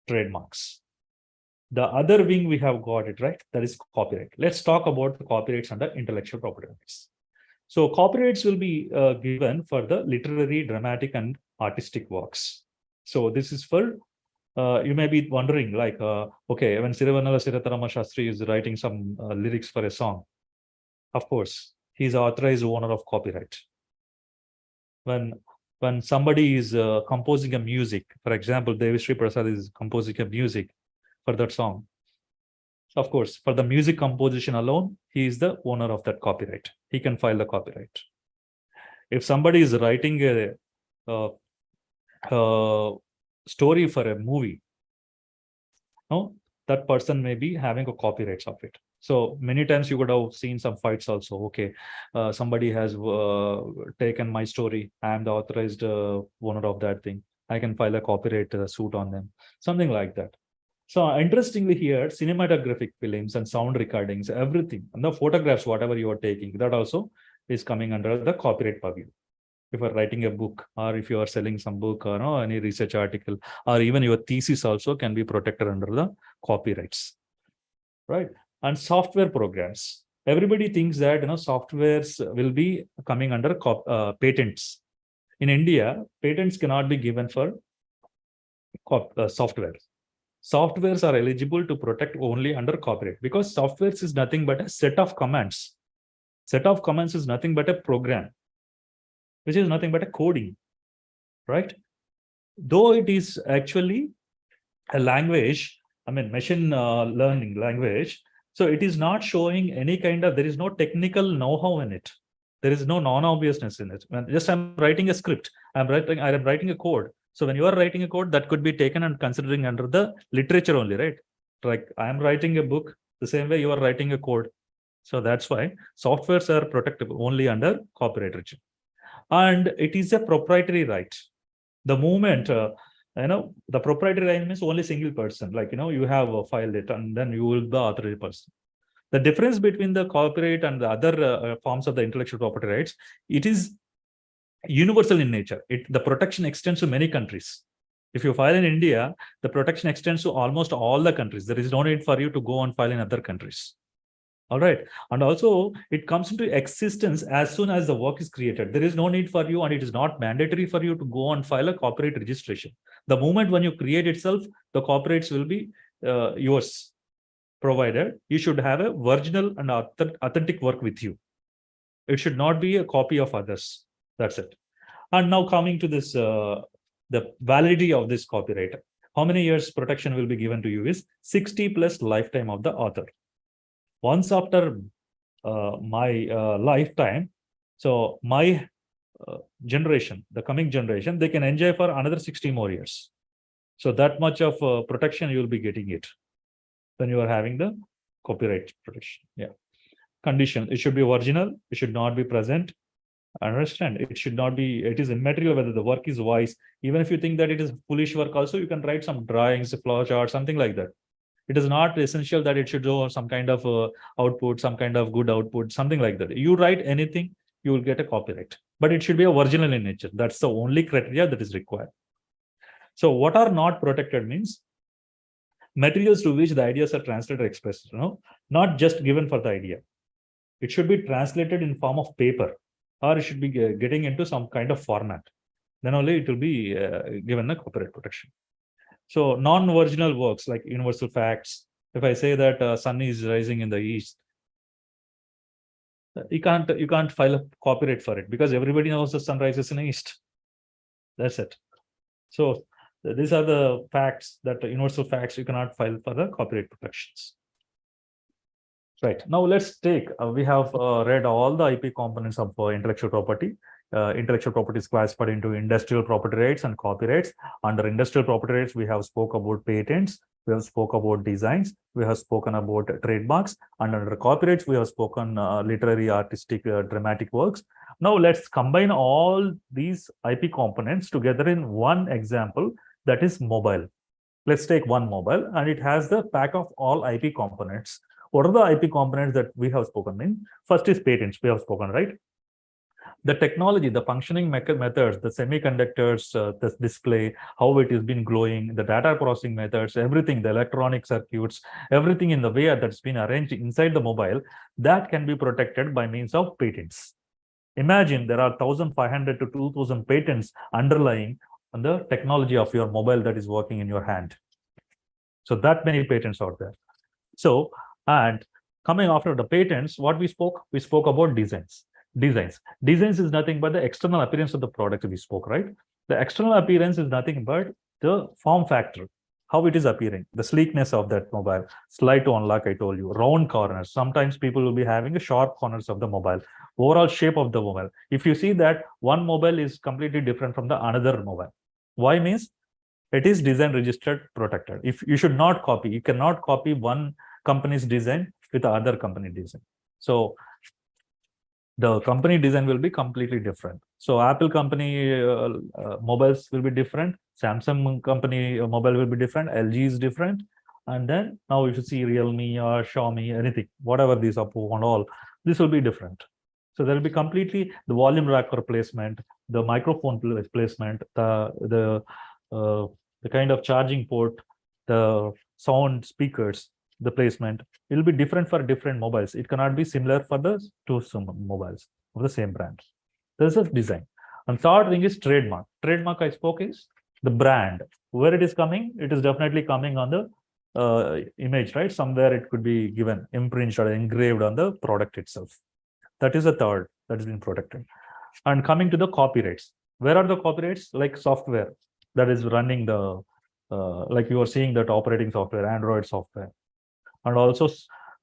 trademarks. The other wing we have got it, right? That is copyright. Let's talk about the copyrights under intellectual property rights. So copyrights will be given for the literary, dramatic, and artistic works. So this is for, you may be wondering like, okay, when Siravanala Siratarama Shastri is writing some lyrics for a song, of course, he is authorized owner of copyright. When somebody is composing a music, for example, Devi Sri Prasad is composing a music for that song. So of course, for the music composition alone, he is the owner of that copyright. He can file the copyright. If somebody is writing a story for a movie, no, that person may be having a copyrights of it. So many times you would have seen some fights also. Okay, somebody has taken my story. I am the authorized owner of that thing. I can file a copyright suit on them. Something like that. So interestingly here, cinematographic films and sound recordings, everything, and the photographs, whatever you are taking, that also is coming under the copyright purview. If you are writing a book, or if you are selling some book, or no, any research article, or even your thesis also can be protected under the copyrights, right? And software programs. Everybody thinks that softwares will be coming under patents. In India, patents cannot be given for software. Softwares are eligible to protect only under copyright, because softwares is nothing but a set of commands. Set of commands is nothing but a program, which is nothing but a coding, right? Though it is actually a language, I mean, machine learning language. So it is not showing any kind of, there is no technical know-how in it. There is no non-obviousness in it. When just I'm writing a script, I am writing a code. So when you are writing a code, that could be taken and considering under the literature only, right? Like I am writing a book, the same way you are writing a code. So that's why softwares are protectable only under copyright regime. And it is a proprietary right. The moment, the proprietary right means only single person, like, you have filed it and then you will be the authorized person. The difference between the copyright and the other forms of the intellectual property rights, it is universal in nature. The protection extends to many countries. If you file in India, the protection extends to almost all the countries. There is no need for you to go and file in other countries. All right. And also it comes into existence as soon as the work is created. There is no need for you, and it is not mandatory for you to go and file a copyright registration. The moment when you create itself, the copyrights will be yours, provided you should have a original and authentic work with you. It should not be a copy of others. That's it. And now coming to this, the validity of this copyright. How many years protection will be given to you is 60 plus lifetime of the author. Once after my lifetime, so my generation, the coming generation, they can enjoy for another 60 more years. So that much of protection you will be getting it when you are having the copyright protection. Yeah. Condition, it should be original, it should not be present. Understand, it should not be, it is immaterial whether the work is wise. Even if you think that it is foolish work also, you can write some drawings, flow chart, something like that. It is not essential that it should show some kind of output, some kind of good output, something like that. You write anything, you will get a copyright, but it should be original in nature. That's the only criteria that is required. So what are not protected means materials to which the ideas are translated or expressed, not just given for the idea. It should be translated in form of paper, or it should be getting into some kind of format. Then only it will be given a copyright protection. So non-original works like universal facts. If I say that sun is rising in the east, you can't file a copyright for it because everybody knows the sun rises in the east. That's it. So these are the facts, that universal facts you cannot file for the copyright protections. Right. Now let's take, we have read all the IP components of intellectual property. Intellectual property is classified into industrial property rights and copyrights. Under industrial property rights, we have spoke about patents, we have spoke about designs, we have spoken about trademarks, and under copyrights, we have spoken literary, artistic, dramatic works. Now let's combine all these IP components together in one example that is mobile. Let's take one mobile, and it has the pack of all IP components. What are the IP components that we have spoken in? First is patents, we have spoken, right? The technology, the functioning methods, the semiconductors, the display, how it has been glowing, the data processing methods, everything, the electronic circuits, everything in the way that's been arranged inside the mobile, that can be protected by means of patents. Imagine there are 1,500 to 2,000 patents underlying on the technology of your mobile that is working in your hand. So that many patents are there. So, and coming after the patents, what we spoke about designs. Designs is nothing but the external appearance of the product we spoke, right? The external appearance is nothing but the form factor, how it is appearing, the sleekness of that mobile, slide to unlock, I told you, round corners. Sometimes people will be having a sharp corners of the mobile, overall shape of the mobile. If you see that one mobile is completely different from the another mobile, why means it is design registered protected. If you should not copy, you cannot copy one company's design with the other company design. So the company design will be completely different. So Apple company mobiles will be different. Samsung company mobile will be different. LG is different. And then now if you see Realme or Xiaomi, anything, whatever these Oppo and all, this will be different. So there will be completely the volume rack replacement, the microphone placement, the kind of charging port, the sound speakers, the placement, it will be different for different mobiles. It cannot be similar for the two mobiles of the same brand. This is design. And third thing is trademark. Trademark I spoke is the brand. Where it is coming, it is definitely coming on the image, right? Somewhere it could be given, imprinted or engraved on the product itself. That is the third that has been protected. And coming to the copyrights. Where are the copyrights? Like software that is running the, like you are seeing that operating software, Android software. And also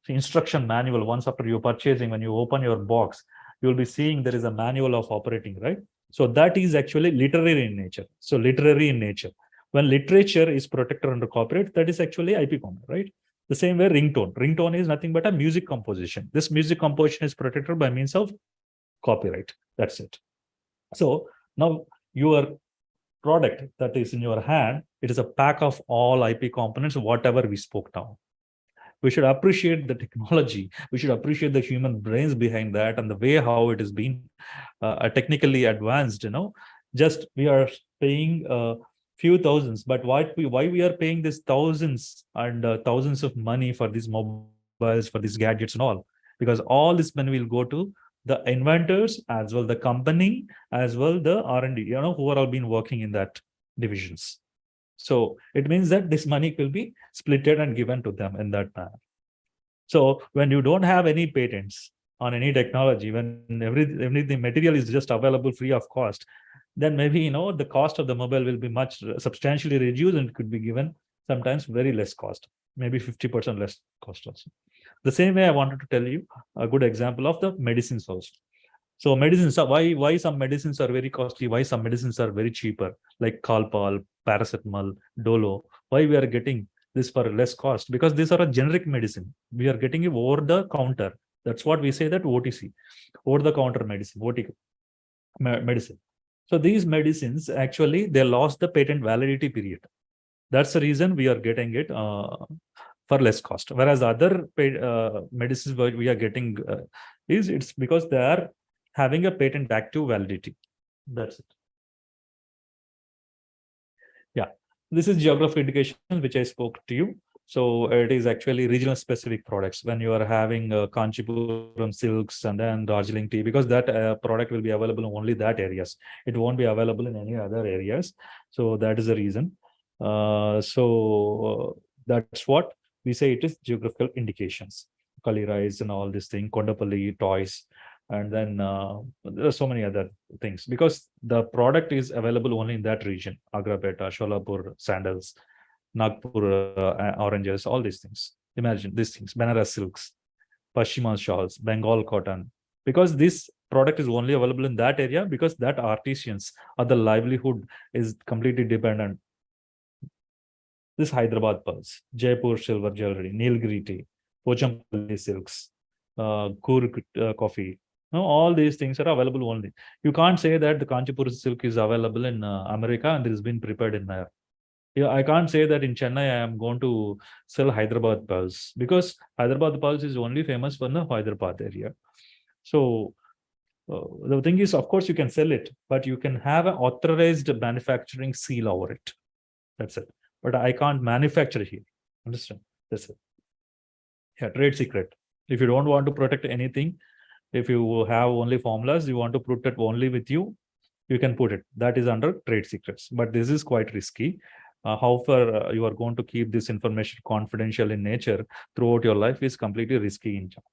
instruction manual. Once after you purchasing, when you open your box, you will be seeing there is a manual of operating, right? So that is actually literary in nature. So literary in nature. When literature is protected under copyright, that is actually IP component, right? The same way ringtone. Ringtone is nothing but a music composition. This music composition is protected by means of copyright. That's it. So now your product that is in your hand, it is a pack of all IP components, whatever we spoke now. We should appreciate the technology. We should appreciate the human brains behind that and the way how it has been technically advanced. You know, just we are paying a few thousands, but why we are paying this thousands and thousands of money for these mobiles, for these gadgets and all? Because all this money will go to the inventors as well, the company as well, the R&D. You know, who are all been working in that divisions. So it means that this money will be splitted and given to them in that manner. So when you don't have any patents on any technology, when everything material is just available free of cost, then maybe, you know, the cost of the mobile will be much substantially reduced and could be given sometimes very less cost, maybe 50% less cost also. The same way I wanted to tell you a good example of the medicines also. So medicines are why some medicines are very costly, why some medicines are very cheaper, like Calpol, paracetamol, Dolo. Why we are getting this for less cost? Because these are a generic medicine. We are getting it over the counter. That's what we say that OTC, over the counter medicine, medicine. So these medicines actually they lost the patent validity period. That's the reason we are getting it for less cost. Whereas other medicines we are getting it's because they are having a patent active validity. That's it. Yeah, this is geographic indication which I spoke to you. So it is actually regional specific products. When you are having Kanchipuram silks and then Darjeeling tea, because that product will be available in only that areas. It won't be available in any other areas. So that is the reason. That's what we say it is geographical indications. Kali rice and all this thing, Kondapalli toys. And then there are so many other things because the product is available only in that region. Agra Beta, Sholapur, sandals, Nagpur oranges, all these things. Imagine these things, Banaras silks, Pashchiman shawls, Bengal cotton. Because this product is only available in that area because that artisans or the livelihood is completely dependent. This Hyderabad pearls, Jaipur silver jewelry, Nilgiri tea, Pochampalli silks, Kurg coffee. No, all these things are available only. You can't say that the Kanchipur silk is available in America and it has been prepared in there. Yeah, I can't say that in Chennai I am going to sell Hyderabad pulse, because Hyderabad pulse is only famous for the Hyderabad area. So the thing is, of course, you can sell it, but you can have an authorized manufacturing seal over it. That's it. But I can't manufacture here. Understand? That's it. Yeah, trade secret. If you don't want to protect anything, if you have only formulas, you want to put it only with you, you can put it. That is under trade secrets. But this is quite risky. How far you are going to keep this information confidential in nature throughout your life is completely risky in China.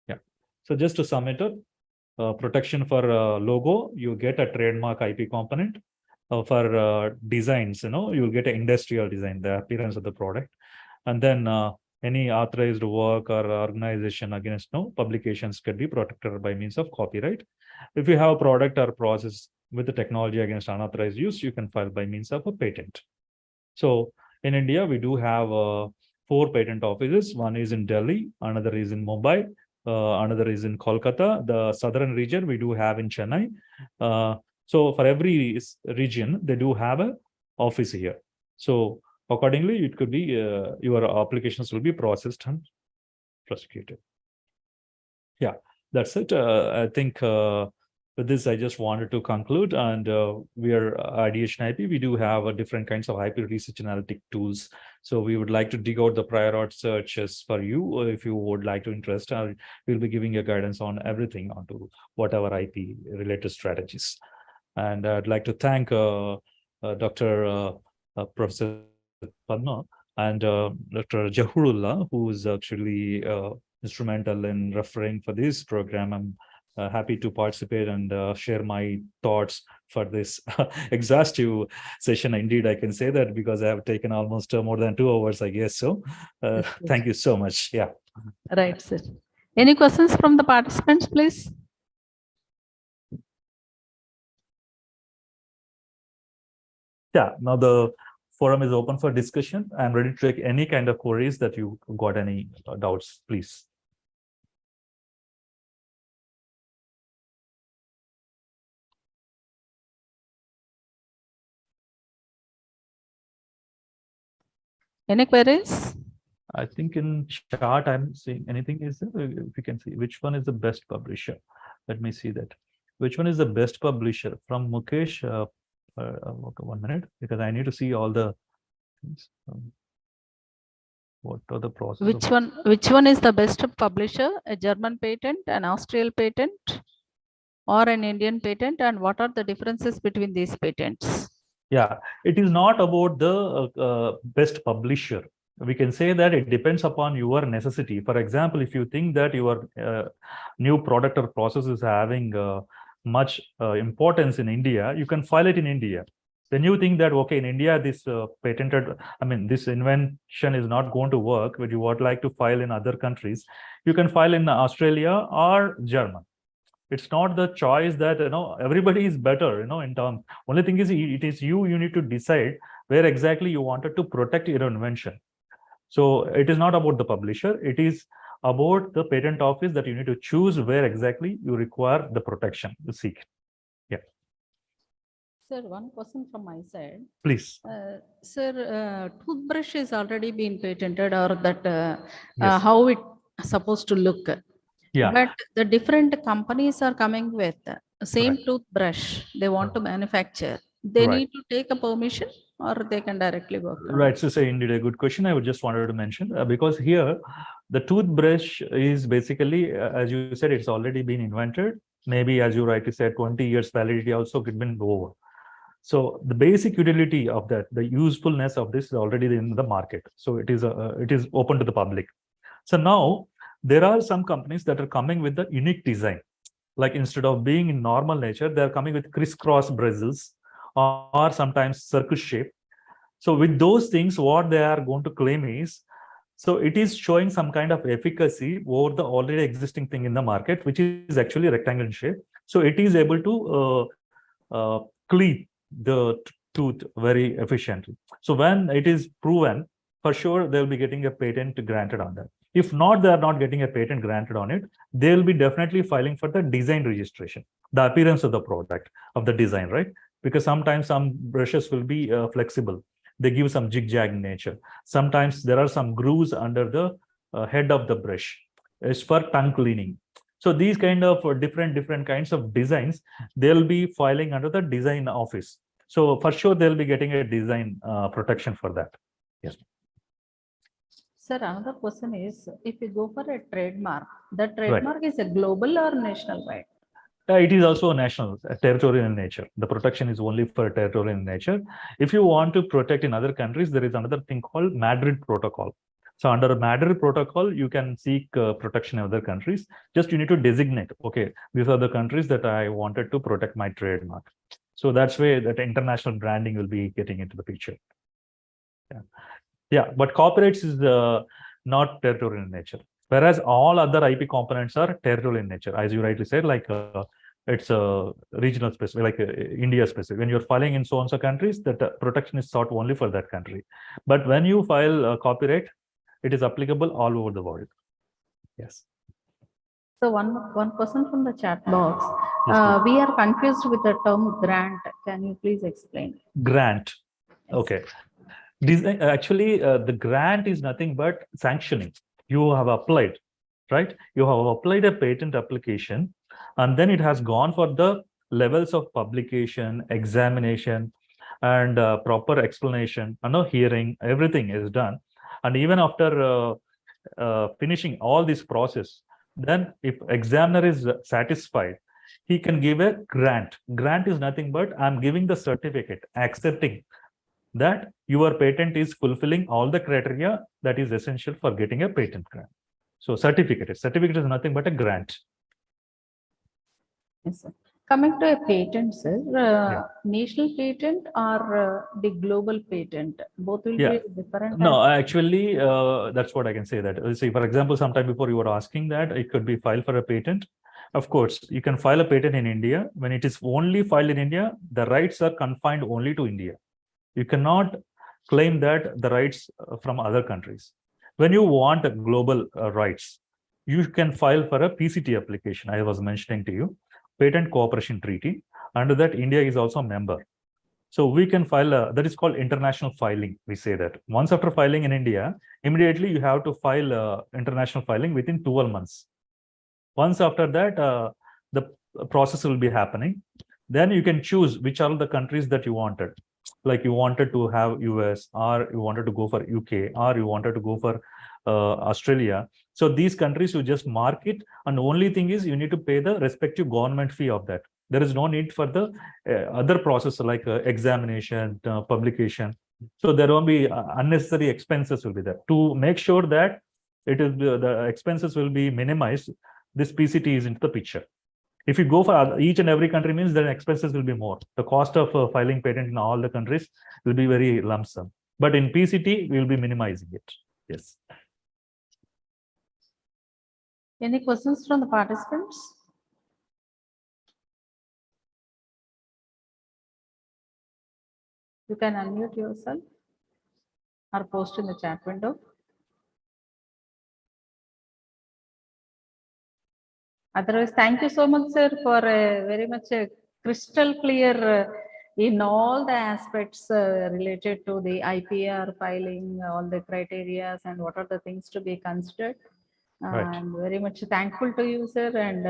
Yeah. So just to sum it up, protection for logo, you get a trademark IP component. For designs, you'll get an industrial design, the appearance of the product. And then any authorized work or organization against publications can be protected by means of copyright. If you have a product or process with the technology against unauthorized use, you can file by means of a patent. So in India, we do have 4 patent offices. One is in Delhi, another is in Mumbai, another is in Kolkata. The southern region we do have in Chennai. So for every region, they do have an office here. So accordingly, it could be your applications will be processed and prosecuted. Yeah, that's it. I think with this, I just wanted to conclude. And we are Ideation IP. We do have different kinds of IP research analytic tools. So we would like to dig out the prior art searches for you. If you would like to interest, we'll be giving you guidance on everything onto whatever IP related strategies. And I'd like to thank Dr. Professor Padma and Dr. Jahurullah, who is actually instrumental in referring for this program. I'm happy to participate and share my thoughts for this exhaustive session. Indeed, I can say that because I have taken almost more than 2 hours, I guess. So thank you so much. Yeah. Right, sir. Any questions from the participants, please? Yeah, now the forum is open for discussion. I'm ready to take any kind of queries that you got any doubts, please. Any queries? I think in chart, I'm seeing anything is there. If you can see which one is the best publisher. Let me see that. Which one is the best publisher from Mukesh? Okay, 1 minute, because I need to see all the things. What are the process? Which one is the best publisher? A German patent, an Austrian patent, or an Indian patent? And what are the differences between these patents? Yeah, it is not about the best publisher. We can say that it depends upon your necessity. For example, if you think that your new product or process is having much importance in India, you can file it in India. Then you think that, okay, in India, this this invention is not going to work, but you would like to file in other countries, you can file in Australia or German. It's not the choice that everybody is better in terms. Only thing is, it is you need to decide where exactly you wanted to protect your invention. So it is not about the publisher, it is about the patent office that you need to choose where exactly you require the protection to seek. Yeah. Sir, one question from my side. Please. Sir, toothbrush is already been patented, or that Yes. how it supposed to look. Yeah. But the different companies are coming with the same Right. toothbrush they want to manufacture. They Right. need to take a permission, or they can directly work on Right. it? So say indeed a good question. I would just wanted to mention because here the toothbrush is basically, as you said, it's already been invented. Maybe as you rightly said, 20 years validity also could been over. So the basic utility of that, the usefulness of this is already in the market. So it is open to the public. So now there are some companies that are coming with the unique design. Like instead of being in normal nature, they're coming with crisscross bristles or sometimes circle shape. So with those things, what they are going to claim is, so it is showing some kind of efficacy over the already existing thing in the market, which is actually rectangle in shape. So it is able to clean the tooth very efficiently. So when it is proven, for sure, they'll be getting a patent granted on that. If not, they are not getting a patent granted on it, they'll be definitely filing for the design registration, the appearance of the product, of the design, right? Because sometimes some brushes will be flexible. they give some zigzag nature. Sometimes there are some grooves under the head of the brush. It's for tongue cleaning. So these kind of different kinds of designs, they'll be filing under the design office. So for sure, they'll be getting a design protection for that. Yes. Sir, another question is, if you go for a trademark, the trademark is a global or national wide? It is also national, territorial in nature. The protection is only for territorial in nature. If you want to protect in other countries, there is another thing called Madrid Protocol. So under Madrid Protocol, you can seek protection in other countries. Just you need to designate, okay, these are the countries that I wanted to protect my trademark. So that's where that international branding will be getting into the picture. Yeah, but copyrights is not territorial in nature. Whereas all other IP components are territorial in nature, as you rightly said, like it's a regional specific, like India specific. When you're filing in so-and-so countries, that protection is sought only for that country. But when you file copyright, it is applicable all over the world. Yes. So one person from the chat box, Yes, we are confused with the term grant. Can you please explain? grant. Yes. Okay. Actually, the grant is nothing but sanctioning. You have applied, right? You have applied a patent application, and then it has gone for the levels of publication, examination, and proper explanation. Hearing, everything is done. And even after finishing all this process, then if examiner is satisfied, he can give a grant. Grant is nothing but I'm giving the certificate, accepting that your patent is fulfilling all the criteria that is essential for getting a patent grant. So certificate is nothing but a grant. Yes, sir. Coming to a patent, sir, national patent or the global patent, both will be different. No, actually, that's what I can say. That see, for example, sometime before you were asking that it could be filed for a patent. Of course, you can file a patent in India. When it is only filed in India, the rights are confined only to India. You cannot claim that the rights from other countries. When you want global rights, you can file for a PCT application. I was mentioning to you, Patent Cooperation Treaty. Under that, India is also a member. So we can file, that is called international filing. We say that once after filing in India, immediately you have to file international filing within 12 months. Once after that, the process will be happening. Then you can choose which are the countries that you wanted. Like you wanted to have US, or you wanted to go for UK, or you wanted to go for Australia. So these countries you just mark it, and the only thing is you need to pay the respective government fee of that. There is no need for the other process like examination, publication. So there won't be unnecessary expenses will be there. To make sure that it is the expenses will be minimized, this PCT is into the picture. If you go for each and every country, means then expenses will be more. The cost of filing patent in all the countries will be very lump sum. But in PCT, we will be minimizing it. Yes. Any questions from the participants? You can unmute yourself or post in the chat window. Otherwise, thank you so much, sir, for very much crystal clear in all the aspects related to the IPR filing, all the criteria and what are the things to be considered. Right. I'm very much thankful to you, sir, and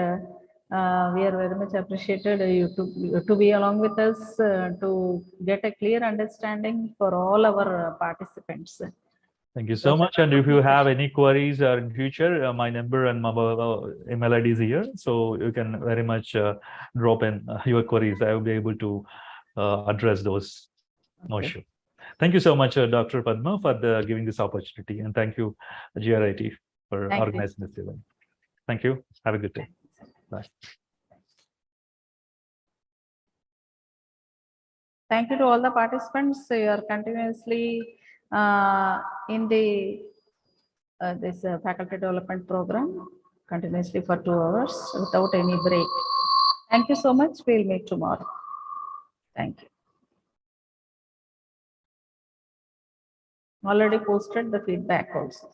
we are very much appreciated you to be along with us to get a clear understanding for all our participants. Thank you so much. And if you have any queries in future, my number and mobile email ID is here. So you can very much drop in your queries. I will be able to address those. No issue. Thank you so much, Dr. Padma, for giving this opportunity. And thank you, GRIT, for organizing this event. Thank you. Have a good day. Bye. Thank you to all the participants. You are continuously in the this faculty development program continuously for 2 hours without any break. Thank you so much. We'll meet tomorrow. Thank you. Already posted the feedback also.